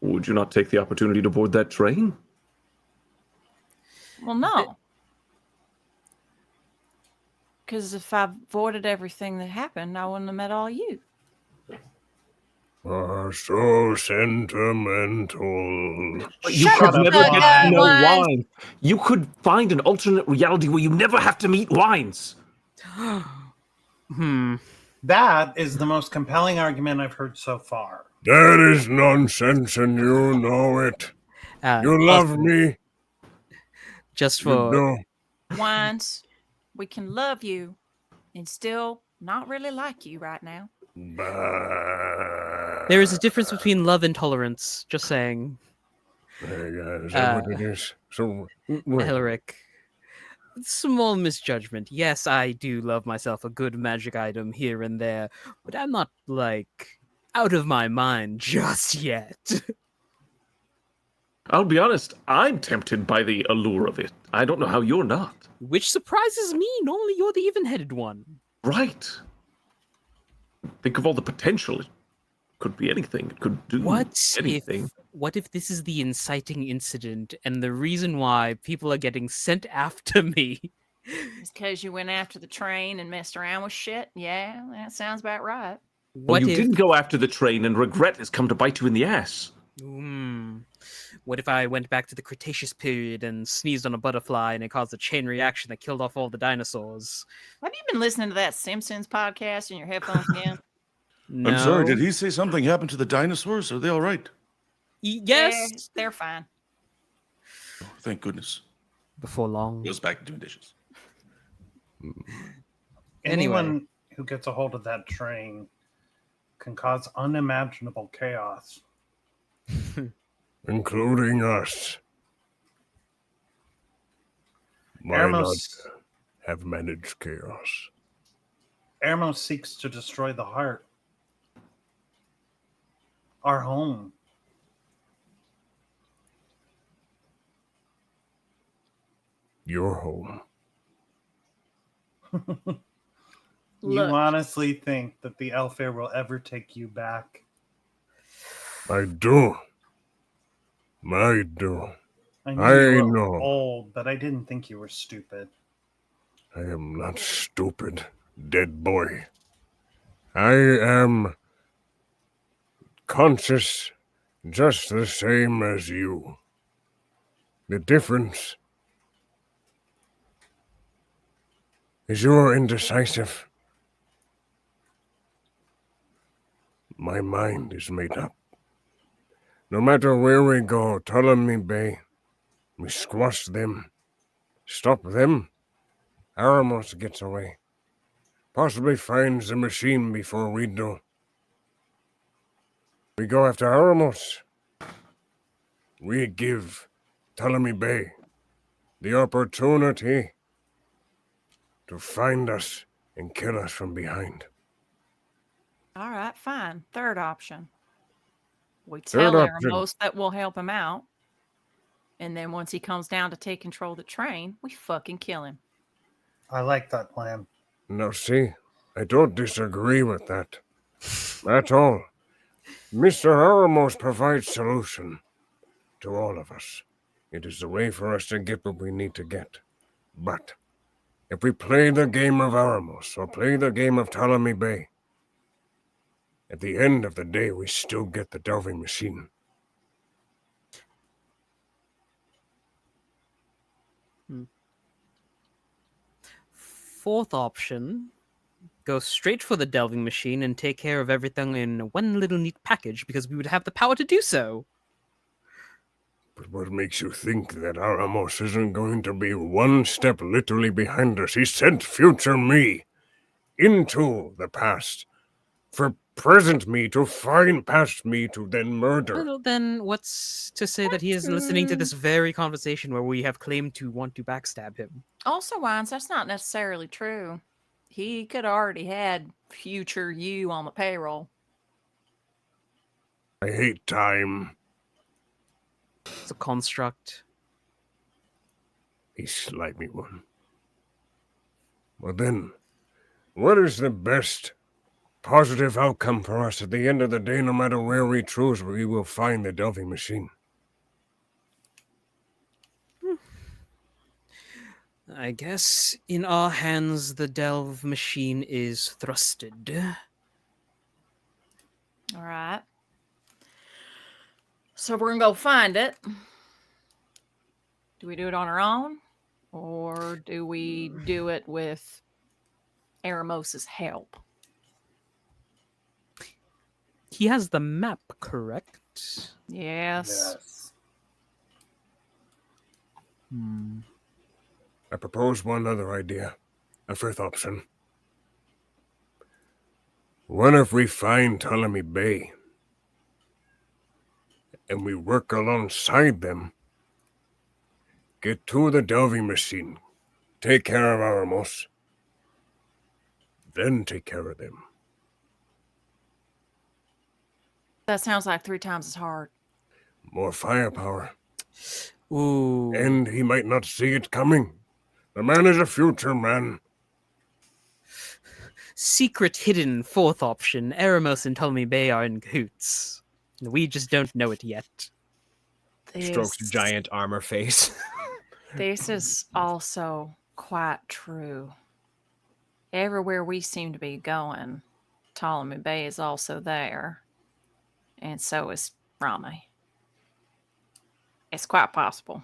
Would you not take the opportunity to board that train? Well, no. Because if I avoided everything that happened, I wouldn't have met all you. So sentimental. But you Shut could up, never get to Wine. know Wine. Wine. You could find an alternate reality where you never have to meet Wines. That is the most compelling argument I've heard so far. That is nonsense, and you know it. You love me. Just You for do. Wines, we can love you and still not really like you right now. there is a difference between love and tolerance. Just saying, Hey, is that what it is? So, wait. Elric. Small misjudgment. Yes, I do love myself a good magic item here and there, but I'm not like out of my mind just yet. I'll be honest, I'm tempted by the allure of it. I don't know how you're not. Which surprises me. Normally, you're the even-headed one. Right. Think of all the potential. It could be anything. It could do anything. What if this is the inciting incident and the reason why people are getting sent after me? It's because you went after the train and messed around with shit? Yeah, that sounds about right. Well, you didn't go after the train and regret has come to bite you in the ass. What if I went back to the Cretaceous period and sneezed on a butterfly and it caused a chain reaction that killed off all the dinosaurs? Have you been listening to that Simpsons podcast in your headphones again? No. I'm sorry, did he say something happened to the dinosaurs? Are they all right? Yes. They're fine. Oh, thank goodness. Before long. Goes back to doing dishes. Anyone who gets a hold of that train can cause unimaginable chaos. Including us. Why not have managed chaos? Ermos seeks to destroy the heart. Our home. Your home. You honestly think that the Elfair will ever take you back? I do. I do. I know you were know. old, but I didn't think you were stupid. I am not stupid, dead boy. I am conscious just the same as you. The difference is you're indecisive. My mind is made up. No matter where we go, Ptolemy Bay, we squash them, stop them. Aramos gets away. Possibly finds the machine before we do. We go after Aramos. We give Ptolemy Bay the opportunity to find us and kill us from behind. All right, fine. Third option. We tell Eramos that we'll help him out. And then once he comes down to take control of the train, we fucking kill him. I like that plan. Now see, I don't disagree with that. At all. Mr. Aramos provides solution to all of us. It is the way for us to get what we need to get. But if we play the game of Aramos or play the game of Ptolemy Bay, at the end of the day, we still get the delving machine. Fourth option, go straight for the delving machine and take care of everything in one little neat package because we would have the power to do so. But what makes you think that Aramos isn't going to be one step literally behind us? He sent future me into the past for present me to find past me to then murder. Well, then what's to say that he is listening to this very conversation where we have claimed to want to backstab him? Also, Wines, that's not necessarily true. He could already had future you on the payroll. I hate time. It's a construct. A slimy one. Well then, what is the best positive outcome for us. At the end of the day, no matter where we choose, we will find the delving machine. I guess in our hands the delve machine is thrusted. All right. So we're gonna go find it. Do we do it on our own, or do we do it with Aramos's help? He has the map, correct? Yes. I propose one other idea, a fifth option. What if we find Ptolemy Bay and we work alongside them, get to the delving machine, take care of Aramos, then take care of them? That sounds like 3 times as hard. More firepower. Ooh. And he might not see it coming. The man is a future man. Secret hidden fourth option. Eremos and Ptolemy Bay are in cahoots. We just don't know it yet. Strokes giant armor face. This is also quite true. Everywhere we seem to be going, Ptolemy Bay is also there. And so is Rami. It's quite possible.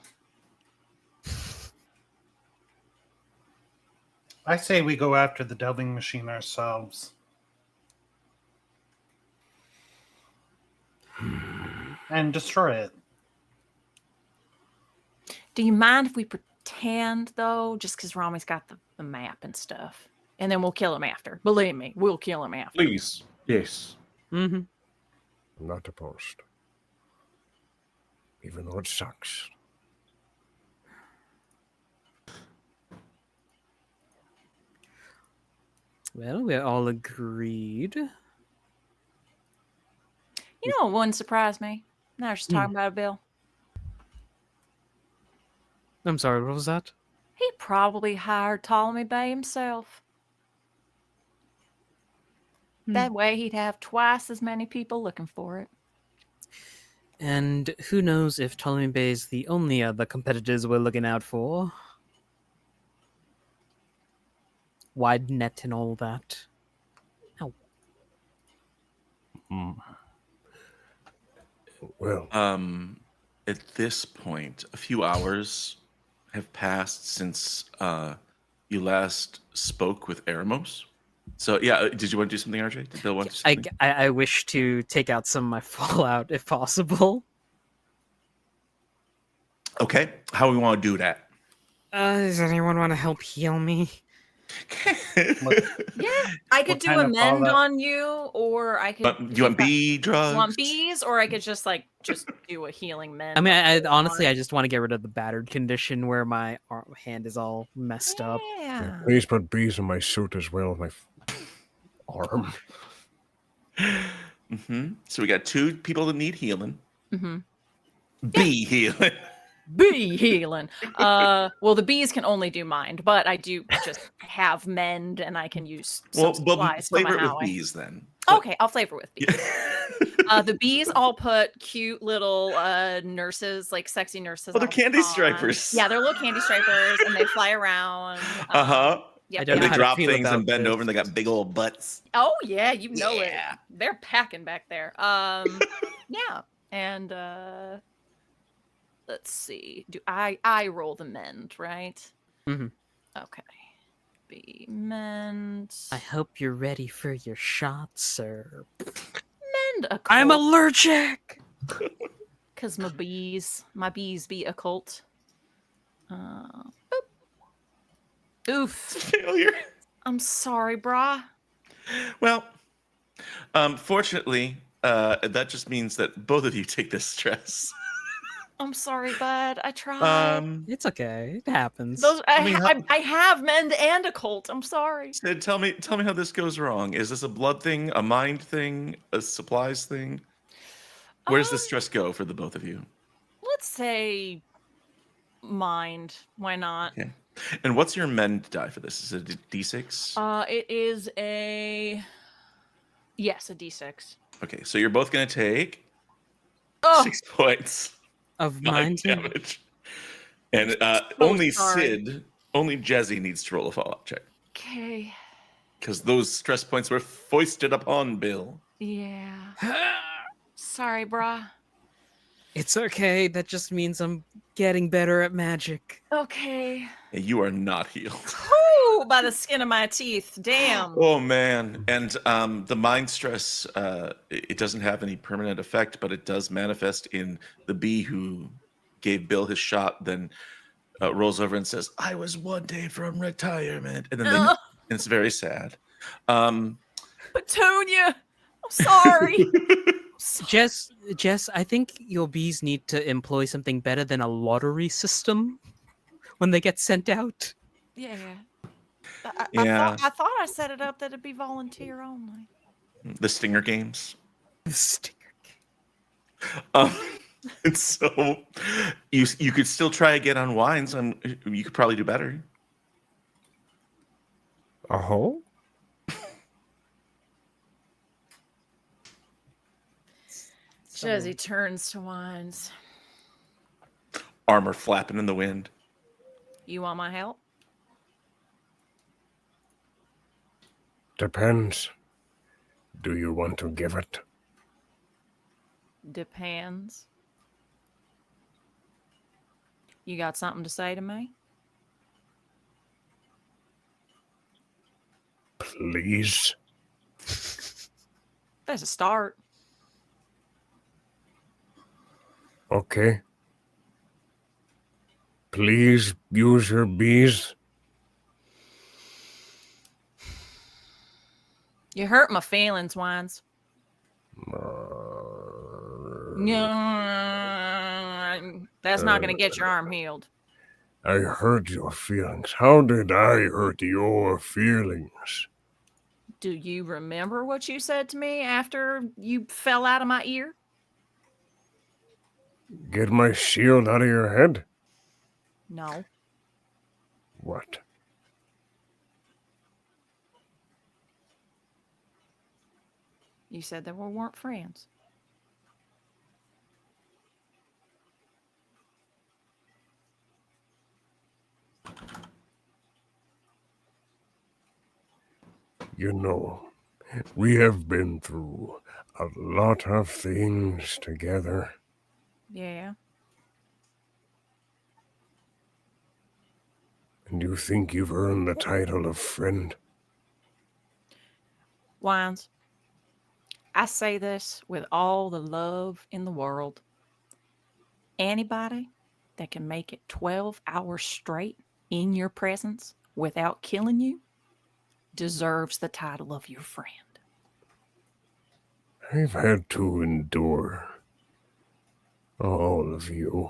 I say we go after the delving machine ourselves. And destroy it. Do you mind if we pretend, though, just because Rami's got the map and stuff? And then we'll kill him after. Believe me, we'll kill him after. Please. Yes. Mm-hmm. I'm not opposed. Even though it sucks. Well, we're all agreed. You know what wouldn't surprise me? Now we're just talking about it, Bill. I'm sorry, what was that? He probably hired Ptolemy Bay himself. That way he'd have twice as many people looking for it. And who knows if Ptolemy Bay is the only other competitors we're looking out for? Wide net and all that. Ow. Well, At this point, a few hours have passed since you last spoke with Eremos. So yeah, did you want to do something, RJ? Did Bill want to do something? I wish to take out some of my fallout if possible. Okay, how we want to do that? Does anyone want to help heal me? Yeah, I could What do kind a of mend fallout? on you, or I could. You want bee drugs? You want bees, or I could just do a healing mend. I mean, I honestly, I just want to get rid of the battered condition where my hand is all messed up. Yeah. please put bees in my suit as well, my arm. So we got 2 people that need healing. Mm-hmm. Bee healing. Bee healing. Well, the bees can only do mind, but I do just have mend, and I can use some supplies from flavor my it with house. bees then. Okay, I'll flavor with bees. Yeah. The bees all put cute little nurses, like sexy nurses. Oh, they're candy on. stripers. Yeah, they're little candy stripers, and they fly around. Yep, I don't And know they how to drop feel things and about bend this. over, and they got big old butts. Oh yeah, you know Yeah. it. They're packing back there. Yeah, and let's see. Do I roll the mend, right? Mhm. Okay. Be mend. I hope you're ready for your shot, sir. Mend a I'm allergic. because my bees be occult. Boop. Oof. Failure. I'm sorry, brah. Well, fortunately, that just means that both of you take this stress. I'm sorry, bud. I tried. It's okay. It happens. Those I mean, I have mend and occult. I'm sorry. Sid, tell me how this goes wrong. Is this a blood thing, a mind thing, a supplies thing? Where does the stress go for the both of you? Let's say mind. Why not? Okay. And what's your mend die for this? Is it a D6? It is a Yes, a d6. Okay, so you're both going to take Oh, 6 points Of mind mine, damage. And sorry. only Jezzy needs to roll a fallout check. Okay. Because those stress points were foisted upon Bill. Yeah. Sorry, brah. It's okay. That just means I'm getting better at magic. Okay. And you are not healed. Whoo! By the skin of my teeth. Damn. Oh man! And the mind stress, it doesn't have any permanent effect, but it does manifest in the bee who gave Bill his shot. Then rolls over and says, "I was 1 day from retirement," and then and it's very sad. Petunia! I'm sorry. Jess, I think your bees need to employ something better than a lottery system when they get sent out. Yeah. Yeah, I thought I set it up that it'd be volunteer only. the Stinger games. Sticker. Um, and so you could still try again on wines, and you could probably do better. Oh? Jezzy turns to Wines. Armor flapping in the wind. You want my help? Depends. Do you want to give it? Depends. You got something to say to me? Please? There's a start. Okay. Please use your bees. You hurt my feelings, Wines. That's not going to get your arm healed. I hurt your feelings. How did I hurt your feelings? Do you remember what you said to me after you fell out of my ear? Get my shield out of your head? No. What? You said that we weren't friends. You know, we have been through a lot of things together. Yeah. And you think you've earned the title of friend? Wines, I say this with all the love in the world. Anybody that can make it 12 hours straight in your presence without killing you deserves the title of your friend. I've had to endure all of you.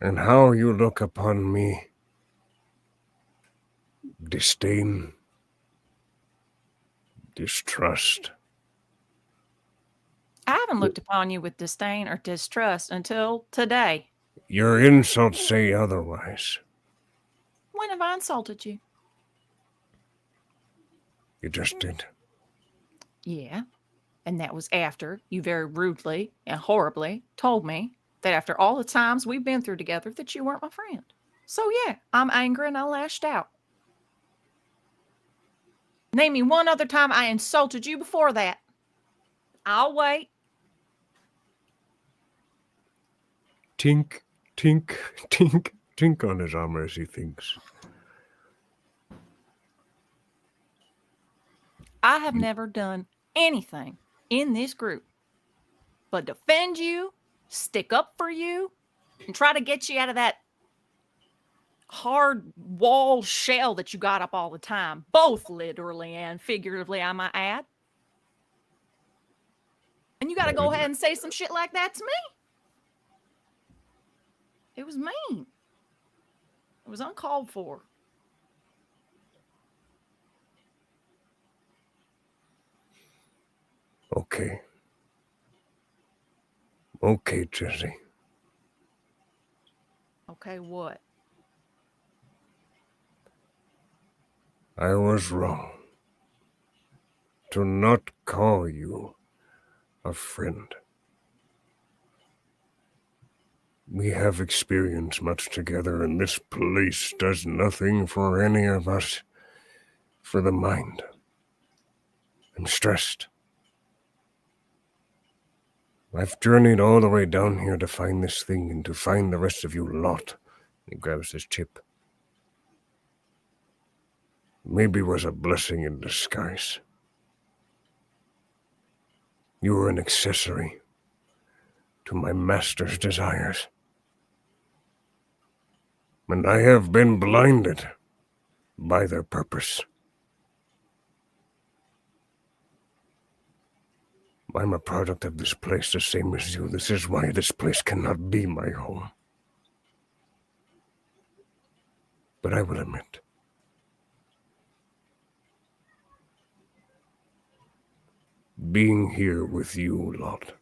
And how you look upon me. Disdain. Distrust. I haven't looked upon you with disdain or distrust until today. Your insults say otherwise. When have I insulted you? You just did. Yeah. And that was after you very rudely and horribly told me that after all the times we've been through together that you weren't my friend. So yeah, I'm angry and I lashed out. Name me one other time I insulted you before that. I'll wait. Tink, tink, tink, tink on his armor as he thinks. I have never done anything in this group but defend you, stick up for you, and try to get you out of that hard wall shell that you got up all the time, both literally and figuratively, I might add. And you got to go ahead and say some shit like that to me? It was mean. It was uncalled for. Okay. Okay, Jesse. Okay, what? I was wrong. to not call you a friend. We have experienced much together, and this place does nothing for any of us. For the mind. I'm stressed. I've journeyed all the way down here to find this thing and to find the rest of you lot. He grabs his chip. Maybe it was a blessing in disguise. You were an accessory to my master's desires. And I have been blinded by their purpose. I'm a product of this place, the same as you. This is why this place cannot be my home. But I will admit, being here with you lot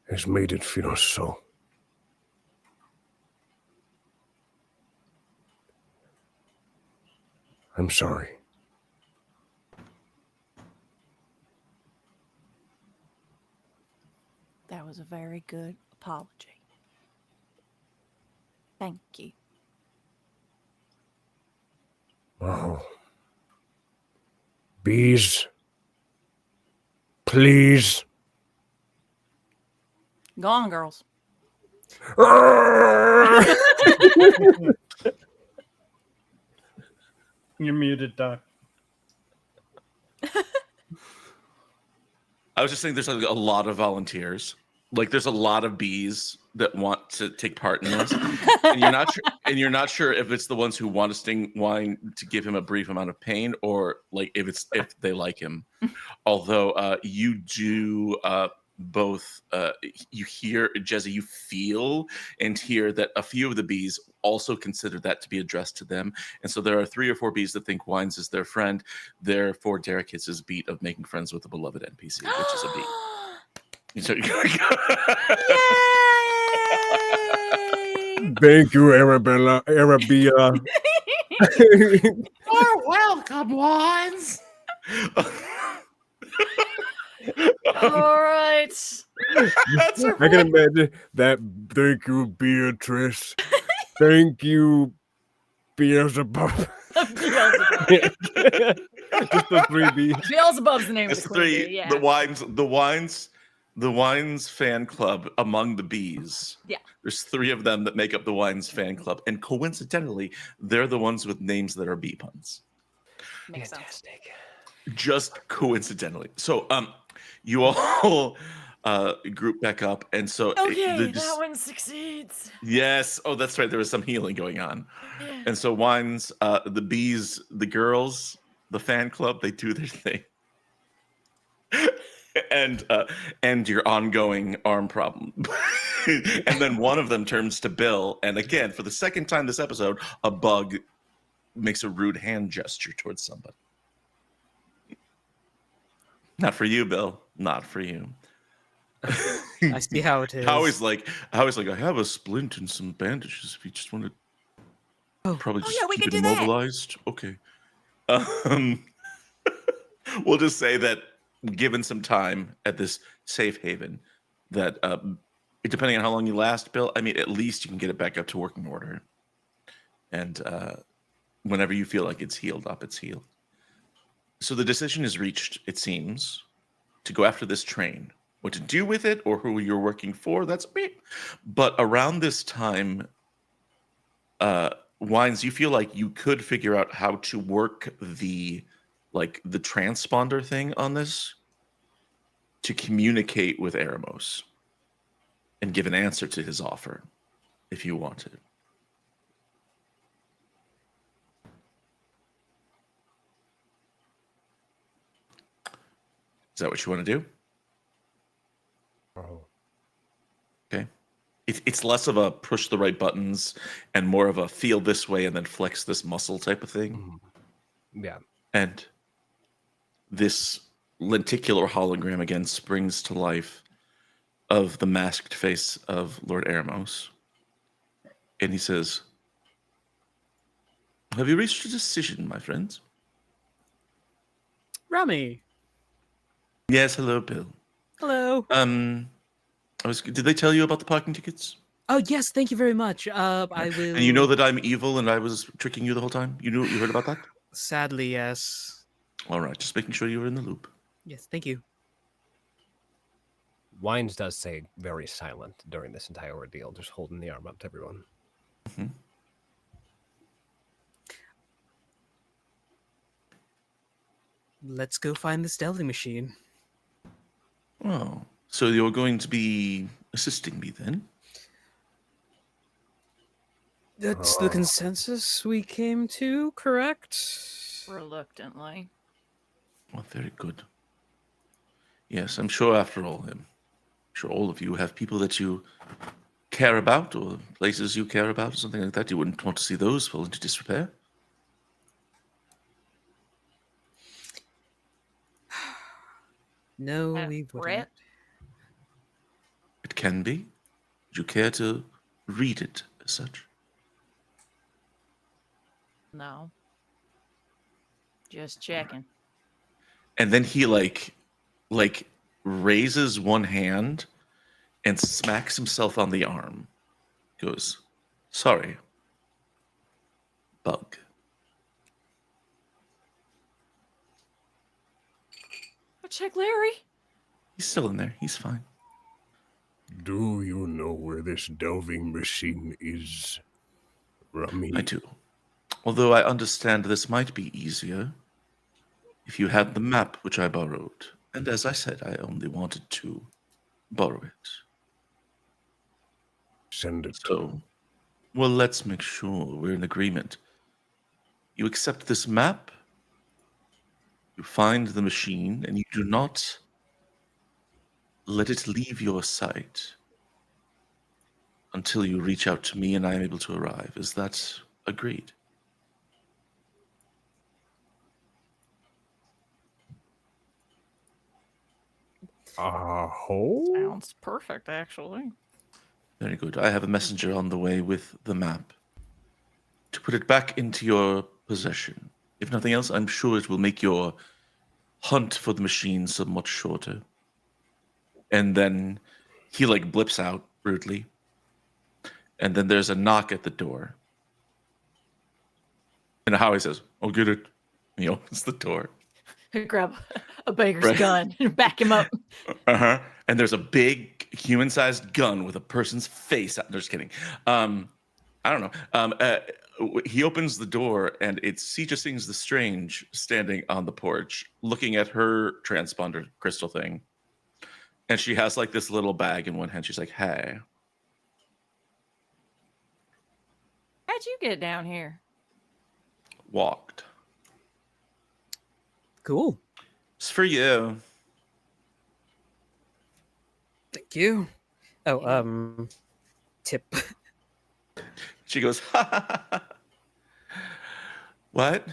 has made it feel so. I'm sorry. That was a very good apology. Thank you. Oh. Bees. Please. Go on, girls. You're muted, Doc. I was just saying there's a lot of volunteers. Like there's a lot of bees that want to take part in this. And you're not sure if it's the ones who want to sting wine to give him a brief amount of pain or like if they like him. Although you do both you hear Jezzy, you feel and hear that a few of the bees also consider that to be addressed to them, and so there are 3 or 4 bees that think Wines is their friend. Therefore, Derek hits his beat of making friends with a beloved NPC, which is a bee. So, Thank you, Arabella. You're welcome, Wines. All right. I can imagine that. Thank you, Beatrice. Thank you, Beelzebub. Beelzebub. Just the 3 B's. Beelzebub's the name It's of the queen 3. bee, yeah. The Wines fan club among the bees. Yeah. There's 3 of them that make up the Wines fan club, and coincidentally, they're the ones with names that are bee puns. Makes Fantastic. sense. Just coincidentally. So, you all group back up, and so Okay, that one succeeds. Yes. Oh, that's right. There was some healing going on, and so Wines, the bees, the girls, the fan club, they do their thing. And your ongoing arm problem. And then one of them turns to Bill, and again, for the second time this episode, a bug makes a rude hand gesture towards somebody. Not for you, Bill. Not for you. I see how it is. I was like, I have a splint and some bandages if you just want to probably just yeah, we keep could it do that. immobilized. Okay. We'll just say that given some time at this safe haven, that depending on how long you last, Bill, I mean, at least you can get it back up to working order. And whenever you feel like it's healed up, it's healed. So the decision is reached, it seems, to go after this train. What to do with it or who you're working for, that's me. But around this time, Wines, you feel like you could figure out how to work the transponder thing on this to communicate with Eremos and give an answer to his offer if you wanted. Is that what you want to do? Oh. Okay. It's less of a push the right buttons and more of a feel this way and then flex this muscle type of thing. Yeah. And this lenticular hologram again springs to life of the masked face of Lord Eremos. And he says, "Have you reached a decision, my friends?" Rami. Yes, hello, Bill. Hello. Did they tell you about the parking tickets? Oh yes, thank you very much. I will. And you know that I'm evil and I was tricking you the whole time? You heard about that? Sadly, yes. All right, just making sure you were in the loop. Yes, thank you. Wines does stay very silent during this entire ordeal, just holding the arm up to everyone. Mm-hmm. Let's go find this delving machine. Oh, so you're going to be assisting me then? That's the consensus we came to, correct? Reluctantly. Well, very good. Yes, I'm sure after all, I'm sure all of you have people that you care about or places you care about or something like that. You wouldn't want to see those fall into disrepair. No, we wouldn't. Brett? It can be. Would you care to read it as such? No. Just checking. And then he like raises one hand and smacks himself on the arm. Goes, sorry. Bug. I'll check Larry. He's still in there. He's fine. Do you know where this delving machine is, Rami? I do. Although I understand this might be easier if you had the map which I borrowed. And as I said, I only wanted to borrow it. Send it. So, well, let's make sure we're in agreement. You accept this map, you find the machine, and you do not let it leave your sight until you reach out to me and I am able to arrive. Is that agreed? Sounds perfect, actually. Very good. I have a messenger on the way with the map to put it back into your possession. If nothing else, I'm sure it will make your hunt for the machine somewhat shorter. And then he like blips out rudely. And then there's a knock at the door. And Howie says, I'll get it. And he opens the door. Grab a beggar's Right. gun and back him up. Uh-huh. And there's a big human-sized gun with a person's face out. No, just kidding. I don't know. He opens the door and it's Sija Sings the Strange standing on the porch looking at her transponder crystal thing. And she has like this little bag in one hand. She's like, hey. How'd you get down here? Walked. Cool. It's for you. Thank you. Oh, tip. She goes, ha, ha, ha, ha. What?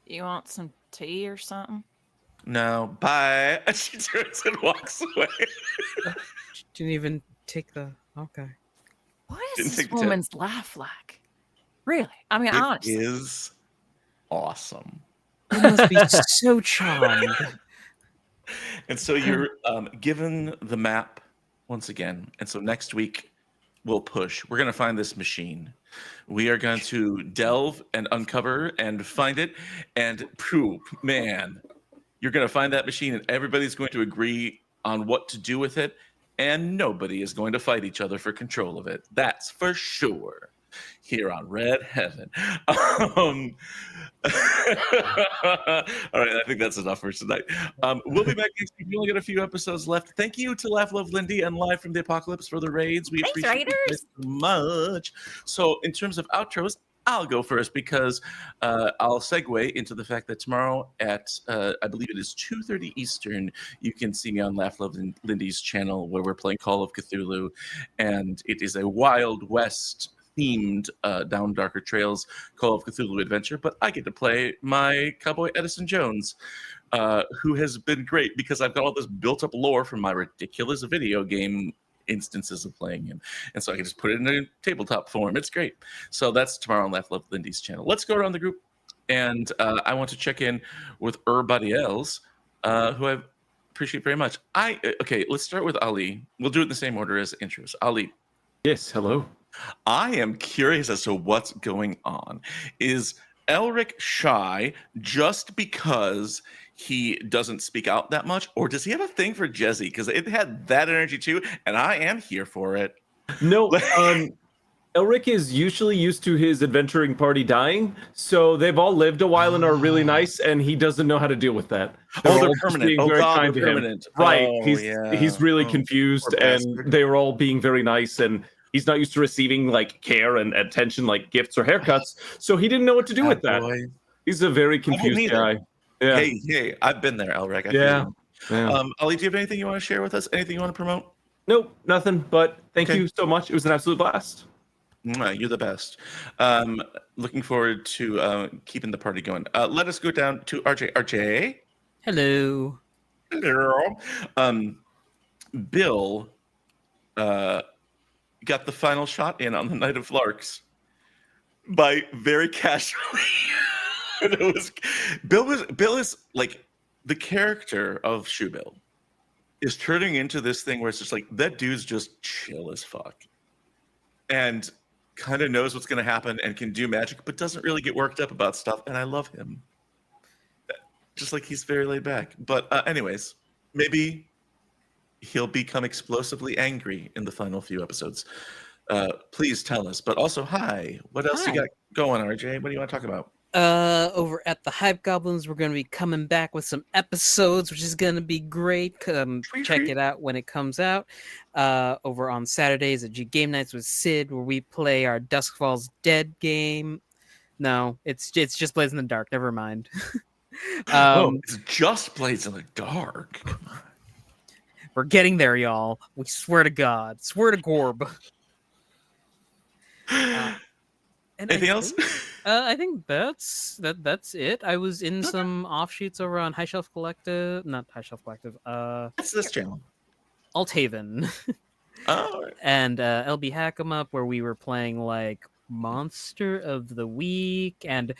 You want some tea or something? No, bye. And she turns and walks away. Didn't even take the. Okay. What Didn't is take this the tip. woman's laugh like? Really? I mean, It honestly. is awesome. You must be so charmed. And so you're given the map once again. And so next week we'll push. We're going to find this machine. We are going to delve and uncover and find it. And phew, man, you're going to find that machine and everybody's going to agree on what to do with it. And nobody is going to fight each other for control of it. That's for sure. Here on Red Heaven. All right, I think that's enough for tonight. We'll be back next week. We only got a few episodes left. Thank you to Laugh Love Lindy and Live from the Apocalypse for the raids. We Thanks, appreciate you guys so much. So, in terms of outros, I'll go first because I'll segue into the fact that tomorrow at I believe it is 2:30 Eastern, you can see me on Laugh Love Lindy's channel where we're playing Call of Cthulhu, and it is a Wild West themed Down Darker Trails Call of Cthulhu adventure, but I get to play my cowboy Edison Jones, who has been great because I've got all this built up lore from my ridiculous video game instances of playing him, and so I can just put it in a tabletop form. It's great. So that's tomorrow on Laugh Love Lindy's channel. Let's go around the group. And I want to check in with everybody else, who I appreciate very much. Okay, let's start with Ali. We'll do it in the same order as intros. Ali, Yes, hello. I am curious as to what's going on. Is Elric shy just because he doesn't speak out that much, or does he have a thing for Jezzy? Because it had that energy too, and I am here for it. No, Elric is usually used to his adventuring party dying, so they've all lived a while and are really nice, and he doesn't know how to deal with that. They're all just permanent. being Oh very God, kind they're to him. permanent. Right. Oh, he's yeah. really Oh, confused, poor and bastard. they were all being very nice, and he's not used to receiving like care and attention like gifts or haircuts, so he didn't know what to do with that. Boy. He's a very confused either. guy. Yeah. Hey, I've been there, Elric. I Yeah. feel Yeah. you. Ali, do you have anything you want to share with us? Anything you want to promote? Nope, nothing. But thank Okay. you so much. It was an absolute blast. Mwah, you're the best. Looking forward to keeping the party going. Let us go down to RJ. RJ. Hello. Hello. Bill got the final shot in on the night of Larks by very casually. And it was Bill is like the character of Shoe Bill is turning into this thing where it's just like that dude's just chill as fuck and kind of knows what's going to happen and can do magic, but doesn't really get worked up about stuff. And I love him. Just like he's very laid back. But anyways, maybe he'll become explosively angry in the final few episodes. Please tell us. But also, hi. What else you got going, RJ? What do you want to talk about? Over at the Hype Goblins, we're going to be coming back with some episodes, which is going to be great. Check it out when it comes out. Over on Saturdays at G Game Nights with Sid, where we play our Dusk Falls Dead game. No, it's just Blades in the Dark. Never mind. It's just Blades in the Dark. Come on. We're getting there, y'all. We swear to God. Swear to Gorb. Anything else? I think that's it. I was in some offshoots over on High Shelf Collective, not High Shelf Collective. What's this channel? Althaven. Oh, and LB Hack 'em Up, where we were playing like Monster of the Week and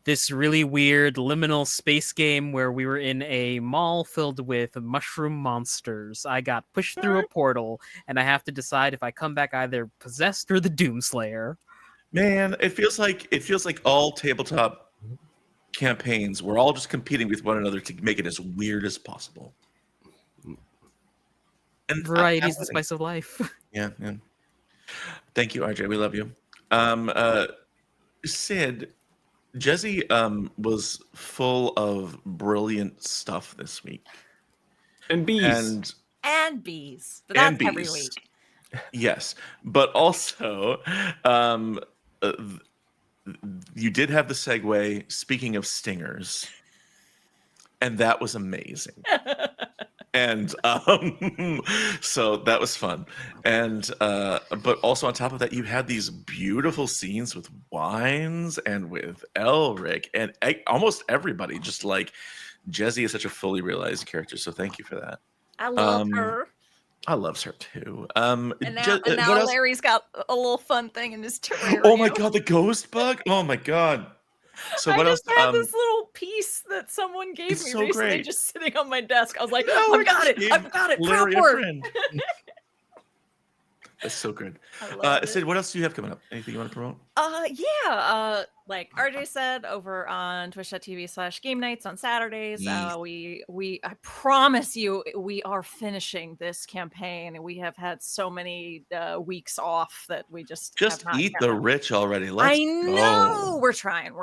this really weird liminal space game where we were in a mall filled with mushroom monsters. I got pushed through a portal, and I have to decide if I come back either possessed or the Doomslayer. man, it feels like all tabletop campaigns, we're all just competing with one another to make it as weird as possible. And Variety is the spice of life. Yeah. Thank you, RJ. We love you. Sid, Jezzy was full of brilliant stuff this week. And bees. And bees. But that's every bees. week. Yes. But also, you did have the segue, speaking of stingers. And that was amazing. And so that was fun. And but also on top of that, you had these beautiful scenes with Wines and with Elric and almost everybody. Just like Jezzy is such a fully realized character. So thank you for that. I love her. I loves her too. And now Larry's got a little fun thing in his terrarium. Oh my god, the ghost bug! Oh my god. So what else? I just had this little piece that someone gave me so recently, great. just sitting on my desk. I was like, No, I've got it. Larry Prop a work. friend. That's so good. I love it. Sid, what else do you have coming up? Anything you want to promote? Like RJ said, over on twitch.tv/game nights on Saturdays, Yes. I promise you, we are finishing this campaign. We have had so many weeks off that we just have not Eat gotten the out. rich already. Let's I know go. we're trying.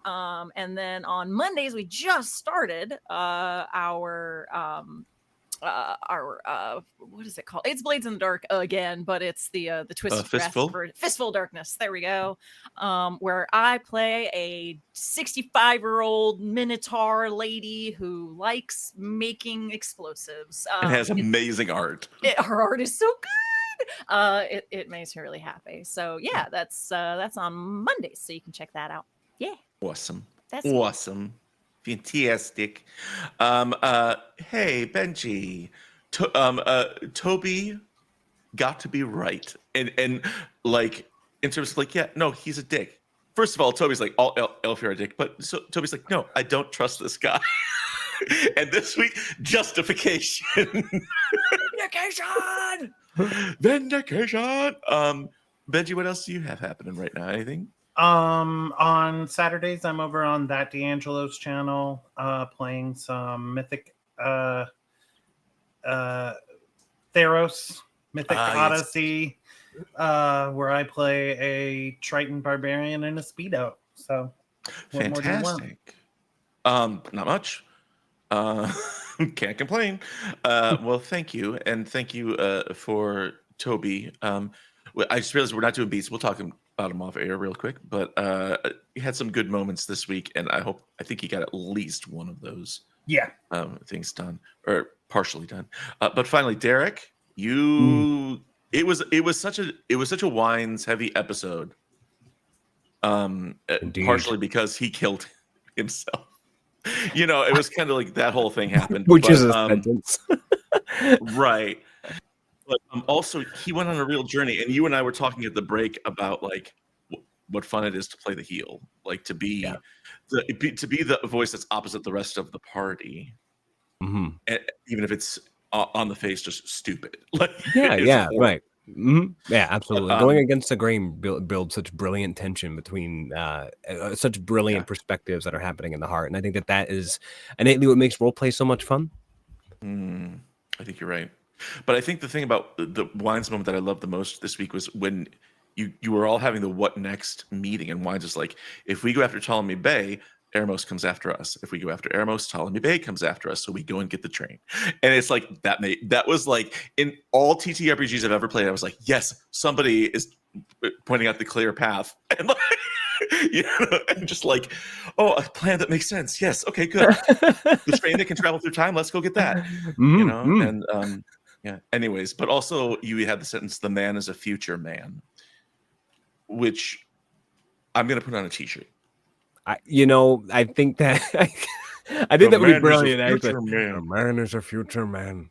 And then on Mondays we just started our what is it called? It's Blades in the Dark again, but it's the Twisted Fistful? Fistful Darkness. There we go. Where I play a 65-year-old Minotaur lady who likes making explosives. And has amazing art. Her art is so good. It makes me really happy. So yeah, that's on Mondays, so you can check that out. Yeah, Awesome. that's it. Awesome. Fantastic. Hey, Benji. Toby got to be right. And like in terms of like, yeah, no, he's a dick. first of all, Toby's like, all elf are a dick. But so Toby's like, no, I don't trust this guy. And this week, justification. Vindication! Vindication. Benji, what else do you have happening right now? Anything? On Saturdays, I'm over on that D'Angelo's channel, playing some Mythic Theros, Mythic Odyssey, where I play a Triton Barbarian and a Speedo. So, what more do you want? Fantastic. Not much. Can't complain. Well, thank you, and thank you for Toby. I just realized we're not doing beats. We'll talk about him off air real quick, but he had some good moments this week, and I think he got at least one of those. Yeah. Things done or partially done. But finally, Derek, it was such a wines heavy episode. Partially because he killed himself. It was kind of like that whole thing happened, Which is a sentence. Right. But also, he went on a real journey, and you and I were talking at the break about like what fun it is to play the heel, like to be the voice that's opposite the rest of the party, Mm-hmm. and even if it's on the face, just stupid. Like Right. Mm-hmm. Yeah, absolutely. Going against the grain builds such brilliant tension between such brilliant perspectives that are happening in the heart, and I think that is innately what makes roleplay so much fun. I think you're right. But I think the thing about the Wines moment that I loved the most this week was when you were all having the what next meeting, and Wines is like, if we go after Ptolemy Bay, Eremos comes after us. If we go after Eremos, Ptolemy Bay comes after us. So we go and get the train. And it's like that was like in all TTRPGs I've ever played, I was like, yes, somebody is pointing out the clear path. And like, and just like, oh, a plan that makes sense. Yes, okay, good. The train that can travel through time, let's go get that. And anyways, but also you had the sentence, the man is a future man, which I'm gonna put on a t-shirt. I think that I think that would be brilliant. A man is a future man.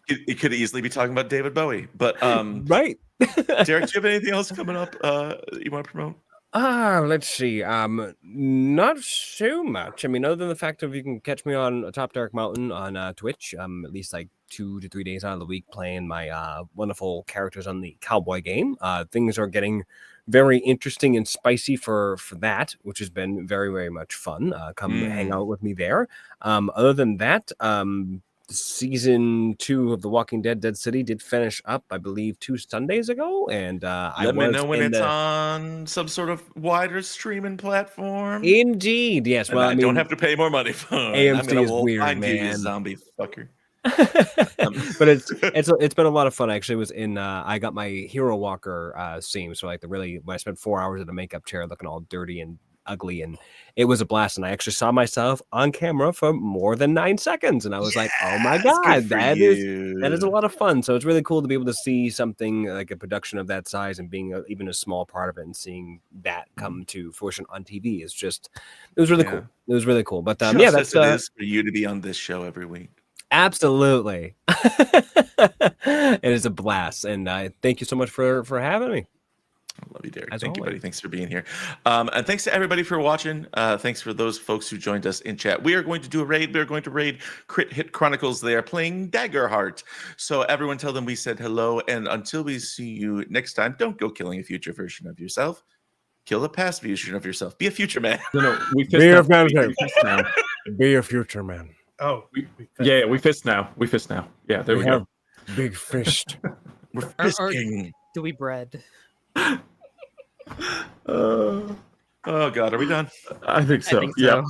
It could easily be talking about David Bowie, but right. Derek, do you have anything else coming up you want to promote? Let's see. Not so much. I mean, other than the fact of you can catch me on Atop Dark Mountain on Twitch. At least like 2 to 3 days out of the week playing my wonderful characters on the cowboy game. Things are getting very interesting and spicy for that, which has been very, very much fun. Come hang out with me there. Other than that, season 2 of The Walking Dead Dead City did finish up, I believe, 2 Sundays ago, and let me know when it's on some sort of wider streaming platform. Indeed, yes. And I don't have to pay more money for it. AMC is weird, man. You zombie fucker. But it's been a lot of fun. I actually was in I got my Hero Walker scene, so like when I spent 4 hours in a makeup chair looking all dirty and ugly, and it was a blast. And I actually saw myself on camera for more than 9 seconds, and I was like, oh my god, that is a lot of fun. So it's really cool to be able to see something like a production of that size and being even a small part of it, and seeing that come to fruition on TV is it was really cool. It was really cool. But that's it is for you to be on this show every week. Absolutely. It is a blast, and thank you so much for having me. I love you, Derek. Thank you, buddy. Thanks for being here. And thanks to everybody for watching. Thanks for those folks who joined us in chat. We are going to do a raid. We are going to raid Crit Hit Chronicles. They are playing Daggerheart. So everyone tell them we said hello. And until we see you next time, don't go killing a future version of yourself. Kill the past version of yourself. Be a future man. We Be a future man. Oh, we fist now. We fist now. Yeah, there we go. Big fist. We're fisting. Do we bread? Oh God, are we done? I think so. I think so.